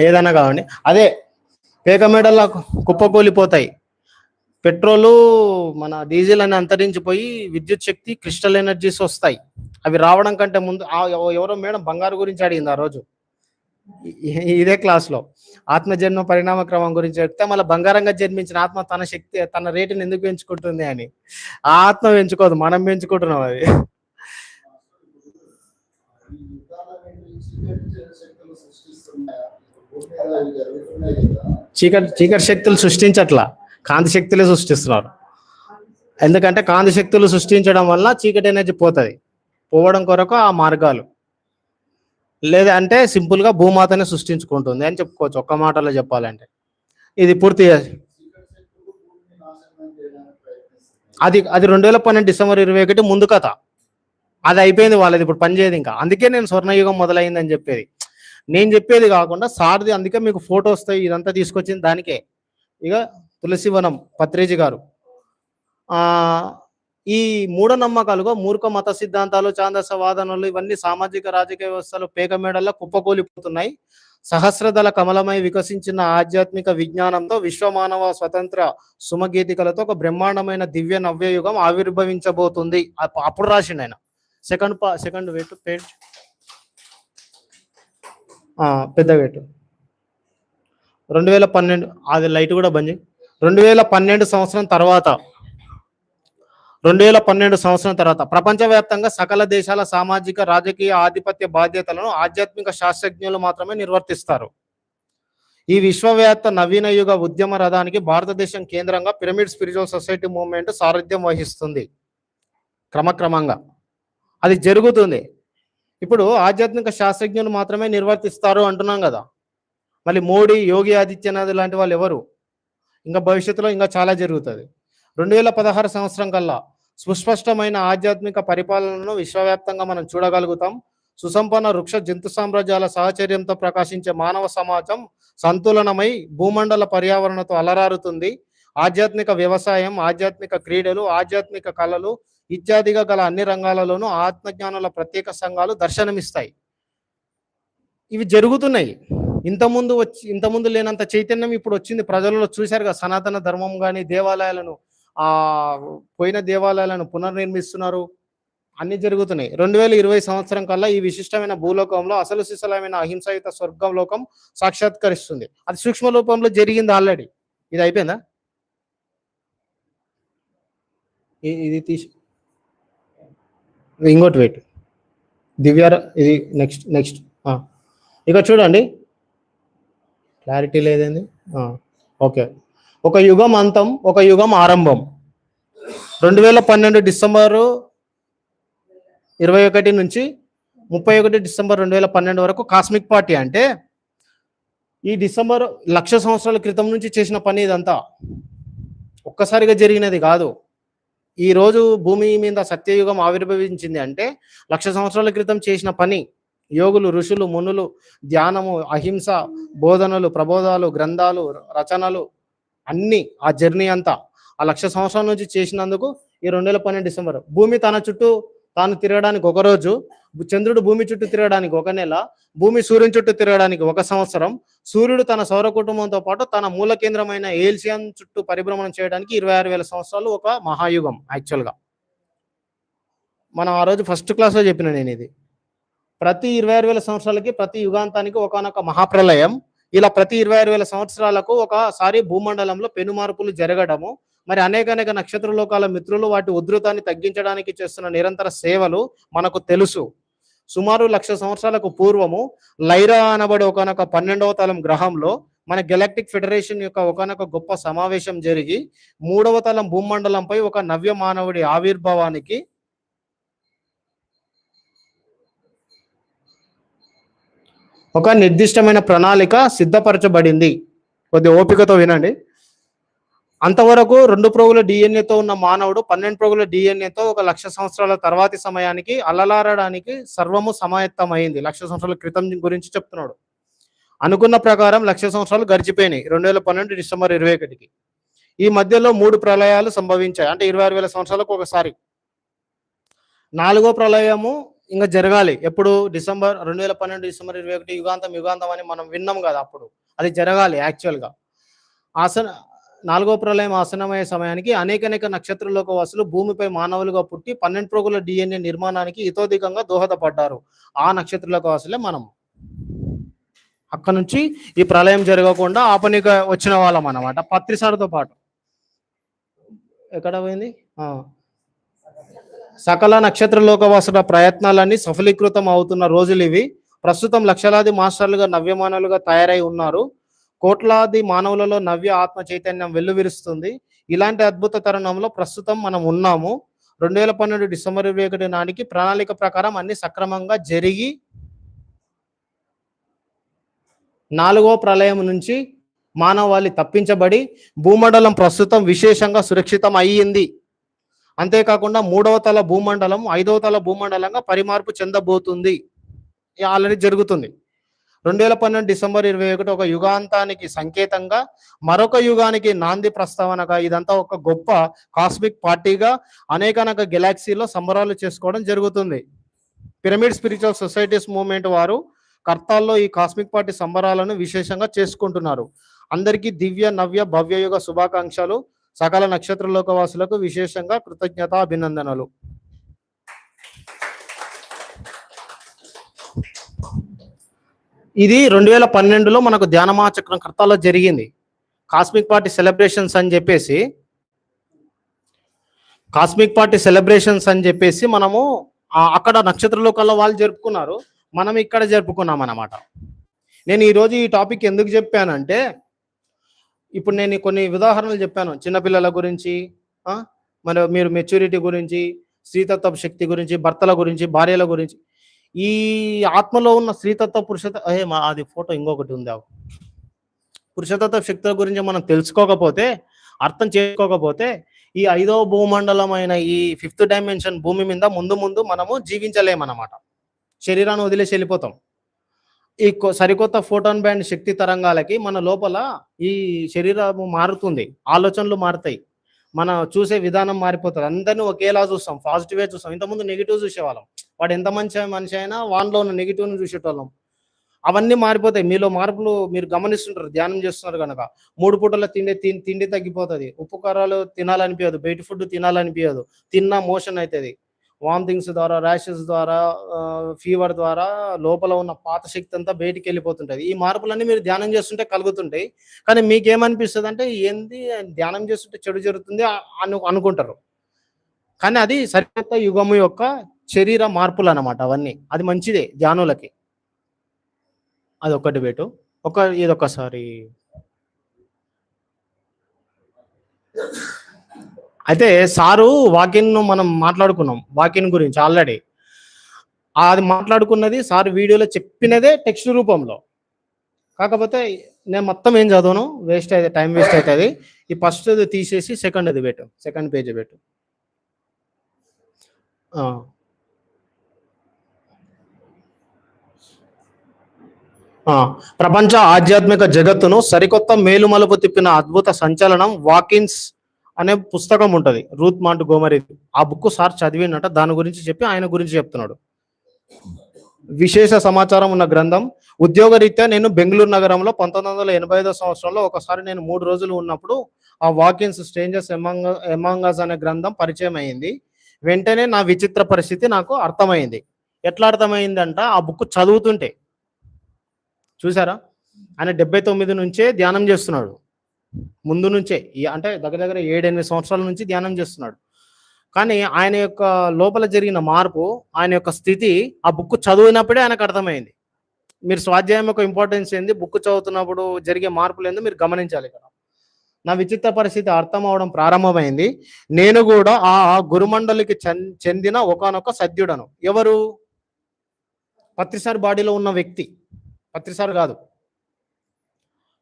ఏదైనా కావండి, అదే పేకమేడల్లా కుప్పకూలిపోతాయి. పెట్రోలు మన డీజిల్ అని అంతరించిపోయి విద్యుత్ శక్తి క్రిస్టల్ ఎనర్జీస్ వస్తాయి. అవి రావడం కంటే ముందు ఎవరో మేడం బంగారు గురించి అడిగింది ఆ రోజు ఇదే క్లాస్లో. ఆత్మజన్మ పరిణామ క్రమం గురించి చెప్తే మళ్ళీ బంగారంగా జన్మించిన ఆత్మ తన శక్తి తన రేటుని ఎందుకు పెంచుకుంటుంది అని. ఆ ఆత్మ పెంచుకోదు, మనం పెంచుకుంటున్నాం. అది చీకటి శక్తులు సృష్టించట్లా, కాంతి శక్తులే సృష్టిస్తున్నారు. ఎందుకంటే కాంతి శక్తులు సృష్టించడం వల్ల చీకటి ఎనర్జీ పోవడం కొరకు ఆ మార్గాలు, లేదా అంటే సింపుల్ గా భూమాతనే సృష్టించుకుంటుంది అని చెప్పుకోవచ్చు ఒక్క మాటలో చెప్పాలంటే. ఇది పూర్తిగా అది 2012 డిసెంబర్ 21 ముందు కథ, అది అయిపోయింది వాళ్ళది, ఇప్పుడు పనిచేయదు ఇంకా. అందుకే నేను స్వర్ణయుగం మొదలైందని చెప్పేది. నేను చెప్పేది కాకుండా సార్ది, అందుకే మీకు ఫోటో వస్తాయి, ఇదంతా తీసుకొచ్చింది దానికే. ఇక తులసివనం పత్రేజీ గారు ఈ మూఢనమ్మకాలుగా మూర్ఖ మత సిద్ధాంతాలు ఛాందస వాదనలు ఇవన్నీ సామాజిక రాజకీయ వ్యవస్థలు పేకమేడల్లో కుప్పకూలిపోతున్నాయి. సహస్రదళ కమలమై వికసించిన ఆధ్యాత్మిక విజ్ఞానంతో విశ్వమానవ స్వతంత్ర సుమగీతికలతో ఒక బ్రహ్మాండమైన దివ్య నవ్యయుగం ఆవిర్భవించబోతుంది. అప్పుడు రాసిండు ఆయన. సెకండ్ వేటు పేజ్ పెద్ద వేటు 2012, అది లైట్ కూడా బంద్ చేయి. 2012 సంవత్సరం తర్వాత 2012 సంవత్సరం తర్వాత ప్రపంచవ్యాప్తంగా సకల దేశాల సామాజిక రాజకీయ ఆధిపత్య బాధ్యతలను ఆధ్యాత్మిక శాస్త్రజ్ఞులు మాత్రమే నిర్వర్తిస్తారు. ఈ విశ్వవ్యాప్త నవీన యుగ ఉద్యమ రథానికి భారతదేశం కేంద్రంగా పిరమిడ్ స్పిరిచువల్ సొసైటీ మూవ్మెంట్ సారథ్యం వహిస్తుంది. క్రమక్రమంగా అది జరుగుతుంది. ఇప్పుడు ఆధ్యాత్మిక శాస్త్రజ్ఞులు మాత్రమే నిర్వర్తిస్తారు అంటున్నాం కదా, మళ్ళీ మోడీ, యోగి ఆదిత్యనాథ్ లాంటి వాళ్ళు ఎవరు? ఇంకా భవిష్యత్తులో ఇంకా చాలా జరుగుతుంది. 2016 సంవత్సరం కల్లా సుస్పష్టమైన ఆధ్యాత్మిక పరిపాలనను విశ్వవ్యాప్తంగా మనం చూడగలుగుతాం. సుసంపన్న వృక్ష జంతు సామ్రాజ్యాల సహచర్యంతో ప్రకాశించే మానవ సమాజం సంతులనమై భూమండల పర్యావరణతో అలరారుతుంది. ఆధ్యాత్మిక వ్యవసాయం, ఆధ్యాత్మిక క్రీడలు, ఆధ్యాత్మిక కళలు ఇత్యాదిగా గల అన్ని రంగాలలోనూ ఆత్మజ్ఞానుల ప్రత్యేక సంఘాలు దర్శనమిస్తాయి. ఇవి జరుగుతున్నాయి. ఇంతకుముందు లేనంత చైతన్యం ఇప్పుడు వచ్చింది ప్రజలలో. చూశారుగా సనాతన ధర్మం కానీ దేవాలయాలను ఆ పోయిన దేవాలయాలను పునర్నిర్మిస్తున్నారు, అన్ని జరుగుతున్నాయి. 2020 సంవత్సరం కల్లా ఈ విశిష్టమైన భూలోకంలో అసలు సిసలమైన అహింసాయుత స్వర్గం లోకం సాక్షాత్కరిస్తుంది. అది సూక్ష్మ రూపంలో జరిగింది ఆల్రెడీ. ఇది అయిపోయిందా? ఇది తీసి ఇంకోటి వెయిట్ దివ్యార, ఇది నెక్స్ట్ నెక్స్ట్ ఇక చూడండి, క్లారిటీ లేదండి. ఓకే, ఒక యుగం అంతం, ఒక యుగం ఆరంభం. 2012 డిసెంబరు 21 నుంచి 31 డిసెంబర్ 2012 వరకు కాస్మిక్ పార్టీ. అంటే ఈ డిసెంబర్ 1,00,000 సంవత్సరాల క్రితం నుంచి చేసిన పని ఇదంతా, ఒక్కసారిగా జరిగినది కాదు. ఈ రోజు భూమి మీద సత్యయుగం ఆవిర్భవించింది అంటే 1,00,000 సంవత్సరాల క్రితం చేసిన పని. యోగులు, ఋషులు, మునులు, ధ్యానము, అహింస, బోధనలు, ప్రబోధాలు, గ్రంథాలు, రచనలు, అన్ని ఆ జర్నీ అంతా ఆ 1,00,000 సంవత్సరాల నుంచి చేసినందుకు ఈ 2012 డిసెంబర్. భూమి తన చుట్టూ తాను తిరగడానికి ఒక రోజు, చంద్రుడు భూమి చుట్టూ తిరగడానికి ఒక నెల, భూమి సూర్యుని చుట్టూ తిరగడానికి 1 సంవత్సరం, సూర్యుడు తన సౌర కుటుంబంతో పాటు తన మూల కేంద్రమైన ఏల్సియన్ చుట్టూ పరిభ్రమణం చేయడానికి 26,000 సంవత్సరాలు ఒక మహాయుగం. యాక్చువల్గా మనం ఆ రోజు ఫస్ట్ క్లాస్లో చెప్పిన నేను, ఇది ప్రతి 26,000 సంవత్సరాలకి, ప్రతి యుగాంతానికి ఒకనొక మహాప్రలయం. ఇలా ప్రతి 26,000 సంవత్సరాలకు ఒకసారి భూమండలంలో పెను మార్పులు జరగడము, మరి అనేక నక్షత్ర లోకాల మిత్రులు వాటి ఉధృతాన్ని తగ్గించడానికి చేస్తున్న నిరంతర సేవలు మనకు తెలుసు. సుమారు 1,00,000 సంవత్సరాలకు పూర్వము లైరా అనబడి ఒకనొక 12వ తలం గ్రహంలో మన గెలాక్టిక్ ఫెడరేషన్ యొక్క ఒకనొక గొప్ప సమావేశం జరిగి 3వ తలం భూమండలంపై ఒక నవ్య మానవుడి ఆవిర్భావానికి ఒక నిర్దిష్టమైన ప్రణాళిక సిద్ధపరచబడింది. కొద్ది ఓపికతో వినండి. అంతవరకు 2 ప్రోగుల డిఎన్ఏతో ఉన్న మానవుడు 12 ప్రోగుల డిఎన్ఏతో ఒక 1,00,000 సంవత్సరాల తర్వాతి సమయానికి అలలారడానికి సర్వము సమాయత్తమైంది. 1,00,000 సంవత్సరాల క్రితం గురించి చెప్తున్నాడు. అనుకున్న ప్రకారం 1,00,000 సంవత్సరాలు గడిచిపోయినాయి 2012 డిసెంబర్ 21కి. ఈ మధ్యలో 3 ప్రళయాలు సంభవించాయి. అంటే 26,000 సంవత్సరాలకు ఒకసారి. 4వ ప్రళయము ఇంకా జరగాలి. ఎప్పుడు? 2012 డిసెంబర్ 21 యుగాంతం అని మనం విన్నాం కదా, అప్పుడు అది జరగాలి. యాక్చువల్గా 4వ ప్రళయం ఆసనమయ్యే సమయానికి అనేక నక్షత్రలోక వాసులు భూమిపై మానవులుగా పుట్టి 12 ప్రోగుల డిఎన్ఏ నిర్మాణానికి ఇతోధికంగా దోహదపడ్డారు. ఆ నక్షత్రలోక వాసులే మనం. అక్కడ నుంచి ఈ ప్రళయం జరగకుండా ఆపనిక వచ్చిన వాళ్ళం అన్నమాట, పత్రిసారితో పాటు. ఎక్కడ పోయింది? సకల నక్షత్రలోకవాసుల ప్రయత్నాలన్నీ సఫలీకృతం అవుతున్న రోజులు ఇవి. ప్రస్తుతం లక్షలాది మాస్టర్లుగా నవ్యమానవులుగా తయారై ఉన్నారు. కోట్లాది మానవులలో నవ్య ఆత్మ చైతన్యం వెల్లువిరుస్తుంది. ఇలాంటి అద్భుత తరుణంలో ప్రస్తుతం మనం ఉన్నాము. 2012 డిసెంబర్ 21 నాటికి ప్రణాళిక ప్రకారం అన్ని సక్రమంగా జరిగి 4వ ప్రళయం నుంచి మానవాళి తప్పించబడి భూమండలం ప్రస్తుతం విశేషంగా సురక్షితం అయ్యింది. అంతేకాకుండా 3వ తల భూమండలం 5వ తల భూమండలంగా పరిమార్పు చెందబోతుంది. ఆల్రెడీ జరుగుతుంది. 2012 డిసెంబర్ 21 ఒక యుగాంతానికి సంకేతంగా, మరొక యుగానికి నాంది ప్రస్తావనగా ఇదంతా ఒక గొప్ప కాస్మిక్ పార్టీగా అనేక గెలాక్సీలో సంబరాలు చేసుకోవడం జరుగుతుంది. పిరమిడ్ స్పిరిచువల్ సొసైటీస్ మూవ్మెంట్ వారు కర్తాల్లో ఈ కాస్మిక్ పార్టీ సంబరాలను విశేషంగా చేసుకుంటున్నారు. అందరికీ దివ్య నవ్య భవ్యయుగ శుభాకాంక్షలు. సకల నక్షత్ర లోకవాసులకు విశేషంగా కృతజ్ఞత అభినందనలు. ఇది 2012లో మనకు ధ్యాన మహాచక్రం కర్తాల్లో జరిగింది. కాస్మిక్ పార్టీ సెలబ్రేషన్స్ అని చెప్పేసి మనము అక్కడ నక్షత్ర లోకాల్లో వాళ్ళు జరుపుకున్నారు, మనం ఇక్కడ జరుపుకున్నాం అన్నమాట. నేను ఈరోజు ఈ టాపిక్ ఎందుకు చెప్పానంటే, ఇప్పుడు నేను కొన్ని ఉదాహరణలు చెప్పాను, చిన్నపిల్లల గురించి, మరి మీరు మెచ్యూరిటీ గురించి, స్త్రీతత్వ శక్తి గురించి, భర్తల గురించి, భార్యల గురించి. ఈ ఆత్మలో ఉన్న స్త్రీతత్వ పురుషతత్వ అది ఫోటో ఇంకొకటి ఉంది. పురుషతత్వ శక్తుల గురించి మనం తెలుసుకోకపోతే, అర్థం చేసుకోకపోతే ఈ 5వ భూమండలమైన ఈ 5th డైమెన్షన్ భూమి మీద ముందు మనము జీవించలేమన్నమాట. శరీరాన్ని వదిలేసి వెళ్ళిపోతాం. ఈ సరికొత్త ఫోటాన్ బ్యాండ్ శక్తి తరంగాలకి మన లోపల ఈ శరీరం మారుతుంది, ఆలోచనలు మారుతాయి, మన చూసే విధానం మారిపోతుంది. అందరినీ ఒకేలా చూస్తాం, పాజిటివే చూస్తాం. ఇంతకుముందు నెగిటివ్ చూసేవాళ్ళం. వాడు ఎంత మంచి మనిషి అయినా వాడిలో ఉన్న నెగిటివ్ని చూసేటోళ్ళం. అవన్నీ మారిపోతాయి. మీలో మార్పులు మీరు గమనిస్తుంటారు, ధ్యానం చేస్తున్నారు కనుక. 3 పూటల తిండి తగ్గిపోతుంది. ఉప్పు కారాలు తినాలనిపించదు, బయట ఫుడ్ తినాలనిపించదు. తిన్నా మోషన్ అవుతుంది. వామిటింగ్స్ ద్వారా, ర్యాషెస్ ద్వారా, ఫీవర్ ద్వారా లోపల ఉన్న పాత శక్తి అంతా బయటికి వెళ్ళిపోతుంటది. ఈ మార్పులన్నీ మీరు ధ్యానం చేస్తుంటే కలుగుతుంటాయి. కానీ మీకేమనిపిస్తుంది అంటే, ఏంది ధ్యానం చేస్తుంటే చెడు జరుగుతుంది అనుకుంటారు. కానీ అది సరికొత్త యుగము యొక్క శరీర మార్పులు అన్నమాట అవన్నీ. అది మంచిదే ధ్యానులకి. అదొకటి బెటు. ఇదొకసారి అయితే సారు వాకిన్ మనం మాట్లాడుకున్నాం, వాకిన్ గురించి ఆల్రెడీ. అది మాట్లాడుకున్నది సార్ వీడియోలో చెప్పినదే టెక్స్ట్ రూపంలో. కాకపోతే నేను మొత్తం ఏం చదవను, వేస్ట్ అయితే టైం వేస్ట్ అవుతుంది. ఈ ఫస్ట్ తీసేసి సెకండ్ పెట్టు, సెకండ్ పేజ్ పెట్టు. ప్రపంచ ఆధ్యాత్మిక జగత్తును సరికొత్త మేలుమలుపు తిప్పిన అద్భుత సంచలనం వాకిన్స్ అనే పుస్తకం ఉంటుంది, రూత్ మాంట్ గోమరీ. ఆ బుక్ సార్ చదివినట, దాని గురించి చెప్పి ఆయన గురించి చెప్తున్నాడు. విశేష సమాచారం ఉన్న గ్రంథం. ఉద్యోగరీత్యా నేను బెంగళూరు నగరంలో 1985 సంవత్సరంలో ఒకసారి నేను 3 రోజులు ఉన్నప్పుడు ఆ వాకిన్స్ స్ట్రేంజర్స్ ఎమాంగస్ అనే గ్రంథం పరిచయం అయింది. వెంటనే నా విచిత్ర పరిస్థితి నాకు అర్థమైంది. ఎట్లా అర్థమైందంట, ఆ బుక్ చదువుతుంటే. చూసారా, ఆయన 79 నుంచే ధ్యానం చేస్తున్నాడు, ముందు నుంచే. అంటే దగ్గర 7-8 సంవత్సరాల నుంచి ధ్యానం చేస్తున్నాడు. కానీ ఆయన యొక్క లోపల జరిగిన మార్పు, ఆయన యొక్క స్థితి ఆ బుక్ చదివినప్పుడే ఆయనకు అర్థమైంది. మీరు స్వాధ్యాయం యొక్క ఇంపార్టెన్స్ ఏంది, బుక్ చదువుతున్నప్పుడు జరిగే మార్పులు ఏందో మీరు గమనించాలి కదా. నా విచిత్ర పరిస్థితి అర్థం అవడం ప్రారంభమైంది. నేను కూడా ఆ గురుమండలికి చెందిన ఒకానొక సద్యుడను. ఎవరు? పత్రిసారి బాడీలో ఉన్న వ్యక్తి. పత్రిసారి కాదు,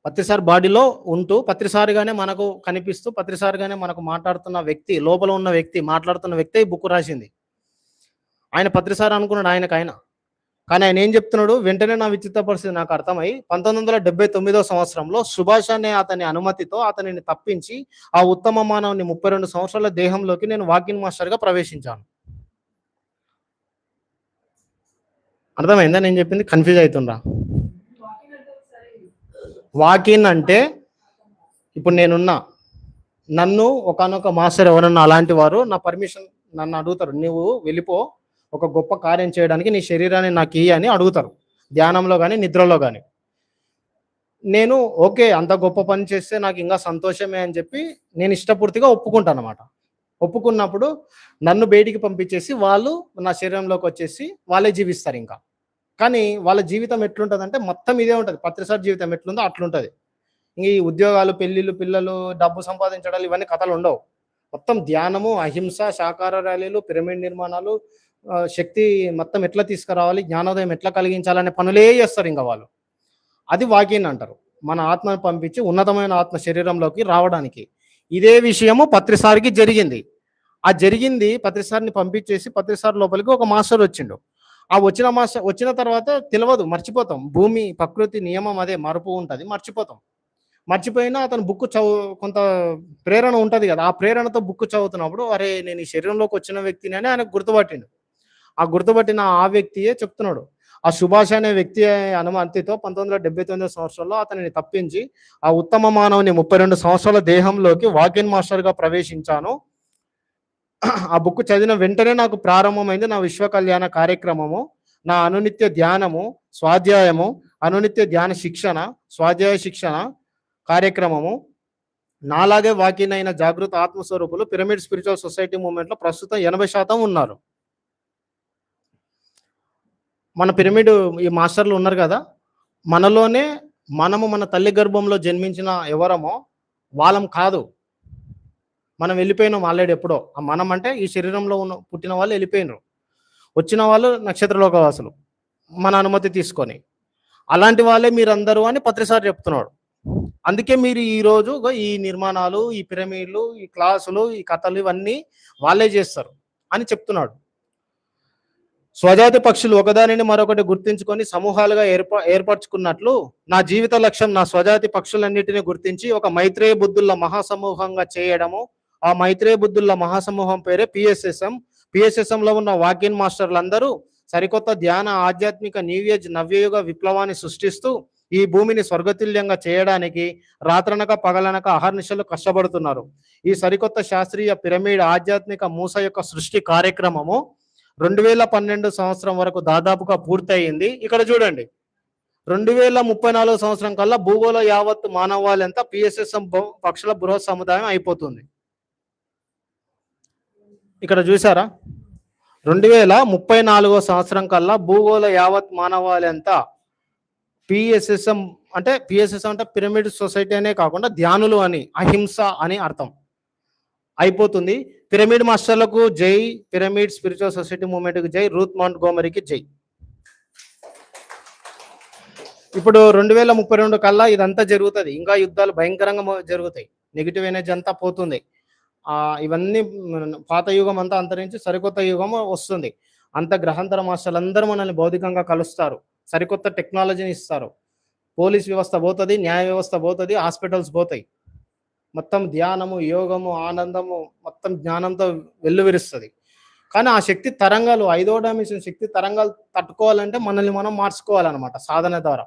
పత్రిసారి బాడీలో ఉంటూ పత్రిసారిగానే మనకు కనిపిస్తూ పత్రిసారిగానే మనకు మాట్లాడుతున్న వ్యక్తి, లోపల ఉన్న వ్యక్తి, మాట్లాడుతున్న వ్యక్తి ఈ బుక్ రాసింది. ఆయన పత్రిసారి అనుకున్నాడు ఆయన. కానీ ఆయన ఏం చెప్తున్నాడు, వెంటనే నా విచిత్ర పరిస్థితి నాకు అర్థమై 1979 సంవత్సరంలో సుభాష్ అనే అతని అనుమతితో అతనిని తప్పించి ఆ ఉత్తమ మానవుని 32 సంవత్సరాల దేహంలోకి నేను వాకిన్ మాస్టర్గా ప్రవేశించాను. అర్థమైందా నేను చెప్పింది? కన్ఫ్యూజ్ అవుతుందా? వాకిన్ అంటే ఇప్పుడు నన్ను ఒకనొక మాస్టర్ ఎవరన్నా అలాంటి వారు నా పర్మిషన్ నన్ను అడుగుతారు, నువ్వు వెళ్ళిపో ఒక గొప్ప కార్యం చేయడానికి, నీ శరీరాన్ని నాకు ఇయ్యి అని అడుగుతారు, ధ్యానంలో కానీ నిద్రలో కానీ. నేను ఓకే, అంత గొప్ప పని చేస్తే నాకు ఇంకా సంతోషమే అని చెప్పి నేను ఇష్టపూర్తిగా ఒప్పుకుంటాను అనమాట. ఒప్పుకున్నప్పుడు నన్ను బయటికి పంపించేసి వాళ్ళు నా శరీరంలోకి వచ్చేసి వాళ్ళే జీవిస్తారు ఇంకా. కానీ వాళ్ళ జీవితం ఎట్లుంటుంది మొత్తం ఇదే ఉంటుంది. పత్రిసారి జీవితం ఎట్లుందో అట్లుంటుంది. ఇంక ఈ ఉద్యోగాలు, పెళ్ళిళ్ళు, పిల్లలు, డబ్బు సంపాదించడాలు ఇవన్నీ కథలు ఉండవు. మొత్తం ధ్యానము, అహింస, శాకాహార ర్యాలీలు, పిరమిడ్ నిర్మాణాలు, శక్తి మొత్తం ఎట్లా తీసుకురావాలి, జ్ఞానోదయం ఎట్లా కలిగించాలనే పనులే చేస్తారు ఇంకా వాళ్ళు. అది వాకిన్ అంటారు. మన ఆత్మను పంపించి ఉన్నతమైన ఆత్మ శరీరంలోకి రావడానికి. ఇదే విషయము పత్రిసారికి జరిగింది. ఆ జరిగింది పత్రిసారిని పంపించేసి పత్రిసారి లోపలికి ఒక మాస్టర్ వచ్చిండు. ఆ వచ్చిన తర్వాత తెలియదు, మర్చిపోతాం. భూమి ప్రకృతి నియమం అదే, మరుపు ఉంటుంది, మర్చిపోతాం. మర్చిపోయినా అతను బుక్ కొంత ప్రేరణ ఉంటుంది కదా, ఆ ప్రేరణతో బుక్ చదువుతున్నప్పుడు అరే నేను ఈ శరీరంలోకి వచ్చిన వ్యక్తిని అని ఆయనకు గుర్తుపట్టిండు. ఆ గుర్తుపట్టిన ఆ వ్యక్తియే చెప్తున్నాడు, ఆ సుభాష్ అనే వ్యక్తి అనుమతితో 1979 సంవత్సరంలో అతనిని తప్పించి ఆ ఉత్తమ మానవుని 32 సంవత్సరాల దేహంలోకి వాకిన్ మాస్టర్గా ప్రవేశించాను. ఆ బుక్ చదివిన వెంటనే నాకు ప్రారంభమైంది నా విశ్వ కళ్యాణ కార్యక్రమము, నా అనునిత్య ధ్యానము, స్వాధ్యాయము, అనునిత్య ధ్యాన శిక్షణ, స్వాధ్యాయ శిక్షణ కార్యక్రమము. నాలాగే వాకిన్ అయిన జాగృత ఆత్మస్వరూపులు పిరమిడ్ స్పిరిచువల్ సొసైటీ మూవ్మెంట్లో ప్రస్తుతం 80% ఉన్నారు. మన పిరమిడ్ ఈ మాస్టర్లు ఉన్నారు కదా, మనలోనే మనము మన తల్లి గర్భంలో జన్మించిన ఎవరమో వాళ్ళం కాదు, మనం వెళ్ళిపోయినాం ఆల్రెడీ ఎప్పుడో. మనం అంటే ఈ శరీరంలో పుట్టిన వాళ్ళు వెళ్ళిపోయినారు, వచ్చిన వాళ్ళు నక్షత్రలోకవాసులు మన అనుమతి తీసుకొని. అలాంటి వాళ్ళే మీరందరూ అని పత్రిసారి చెప్తున్నాడు. అందుకే మీరు ఈరోజు ఈ నిర్మాణాలు, ఈ పిరమిడ్లు, ఈ క్లాసులు, ఈ కథలు ఇవన్నీ వాళ్ళే చేస్తారు అని చెప్తున్నాడు. స్వజాతి పక్షులు ఒకదానిని మరొకటి గుర్తించుకొని సమూహాలుగా ఏర్పరచుకున్నట్లు నా జీవిత లక్ష్యం నా స్వజాతి పక్షులన్నిటిని గుర్తించి ఒక మైత్రేయ బుద్ధుల మహాసమూహంగా చేయడము. ఆ మైత్రేయ బుద్ధుల మహాసమూహం పేరే PSSM. PSSM లో ఉన్న వాకిన్ మాస్టర్లందరూ సరికొత్త ధ్యాన ఆధ్యాత్మిక నవ్యయుగ విప్లవాన్ని సృష్టిస్తూ ఈ భూమిని స్వర్గతుల్యంగా చేయడానికి రాత్రనక పగలనక అహర్నిశలు కష్టపడుతున్నారు. ఈ సరికొత్త శాస్త్రీయ పిరమిడ్ ఆధ్యాత్మిక మూస యొక్క సృష్టి కార్యక్రమము 2012 సంవత్సరం వరకు దాదాపుగా పూర్తయింది. ఇక్కడ చూడండి, 2034 సంవత్సరం కల్లా భూగోళ యావత్ మానవాళంతా పిఎస్ఎస్ఎం పక్షుల బృహత్ సముదాయం అయిపోతుంది. ఇక్కడ చూసారా, 2034 సంవత్సరం కల్లా భూగోళ యావత్ మానవాళంతా పిఎస్ఎస్ఎం అంటే పిరమిడ్ సొసైటీ అనే కాకుండా ధ్యానులు అని, అహింస అని అర్థం అయిపోతుంది. పిరమిడ్ మాస్టర్లకు జై, పిరమిడ్ స్పిరిచువల్ సొసైటీ మూవ్మెంట్కి జై, రూత్ మౌంట్ గోమరీకి జై. ఇప్పుడు 2032 కల్లా ఇదంతా జరుగుతుంది. ఇంకా యుద్ధాలు భయంకరంగా జరుగుతాయి. నెగిటివ్ ఎనర్జీ అంతా పోతుంది. ఇవన్నీ పాత యుగం అంతా అంతరించి సరికొత్త యుగం వస్తుంది. అంత గ్రహాంతర మాస్టర్లు అందరూ మనల్ని భౌతికంగా కలుస్తారు, సరికొత్త టెక్నాలజీని ఇస్తారు. పోలీస్ వ్యవస్థ పోతుంది, న్యాయ వ్యవస్థ పోతుంది, హాస్పిటల్స్ పోతాయి. మొత్తం ధ్యానము, యోగము, ఆనందము మొత్తం జ్ఞానంతో వెల్లువిరుస్తుంది. కానీ ఆ శక్తి తరంగాలు, 5వ డైమెన్షన్ శక్తి తరంగాలు తట్టుకోవాలంటే మనల్ని మనం మార్చుకోవాలన్నమాట. సాధన ద్వారా,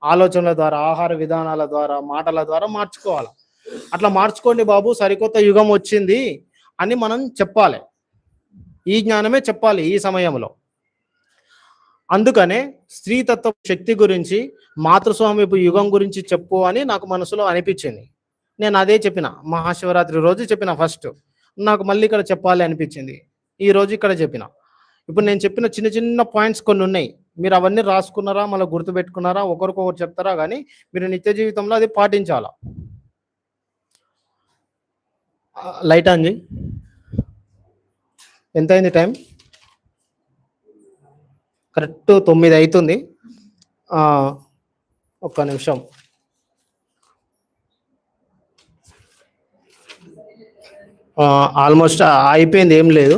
ఆలోచనల ద్వారా, ఆహార విధానాల ద్వారా, మాటల ద్వారా మార్చుకోవాలి. అట్లా మార్చుకోండి బాబు, సరికొత్త యుగం వచ్చింది అని మనం చెప్పాలి. ఈ జ్ఞానమే చెప్పాలి ఈ సమయంలో. అందుకనే స్త్రీతత్వ శక్తి గురించి, మాతృస్వామ్యపు యుగం గురించి చెప్పు అని నాకు మనసులో అనిపించింది. నేను అదే చెప్పిన, మహాశివరాత్రి రోజు చెప్పిన ఫస్ట్. నాకు మళ్ళీ ఇక్కడ చెప్పాలి అనిపించింది, ఈ రోజు ఇక్కడ చెప్పిన. ఇప్పుడు నేను చెప్పిన చిన్న చిన్న పాయింట్స్ కొన్ని ఉన్నాయి. మీరు అవన్నీ రాసుకున్నారా, మళ్ళీ గుర్తుపెట్టుకున్నారా, ఒకరికొకరు చెప్తారా, కానీ మీరు నిత్య జీవితంలో అది పాటించాలా. లైట్ ఆన్ చేయి. ఎంత అయింది టైం? కరెక్ట్ 9 అవుతుంది. ఒక్క నిమిషం. ఆల్మోస్ట్ అయిపోయింది, ఏం లేదు.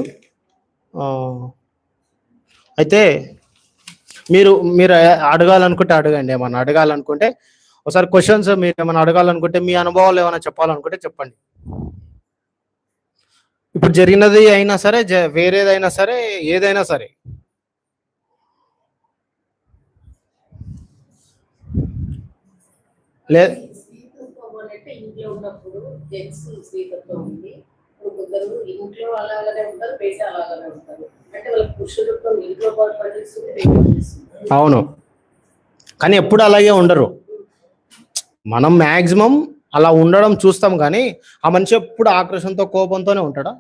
అయితే మీరు అడగాలనుకుంటే అడగండి. ఏమన్నా అడగాలనుకుంటే ఒకసారి క్వశ్చన్స్, మీరు ఏమైనా అడగాలనుకుంటే, మీ అనుభవాలు ఏమైనా చెప్పాలనుకుంటే చెప్పండి. ఇప్పుడు జరిగినది అయినా సరే, వేరేదైనా సరే, ఏదైనా సరే. ఇంట్లో ఉన్నప్పుడు జెంట్స్ శ్రీతత్వం ఉంది, కొందరు ఇంట్లో అలాగనే ఉంటారు, బయట అలాగనే ఉంటారు. అంటే వాళ్ళ పురుషులత్వం ఇంట్లో పనిచేస్తుంది. అవును, కానీ ఎప్పుడు అలాగే ఉండరు. మనం మ్యాక్సిమం అలా ఉండడం చూస్తాం, కానీ ఆ మనిషి ఎప్పుడు ఆక్రోషంతో, కోపంతోనే ఉంటాడా?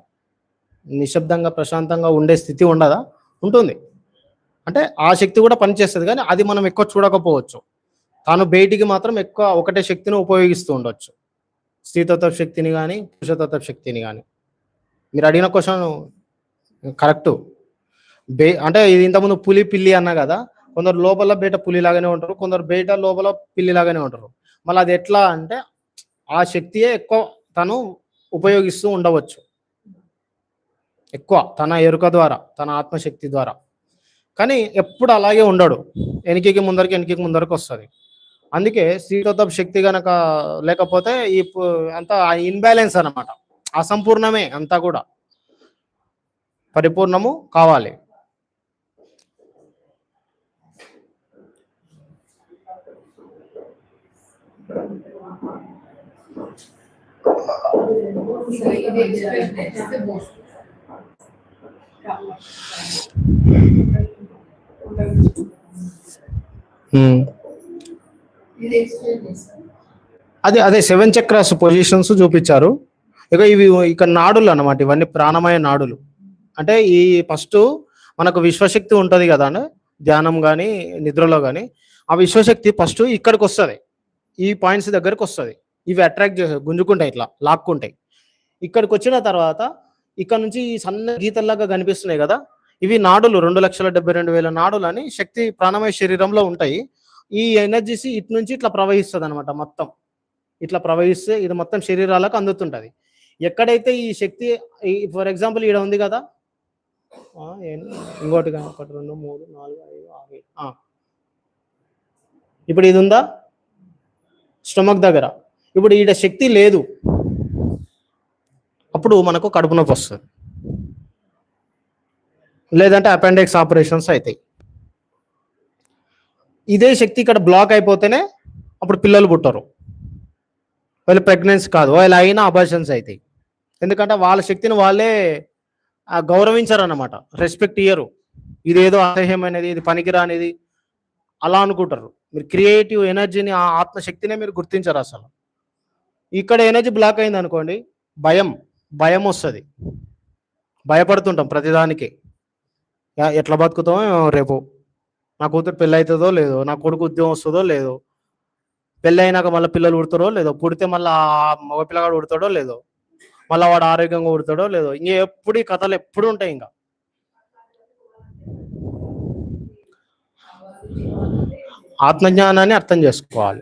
నిశ్శబ్దంగా ప్రశాంతంగా ఉండే స్థితి ఉండదా? ఉంటుంది. అంటే ఆ శక్తి కూడా పనిచేస్తుంది, కానీ అది మనం ఎక్కువ చూడకపోవచ్చు. తాను బయటికి మాత్రం ఎక్కువ ఒకటే శక్తిని ఉపయోగిస్తూ ఉండొచ్చు, స్త్రీతత్వ శక్తిని కానీ పురుషతత్వ శక్తిని కానీ. మీరు అడిగిన క్వశ్చన్ కరెక్టు. అంటే ఇది ఇంతకుముందు పులి పిల్లి అన్నా కదా, కొందరు లోపల బయట పులిలాగానే ఉంటారు, కొందరు బయట లోపల పిల్లిలాగానే ఉంటారు. మళ్ళీ అది ఎట్లా అంటే ఆ శక్తియే ఎక్కువ తను ఉపయోగిస్తూ ఉండవచ్చు, ఎక్కువ తన ఎరుక ద్వారా, తన ఆత్మశక్తి ద్వారా. కానీ ఎప్పుడు అలాగే ఉండడు, వెనకకి ముందరికి వస్తుంది. అందుకే స్త్రీతత్వ శక్తి గనక లేకపోతే ఈ అంతా ఇన్బ్యాలెన్స్ అన్నమాట, అసంపూర్ణమే. అంతా కూడా పరిపూర్ణము కావాలి. అదే 7 చక్రాస్ పొజిషన్స్ చూపించారు. ఇక ఇవి ఇక నాడులు అన్నమాట. ఇవన్నీ ప్రాణమయ నాడులు. అంటే ఈ ఫస్ట్ మనకు విశ్వశక్తి ఉంటుంది కదా అని, ధ్యానం కానీ నిద్రలో కానీ, ఆ విశ్వశక్తి ఫస్ట్ ఇక్కడికి వస్తుంది, ఈ పాయింట్స్ దగ్గరకు వస్తుంది. ఇవి అట్రాక్ట్ చేస్తాయి, గుంజుకుంటాయి, ఇట్లా లాక్కుంటాయి. ఇక్కడికి వచ్చిన తర్వాత ఇక్కడ నుంచి ఈ సన్న గీతల్లాగా కనిపిస్తున్నాయి కదా, ఇవి నాడులు. 2,72,000 నాడులు అని శక్తి ప్రాణమయ శరీరంలో ఉంటాయి. ఈ ఎనర్జీస్ ఇటు నుంచి ఇట్లా ప్రవహిస్తుంది అనమాట. మొత్తం ఇట్లా ప్రవహిస్తే ఇది మొత్తం శరీరాలకు అందుతుంటది. ఎక్కడైతే ఈ శక్తి, ఫర్ ఎగ్జాంపుల్ ఈడ ఉంది కదా, ఇంకోటి 1 2 3 4 5 6 ఇప్పుడు ఇది ఉందా స్టమక్ దగ్గర. ఇప్పుడు ఈడ శక్తి లేదు, అప్పుడు మనకు కడుపు నొప్పి వస్తుంది. లేదంటే అపెండిక్స్ ఆపరేషన్స్ అవుతాయి. ఇదే శక్తి ఇక్కడ బ్లాక్ అయిపోతేనే అప్పుడు పిల్లలు పుట్టరు, వాళ్ళు ప్రెగ్నెన్సీ కాదు, వాళ్ళు అయినా అబార్షన్స్ అవుతాయి. ఎందుకంటే వాళ్ళ శక్తిని వాళ్ళే గౌరవించరు అన్నమాట, రెస్పెక్ట్ ఇయ్యరు. ఇదేదో అసహ్యమైనది, ఇది పనికిరానిది అలా అనుకుంటారు. మీరు క్రియేటివ్ ఎనర్జీని, ఆ ఆత్మశక్తినే మీరు గుర్తించరు అసలు. ఇక్కడ ఎనర్జీ బ్లాక్ అయింది అనుకోండి, భయం వస్తుంది, భయపడుతుంటాం ప్రతిదానికి. ఎట్లా బతుకుతామో రేపు, నా కూతురు పెళ్ళి అవుతుందో లేదో, నా కొడుకు ఉద్యోగం వస్తుందో లేదో, పెళ్ళి అయినాక మళ్ళీ పిల్లలు పుడతారో లేదో, పుడితే మళ్ళీ మగ పిల్లగాడు పుడతాడో లేదో, మళ్ళీ వాడు ఆరోగ్యంగా పుడతాడో లేదో, ఇంకా ఎప్పుడు ఈ కథలు ఎప్పుడు ఉంటాయి. ఇంకా ఆత్మజ్ఞానాన్ని అర్థం చేసుకోవాలి.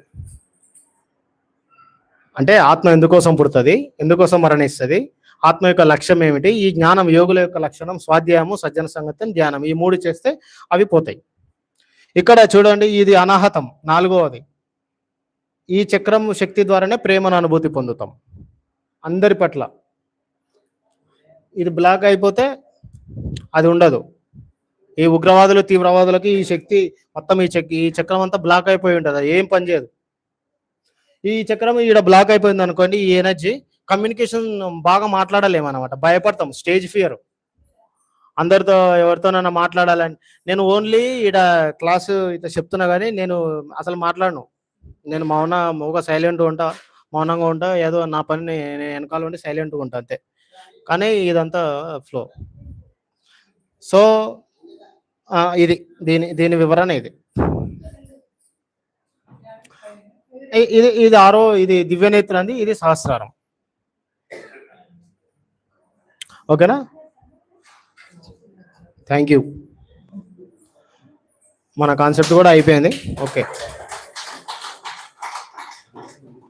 అంటే ఆత్మ ఎందుకోసం పుడుతుంది, ఎందుకోసం మరణిస్తుంది, ఆత్మ యొక్క లక్ష్యం ఏమిటి, ఈ జ్ఞానం యోగుల యొక్క లక్షణం స్వాధ్యాయము, సజ్జన సంగతం, ధ్యానం, ఈ 3 చేస్తే అవి పోతాయి. ఇక్కడ చూడండి, ఇది అనాహతం 4వది. ఈ చక్రం శక్తి ద్వారానే ప్రేమను అనుభూతి పొందుతాం అందరి పట్ల. ఇది బ్లాక్ అయిపోతే అది ఉండదు. ఈ ఉగ్రవాదులు, తీవ్రవాదులకి ఈ శక్తి మొత్తం, ఈ చక్రం అంతా బ్లాక్ అయిపోయి ఉంటుంది, అది ఏం పని చేయదు. ఈ చక్రం ఈడ బ్లాక్ అయిపోయింది అనుకోండి, ఈ ఎనర్జీ కమ్యూనికేషన్ బాగా మాట్లాడలేమన్నమాట, భయపడతాం, స్టేజ్ ఫియర్. అందరితో ఎవరితోనైనా మాట్లాడాలని, నేను ఓన్లీ ఈడ క్లాసు ఇట్లా చెప్తున్నా కానీ నేను అసలు మాట్లాడను. నేను మౌనంగా సైలెంట్గా ఉంటా, మౌనంగా ఉంటా, ఏదో నా పని నేను వెనకాల ఉండి సైలెంట్గా ఉంటా అంతే. కానీ ఇదంతా ఫ్లో. సో ఇది దీని వివరణ ఇది. ఇది 6వ, ఇది దివ్యనేత్రంది, ఇది సహస్రారం. ఓకేనా? Thank you. మన కాన్సెప్ట్ కూడా అయిపోయింది. ఓకే,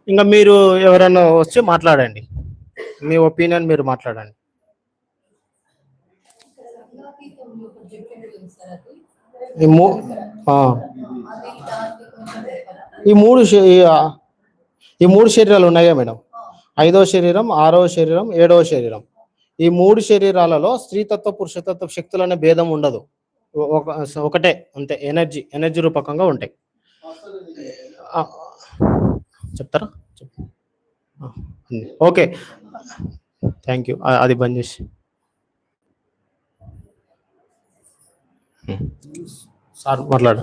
ఇంకా మీరు ఎవరన్నా వచ్చి మాట్లాడండి, మీ ఒపీనియన్ మీరు మాట్లాడండి. ఈ మూడు శరీరాలు ఉన్నాయా మేడం? 5వ శరీరం, 6వ శరీరం, 7వ శరీరం. ఈ 3 శరీరాలలో స్త్రీతత్వ, పురుషతత్వ శక్తులు అనే భేదం ఉండదు, ఒకటే అంతే. ఎనర్జీ రూపకంగా ఉంటాయి. చెప్తారా? Okay, thank you. అది బంద్ చేసి సార్ మాట్లాడు.